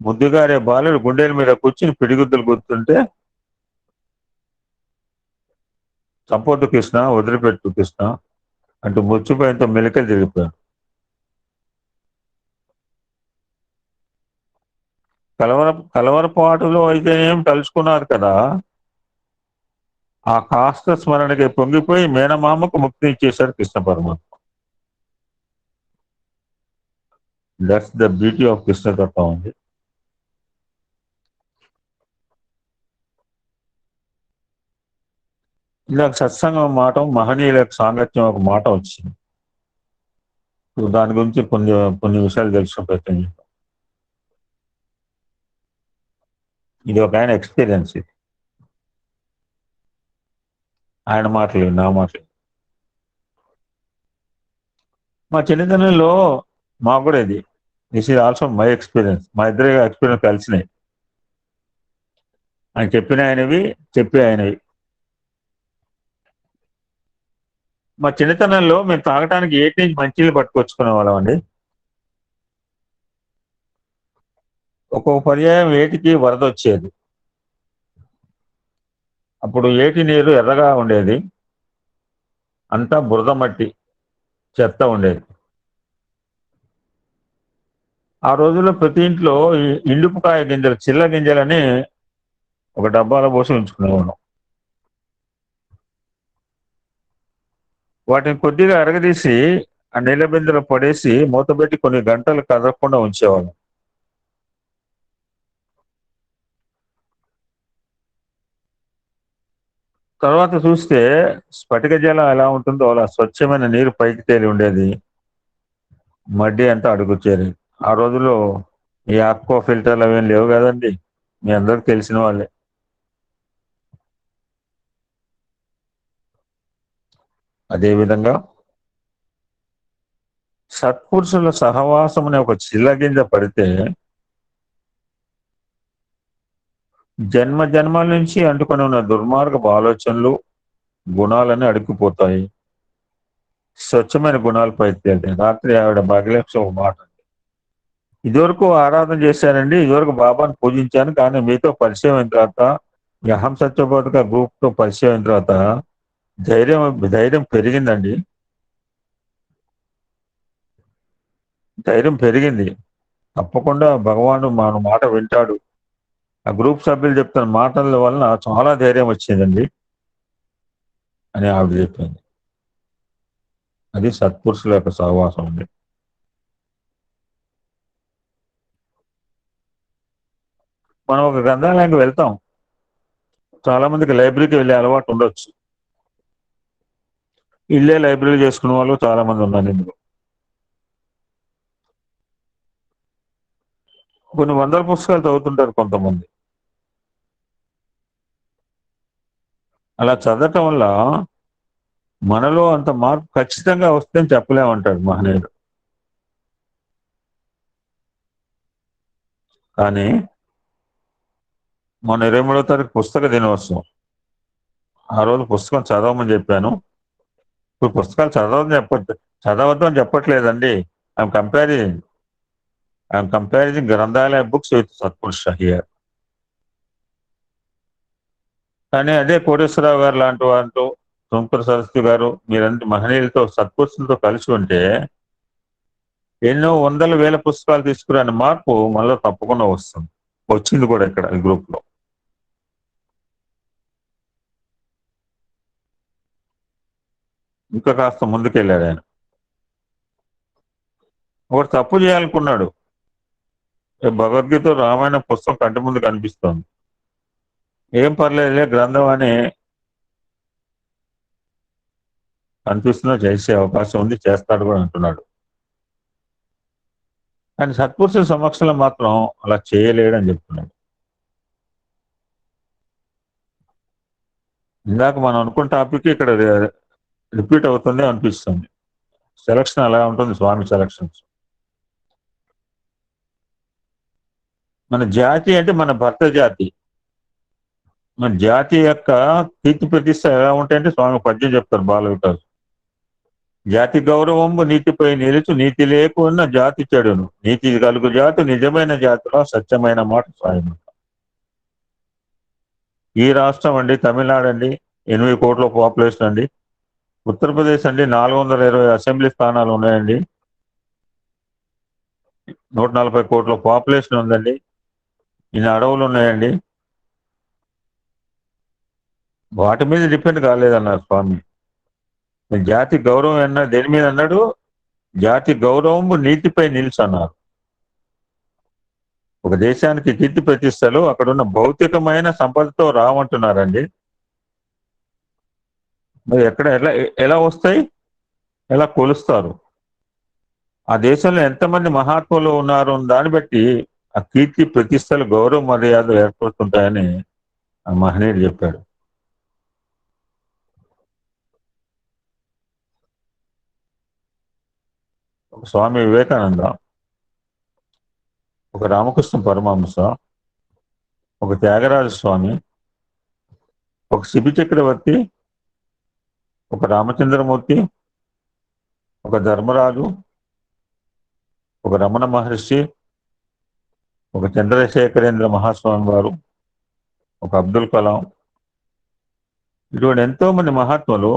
A: ముద్దుగారే బాలుడు గుండెల మీద కూర్చుని పిడిగుద్దులు గుర్తుంటే, చంపొద్దు కృష్ణ, వదిలిపెట్టు కృష్ణ అంటూ ముచ్చిపోయేంత మెలికలు తిరిగిపోయాడు. కలవరపాటులో అయితే ఏం తలుచుకున్నారు కదా, ఆ కాస్త స్మరణకి పొంగిపోయి మేనమామకు ముక్తి ఇచ్చేశాడు కృష్ణ పరమాత్మ. That's the beauty of Krishna తత్వం ఉంది. ఇలా సత్సంగం మాట, మహనీయుల సాంగత్యం ఒక మాట వచ్చింది. దాని గురించి కొన్ని విషయాలు తెలుసుకుని ప్రయత్నం చేద్దాం. ఇది ఒక ఆయన ఎక్స్పీరియన్స్. ఇది ఆయన మాటలు, నా మాటలు. మా చిన్నతనంలో మాకు కూడా ఇది, this is also my experience. మా ఇద్దరి ఎక్స్పీరియన్స్ కలిసినాయి. ఆయన చెప్పి ఆయనవి. మా చిన్నతనంలో మేము తాగటానికి ఏటి నుంచి మంచినీళ్ళు పట్టుకొచ్చుకునే వాళ్ళం అండి. ఒక్కొక్క పర్యాయం ఏటికి వరద వచ్చేది. అప్పుడు ఏటి నీరు ఎర్రగా ఉండేది, అంతా బురద మట్టి చెత్త ఉండేది. ఆ రోజుల్లో ప్రతి ఇంట్లో ఇండుపుకాయ గింజలు, చిల్ల గింజలని ఒక డబ్బాలో పోసి ఉంచుకునేవాళ్ళం. వాటిని కొద్దిగా అరగదీసి ఆ నీళ్ళ బిందెలో పడేసి మూతపెట్టి కొన్ని గంటలు కదలకుండా ఉంచేవాళ్ళం. తర్వాత చూస్తే స్ఫటిక జలం ఎలా ఉంటుందో అలా స్వచ్ఛమైన నీరు పైకి తేలి ఉండేది, మడ్డి అంతా అడుగుచ్చేది. ఆ రోజుల్లో ఈ ఆక్వా ఫిల్టర్లు అవేం లేవు కదండి, మీ అందరికి తెలిసిన వాళ్ళే. అదేవిధంగా సత్పురుషుల సహవాసం అనే ఒక చిల్లగింజ పడితే జన్మ జన్మల నుంచి అంటుకొని ఉన్న దుర్మార్గపు ఆలోచనలు, గుణాలన్నీ అడుక్కుపోతాయి, స్వచ్ఛమైన గుణాలు పైకి తేలుతాయి. రాత్రి ఆవిడ భాగ్యలక్ష్మి ఒక మాట, ఇదివరకు ఆరాధన చేశానండి, ఇదివరకు బాబాను పూజించాను, కానీ మీతో పరిచయం అయిన తర్వాత ఈ అహం సత్యబోధక గ్రూప్ తో పరిచయం అయిన తర్వాత ధైర్యం ధైర్యం పెరిగిందండి. ధైర్యం పెరిగింది. తప్పకుండా భగవానుడు మన మాట వింటాడు. ఆ గ్రూప్ సభ్యులు చెప్తున్న మాటల వలన చాలా ధైర్యం వచ్చిందండి అని ఆవిడ చెప్పింది. అది సత్పురుషుల యొక్క సహవాసం అండి. మనం ఒక గ్రంథాలయానికి వెళ్తాం. చాలా మందికి లైబ్రరీకి వెళ్ళే అలవాటు ఉండొచ్చు. ఇల్లే లైబ్రరీ చేసుకునే వాళ్ళు చాలా మంది ఉన్నారు ఇందులో. కొన్ని వందల పుస్తకాలు చదువుతుంటారు కొంతమంది. అలా చదవటం వల్ల మనలో అంత మార్పు ఖచ్చితంగా వస్తుందని చెప్పలేమంటాడు మహనీయుడు. కానీ మొన్న 23వ తారీఖు పుస్తక దినోత్సవం. ఆ రోజు పుస్తకం చదవమని చెప్పాను. ఇప్పుడు పుస్తకాలు చదవద్దు అని చెప్పట్లేదండి. ఐఎమ్ కంపారిజింగ్ గ్రంథాలయ బుక్స్ విత్ సత్పురుష హియర్. కానీ అదే కోటేశ్వరరావు గారు లాంటి వారు, సోంకర సరస్వతి గారు, మీరంతా మహనీయులతో సత్పురుషులతో కలిసి ఉంటే ఎన్నో వందల వేల పుస్తకాలు తీసుకురాని మార్పు మనలో తప్పకుండా వస్తుంది. వచ్చింది కూడా ఇక్కడ ఈ గ్రూప్ లో. ఇంకా కాస్త ముందుకెళ్ళాడు ఆయన. ఒకటి తప్పు చేయాలనుకున్నాడు. భగవద్గీత రామాయణ పుస్తకం కంటి ముందు కనిపిస్తోంది. ఏం పర్లేదులే గ్రంథం అని కనిపిస్తున్నా చేసే అవకాశం ఉంది, చేస్తాడు కూడా అంటున్నాడు. కానీ సత్పురుషుల సమక్షంలో మాత్రం అలా చేయలేడని చెప్తున్నాడు. ఇందాక మనం అనుకున్న టాపిక్ ఇక్కడ రిపీట్ అవుతుంది అనిపిస్తుంది. సెలక్షన్ అలా ఉంటుంది, స్వామి సెలక్షన్స్. మన జాతి అంటే మన భర్త జాతి. మన జాతి యొక్క కీర్తి ప్రతిష్ట ఎలా ఉంటాయంటే స్వామి పద్యం చెప్తారు బాల వికాస్. జాతి గౌరవంబు నీతిపై నిలుచు, నీతి లేకున్న జాతి చెడును, నీతి కలుగు జాతి నిజమైన జాతిలో సత్యమైన మాట స్వామి. ఈ రాష్ట్రం అండి తమిళనాడు అండి 8 కోట్ల పాపులేషన్ అండి. ఉత్తరప్రదేశ్ అండి 420 అసెంబ్లీ స్థానాలు ఉన్నాయండి. 140 కోట్ల పాపులేషన్ ఉందండి. ఇన్ని అడవులు ఉన్నాయండి. వాటి మీద డిపెండ్ కాలేదన్నారు స్వామి. జాతి గౌరవం అన్నా దేని మీద అన్నాడు? జాతి గౌరవం నీతిపై నిలిచి అన్నారు. ఒక దేశానికి కీర్తి ప్రతిష్టలు అక్కడున్న భౌతికమైన సంపదతో రావంటున్నారండి. మరి ఎక్కడ ఎలా వస్తాయి? ఎలా కొలుస్తారు? ఆ దేశంలో ఎంతమంది మహాత్ములు ఉన్నారు దాన్ని బట్టి ఆ కీర్తి ప్రతిష్టలు గౌరవ మర్యాదలు ఏర్పడుతుంటాయని ఆ మహనీయుడు చెప్పాడు. ఒక స్వామి వివేకానంద, ఒక రామకృష్ణ పరమహంస, ఒక త్యాగరాజ స్వామి, ఒక శిబి చక్రవర్తి, ఒక రామచంద్రమూర్తి, ఒక ధర్మరాజు, ఒక రమణ మహర్షి, ఒక చంద్రశేఖరేంద్ర మహాస్వామి వారు, ఒక అబ్దుల్ కలాం, ఇటువంటి ఎంతో మంది మహాత్ములు,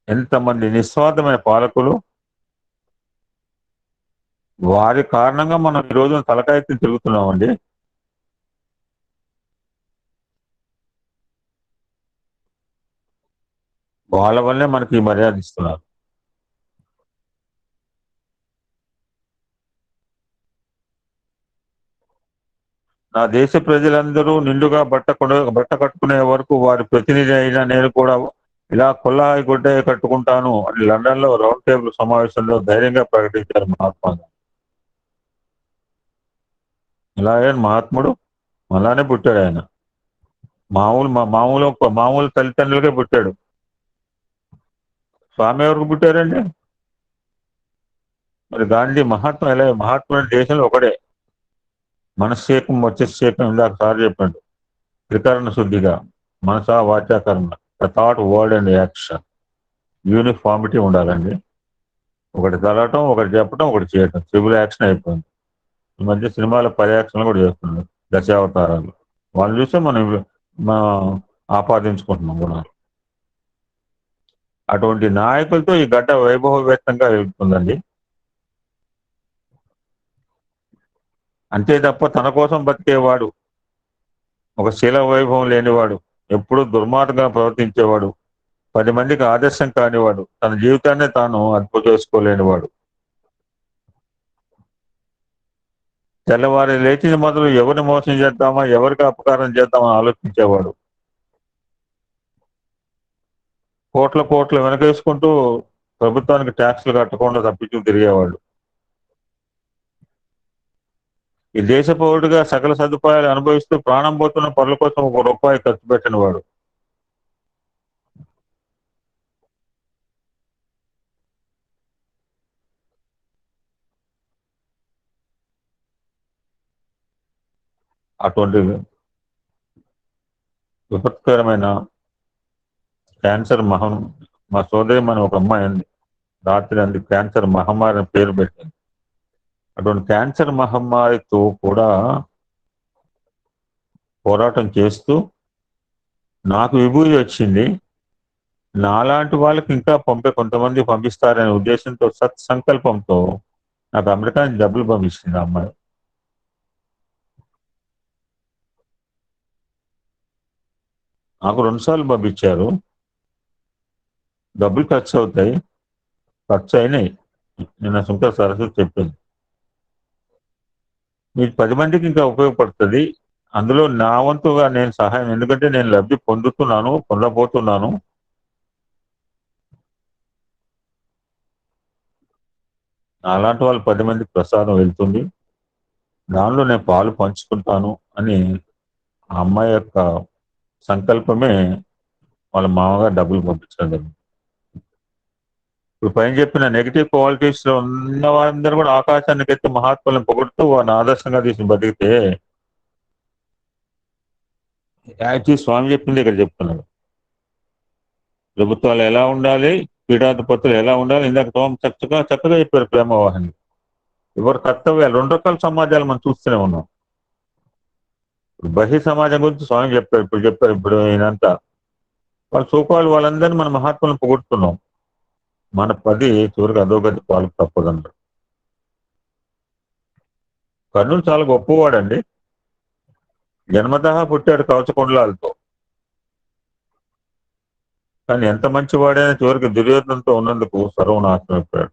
A: ఎంతమంది నిస్వార్థమైన పాలకులు, వారి కారణంగా మనం ఈ రోజున తలకాయత్తి తిరుగుతున్నామండి. వాళ్ళ వల్లే మనకి ఈ మర్యాద ఇస్తున్నారు. నా దేశ ప్రజలందరూ నిండుగా బట్ట కట్టుకునే వరకు వారి ప్రతినిధి అయినా నేను కూడా ఇలా కొల్లాయి గుడ్డ కట్టుకుంటాను అని లండన్ లో రౌండ్ టేబుల్ సమావేశంలో ధైర్యంగా ప్రకటించారు మహాత్మా గాంధీ. ఇలాగే మహాత్ముడు అలానే పుట్టాడు ఆయన. మామూలు తల్లిదండ్రులకే పుట్టాడు. స్వామి ఎవరికి పుట్టారండి? మరి గాంధీ మహాత్ముడు దేశంలో ఒకడే. మనశ్శేకం వచ్చేసేకం ఇందాక సార్ చెప్పాడు. త్రికరణ శుద్ధిగా మనస వాచాకరణ, thought, word and action uniformity ఉండాలండి. ఒకటి చదవటం, ఒకటి చెప్పటం, ఒకటి చేయటం, ట్రిపుల్ యాక్షన్ అయిపోయింది. ఈ మధ్య సినిమాల పర్యాక్షన్లు కూడా చేస్తున్నారు, దశావతారాలు. వాళ్ళు చూస్తే మనం ఆపాదించుకుంటున్నాం గుణాలు. అటువంటి నాయకులతో ఈ గడ్డ వైభవవేత్తంగా వెళ్తుందండి. అంతే తప్ప తన కోసం బతికేవాడు, ఒక శీల వైభవం లేనివాడు, ఎప్పుడూ దుర్మార్గంగా ప్రవర్తించేవాడు, 10 మందికి ఆదర్శం కానివాడు, తన జీవితాన్ని తాను అదుపు చేసుకోలేనివాడు, తెల్లవారి లేచిన మొదలు ఎవరిని మోసం చేద్దామా, ఎవరికి అపకారం చేద్దామా ఆలోచించేవాడు, కోట్ల వెనకేసుకుంటూ ప్రభుత్వానికి ట్యాక్స్లు కట్టకుండా తప్పించు తిరిగేవాడు, ఈ దేశ పౌరుడిగా సకల సదుపాయాలు అనుభవిస్తూ ప్రాణం పోతున్న పనుల కోసం ₹1 ఖర్చు పెట్టిన వాడు. అటువంటి విపత్కరమైన క్యాన్సర్ మా సోదరి మన ఒక అమ్మాయి అంది, రాత్రి అంది క్యాన్సర్ మహమ్మారి అని పేరు పెట్టింది. అటువంటి క్యాన్సర్ మహమ్మారితో కూడా పోరాటం చేస్తూ నాకు విభూతి వచ్చింది, నాలాంటి వాళ్ళకి ఇంకా కొంతమంది పంపిస్తారనే ఉద్దేశంతో, సత్సంకల్పంతో నాకు అమెరికా నుంచి డబ్బులు పంపించింది ఆ అమ్మాయి. నాకు 2 సార్లు పంపించారు. డబ్బులు ఖర్చు అవుతాయి, ఖర్చు అయినాయి. నిన్న సుంక సరస్వతి చెప్పింది, మీకు 10 మందికి ఇంకా ఉపయోగపడుతుంది, అందులో నా వంతుగా నేను సహాయం, ఎందుకంటే నేను లబ్ధి పొందబోతున్నాను. అలాంటి వాళ్ళు 10 మందికి ప్రసాదం వెళ్తుంది, దానిలో నేను పాలు పంచుకుంటాను అని ఆ అమ్మాయి యొక్క సంకల్పమే వాళ్ళ మామగారు డబ్బులు పంపించడం జరిగింది. ఇప్పుడు పైన చెప్పిన నెగిటివ్ క్వాలిటీస్ లో ఉన్న వాళ్ళందరూ కూడా ఆకాశానికి ఎత్తి మహాత్ములను పొగుడుతూ వారిని ఆదర్శంగా తీసి బతికితే, యాక్చువల్లీ స్వామి చెప్పింది ఇక్కడ చెప్తున్నాడు. ప్రభుత్వాలు ఎలా ఉండాలి, పీఠాధిపతులు ఎలా ఉండాలి, ఇందాక స్వామి చక్కగా చెప్పారు. ప్రేమవాహిని ఎవరు కర్తవ్యాలు, 2 రకాల సమాజాలు మనం చూస్తూనే ఉన్నాం. బహి సమాజం గురించి స్వామి చెప్పారు, ఇప్పుడు ఈయనంతా వాళ్ళు సోకాలు వాళ్ళందరినీ మన మహాత్ములను పొగుడుతున్నాం, మన 10 చివరికి అధోగతి పాలకు తప్పదన్నారు. కర్ణుడు చాలా గొప్పవాడండి, జన్మతః పుట్టాడు కవచకుండలాలతో, కానీ ఎంత మంచివాడైనా చివరికి దుర్యోధనంతో ఉన్నందుకు సర్వనాశనం అయిపోయాడు.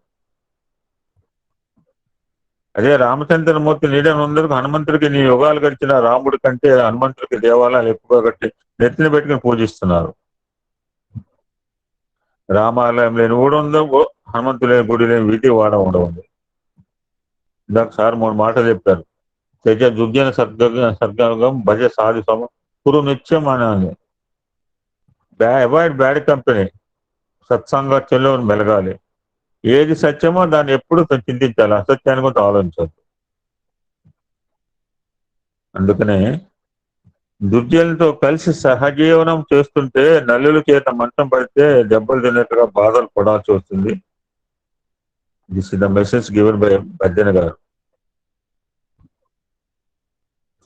A: అదే రామచంద్రమూర్తి నీడని ఉన్నందుకు హనుమంతుడికి నీ యుగాలు గడిచిన రాముడి కంటే హనుమంతుడికి దేవాలయాలు ఎక్కువగా కట్టి నెత్తిన పెట్టుకుని పూజిస్తున్నారు. రామాలయం లేని ఊడు ఉందో, హనుమంతు లేని గుడి లేని వీధి వాడ ఉండవుంది. ఇందాక సార్ 3 మాటలు చెప్పారు. తెజ దుర్జన సర్గం భజ సాధి సమ కురు నిత్యం అని. అవాయిడ్ బ్యాడ్ కంపెనీ, సత్సంగత్యంలో మెలగాలి. ఏది సత్యమో దాన్ని ఎప్పుడు చింతించాలి, అసత్యాన్ని కూడా ఆలోచించదు. అందుకనే దుర్జనులతో కలిసి సహజీవనం చేస్తుంటే నల్లుల చేత మంచం పడితే దెబ్బలు తిన్నట్టుగా బాధలు పడాల్సి వస్తుంది. This is the message given by Baddena గారు.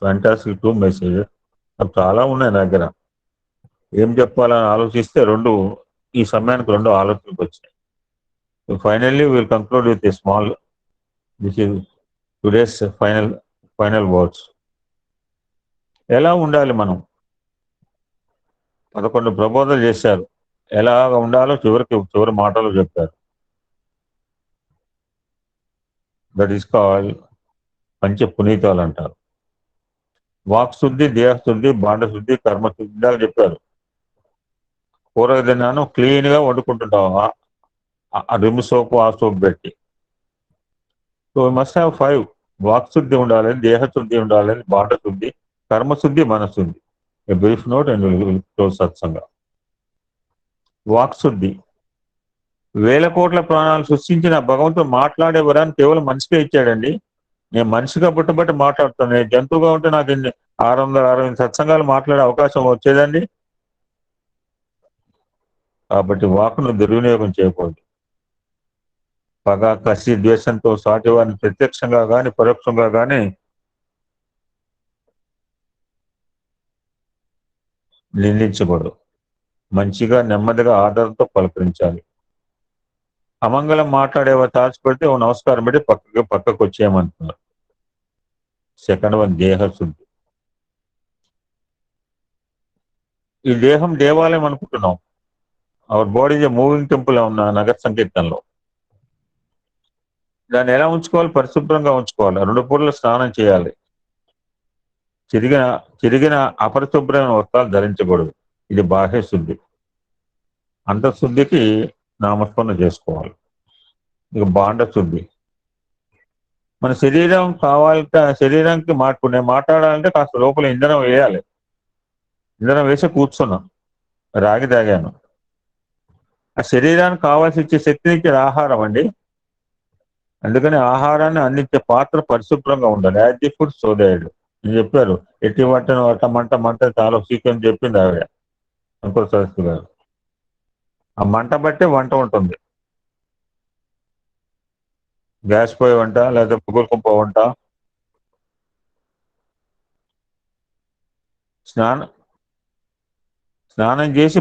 A: ఫ్యాంటాస్టిక్ 2 మెసేజెస్ చాలా ఉన్నాయి నా దగ్గర. ఏం చెప్పాలని ఆలోచిస్తే ఈ సమయానికి 2 ఆలోచనకు వచ్చాయి. Finally will conclude with a small, this is today's final words. ఎలా ఉండాలి మనం? 11 ప్రబోధాలు చేశారు, ఎలా ఉండాలో చివరి మాటలు చెప్పారు. దట్ ఈస్ కాల్ పంచ పునీతాలు అంటారు. వాక్శుద్ధి, దేహశుద్ధి, భాండశుద్ధి, కర్మశుద్ధి అని చెప్పారు. కూర తిన్నాను క్లీన్ గా వండుకుంటుంటాం, రిమ్ సోపు ఆ సోపు పెట్టి. So must have 5. వాక్శుద్ధి ఉండాలని, దేహశుద్ధి ఉండాలని, భాండశుద్ధి, కర్మశుద్ధి, మనశుద్ధి. A brief note and close satsang. వాక్శుద్ధి, 1000 కోట్ల ప్రాణాలు సృష్టించిన భగవంతుడు మాట్లాడే వరాన్ని కేవలం మనిషికే ఇచ్చాడండి. నేను మనిషిగా పుట్టబట్టి మాట్లాడుతాను, నేను జంతువుగా ఉంటే నాకు 660 సత్సంగాలు మాట్లాడే అవకాశం వచ్చేదండి. కాబట్టి వాక్ను దుర్వినియోగం చేయకూడదు. పగ, కసి, ద్వేషంతో సాటి వారిని ప్రత్యక్షంగా కానీ పరోక్షంగా కానీ నిందించకూడదు. మంచిగా నెమ్మదిగా ఆదరణతో పలకరించాలి. అమంగళం మాట్లాడేవారు తాచిపెడితే ఓ నమస్కారం పెట్టి పక్కకు వచ్చేయమంటున్నారు. Second one దేహశుద్ధి. ఈ దేహం దేవాలయం అనుకుంటున్నాం. Our body is a moving temple ఉన్న నగర సంకీర్తనలో. దాన్ని ఎలా ఉంచుకోవాలి? పరిశుభ్రంగా ఉంచుకోవాలి. 2 పూటలు స్నానం చేయాలి. చిరిగిన అపరిశుభ్రమైన వస్త్రాలు ధరించకూడదు. ఇది బాహ్య శుద్ధి. అంతఃశుద్ధికి నామస్మరణ చేసుకోవాలి. ఇక బాండ శుద్ధి. మన శరీరం కావాలంటే శరీరానికి మార్పు. నేను మాట్లాడాలంటే కాస్త లోపల ఇంధనం వేయాలి. ఇంధనం వేసి కూర్చున్నాం, రాగి తాగాను. ఆ శరీరానికి కావాల్సి ఇచ్చే శక్తిని ఇచ్చే ఆహారం అండి. అందుకని ఆహారాన్ని అందించే పాత్ర పరిశుభ్రంగా ఉండాలి. As the food so the head అని చెప్పారు. ఎట్టి వంటను మంట చాలా సీక్వెన్స్ చెప్పింది ఆవిడ, అంకుల్ సరస్సు గారు. ఆ మంట బట్టే వంట ఉంటుంది. గ్యాస్ పొయ్యి వంట లేదా పుగురు కుంప వంట. స్నానం చేసి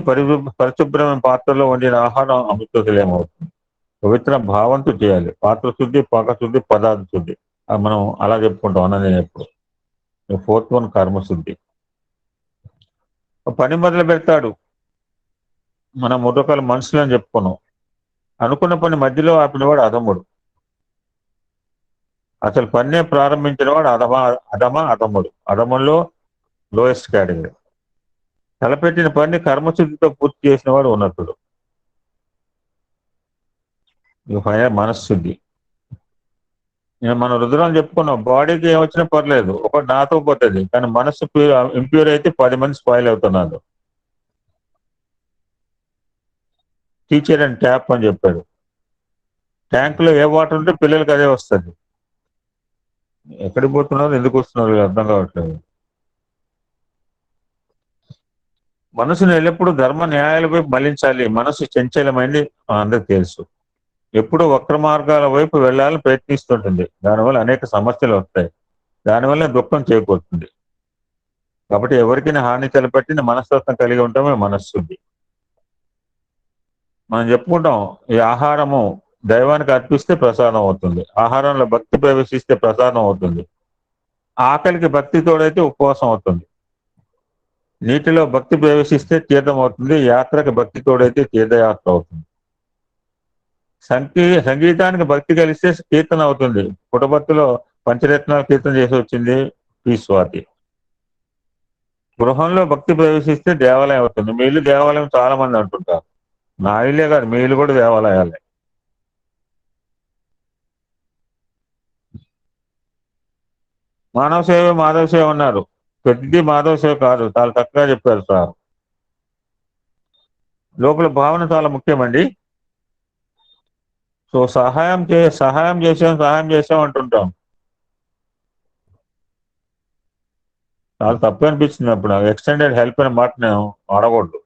A: పరిశుభ్రమైన పాత్రలో వండిన ఆహారం అమృతతుల్యమవుతుంది. పవిత్ర భావంతో చేయాలి. పాత్ర శుద్ధి, పాకశుద్ధి, పదార్థ శుద్ధి. అది మనం అలా చెప్పుకుంటాం అన్నది ఎప్పుడు. 4th one కర్మశుద్ధి. పని మొదలు పెడతాడు. మనం 3 రకాల మనుషులు అని చెప్పుకున్నాం. అనుకున్న పని మధ్యలో ఆపినవాడు అధముడు. అసలు పన్నే ప్రారంభించిన వాడు అధముడు. అధముల్లో లోయెస్ట్ కేటగిరీ. తలపెట్టిన పని కర్మశుద్ధితో పూర్తి చేసిన వాడు ఉన్నతుడు. ఇక ఫైనల్ మనశ్శుద్ధి. మనం రుద్రాలు చెప్పుకున్నాం. బాడీకి ఏమొచ్చినా పర్లేదు, ఒకటి నాతో పోతుంది. కానీ మనస్సు ఇంప్యూర్ అయితే 10 మంది స్పాయిల్ అవుతున్నారు. టీచర్ అండ్ ట్యాప్ అని చెప్పాడు. ట్యాంకులో ఏ వాటర్ ఉంటే పిల్లలకి అదే వస్తుంది. ఎక్కడికి పోతున్నారు, ఎందుకు వస్తున్నారు అర్థం కావట్లేదు. మనసును ఎల్లప్పుడూ ధర్మ న్యాయాల వైపు మళ్లించాలి. మనసు చంచలమైంది అందరికి తెలుసు. ఎప్పుడూ వక్ర మార్గాల వైపు వెళ్ళాలని ప్రయత్నిస్తుంటుంది. దానివల్ల అనేక సమస్యలు వస్తాయి. దానివల్ల దుఃఖం చేకూరుతుంది. కాబట్టి ఎవరికైనా హాని తలపెట్టిన మనస్తత్వం కలిగి ఉంటామే మనశ్శుద్ధి. మనం చెప్పుకుంటాం, ఈ ఆహారము దైవానికి అర్పిస్తే ప్రసాదం అవుతుంది. ఆహారంలో భక్తి ప్రవేశిస్తే ప్రసాదం అవుతుంది. ఆకలికి భక్తి తోడైతే ఉపవాసం అవుతుంది. నీటిలో భక్తి ప్రవేశిస్తే తీర్థం అవుతుంది. యాత్రకు భక్తి తోడైతే తీర్థయాత్ర అవుతుంది. సంగీతానికి భక్తి కలిస్తే కీర్తన అవుతుంది. పుటపర్తిలో పంచరత్నాలు కీర్తన చేసి వచ్చింది పి స్వాతి. గృహంలో భక్తి ప్రవేశిస్తే దేవాలయం అవుతుంది. మీ ఇల్లు దేవాలయం చాలా మంది అంటుంటారు. నా ఇల్లే కాదు, మీ ఇల్లు కూడా దేవాలయాలే. మానవ సేవ మాధవ సేవ అన్నారు. ప్రతిదీ మాధవ సేవ కాదు. చాలా చక్కగా చెప్పారు సార్. లోపల భావన చాలా ముఖ్యమండి. సో సహాయం చేసాం అంటుంటాం. చాలా తప్పు అనిపించింది అప్పుడు. ఎక్స్టెండెడ్ హెల్ప్ అనే మాట నేను వాడకూడదు.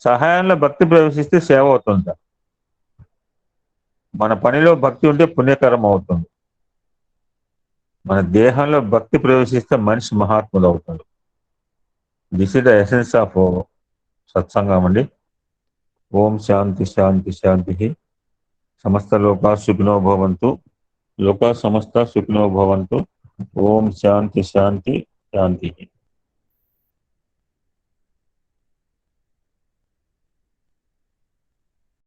A: సహాయంలో భక్తి ప్రవేశిస్తే సేవ అవుతుంది. మన పనిలో భక్తి ఉంటే పుణ్యకరం అవుతుంది. మన దేహంలో భక్తి ప్రవేశిస్తే మనిషి మహాత్ముడు అవుతాడు. This is the essence of సత్సంగం అండి. ఓం శాంతి శాంతి శాంతి. సమస్త లోకా సుఖినో భవంతు. లోకా సమస్త సుఖినో భవంతు. ఓం శాంతి శాంతి శాంతి.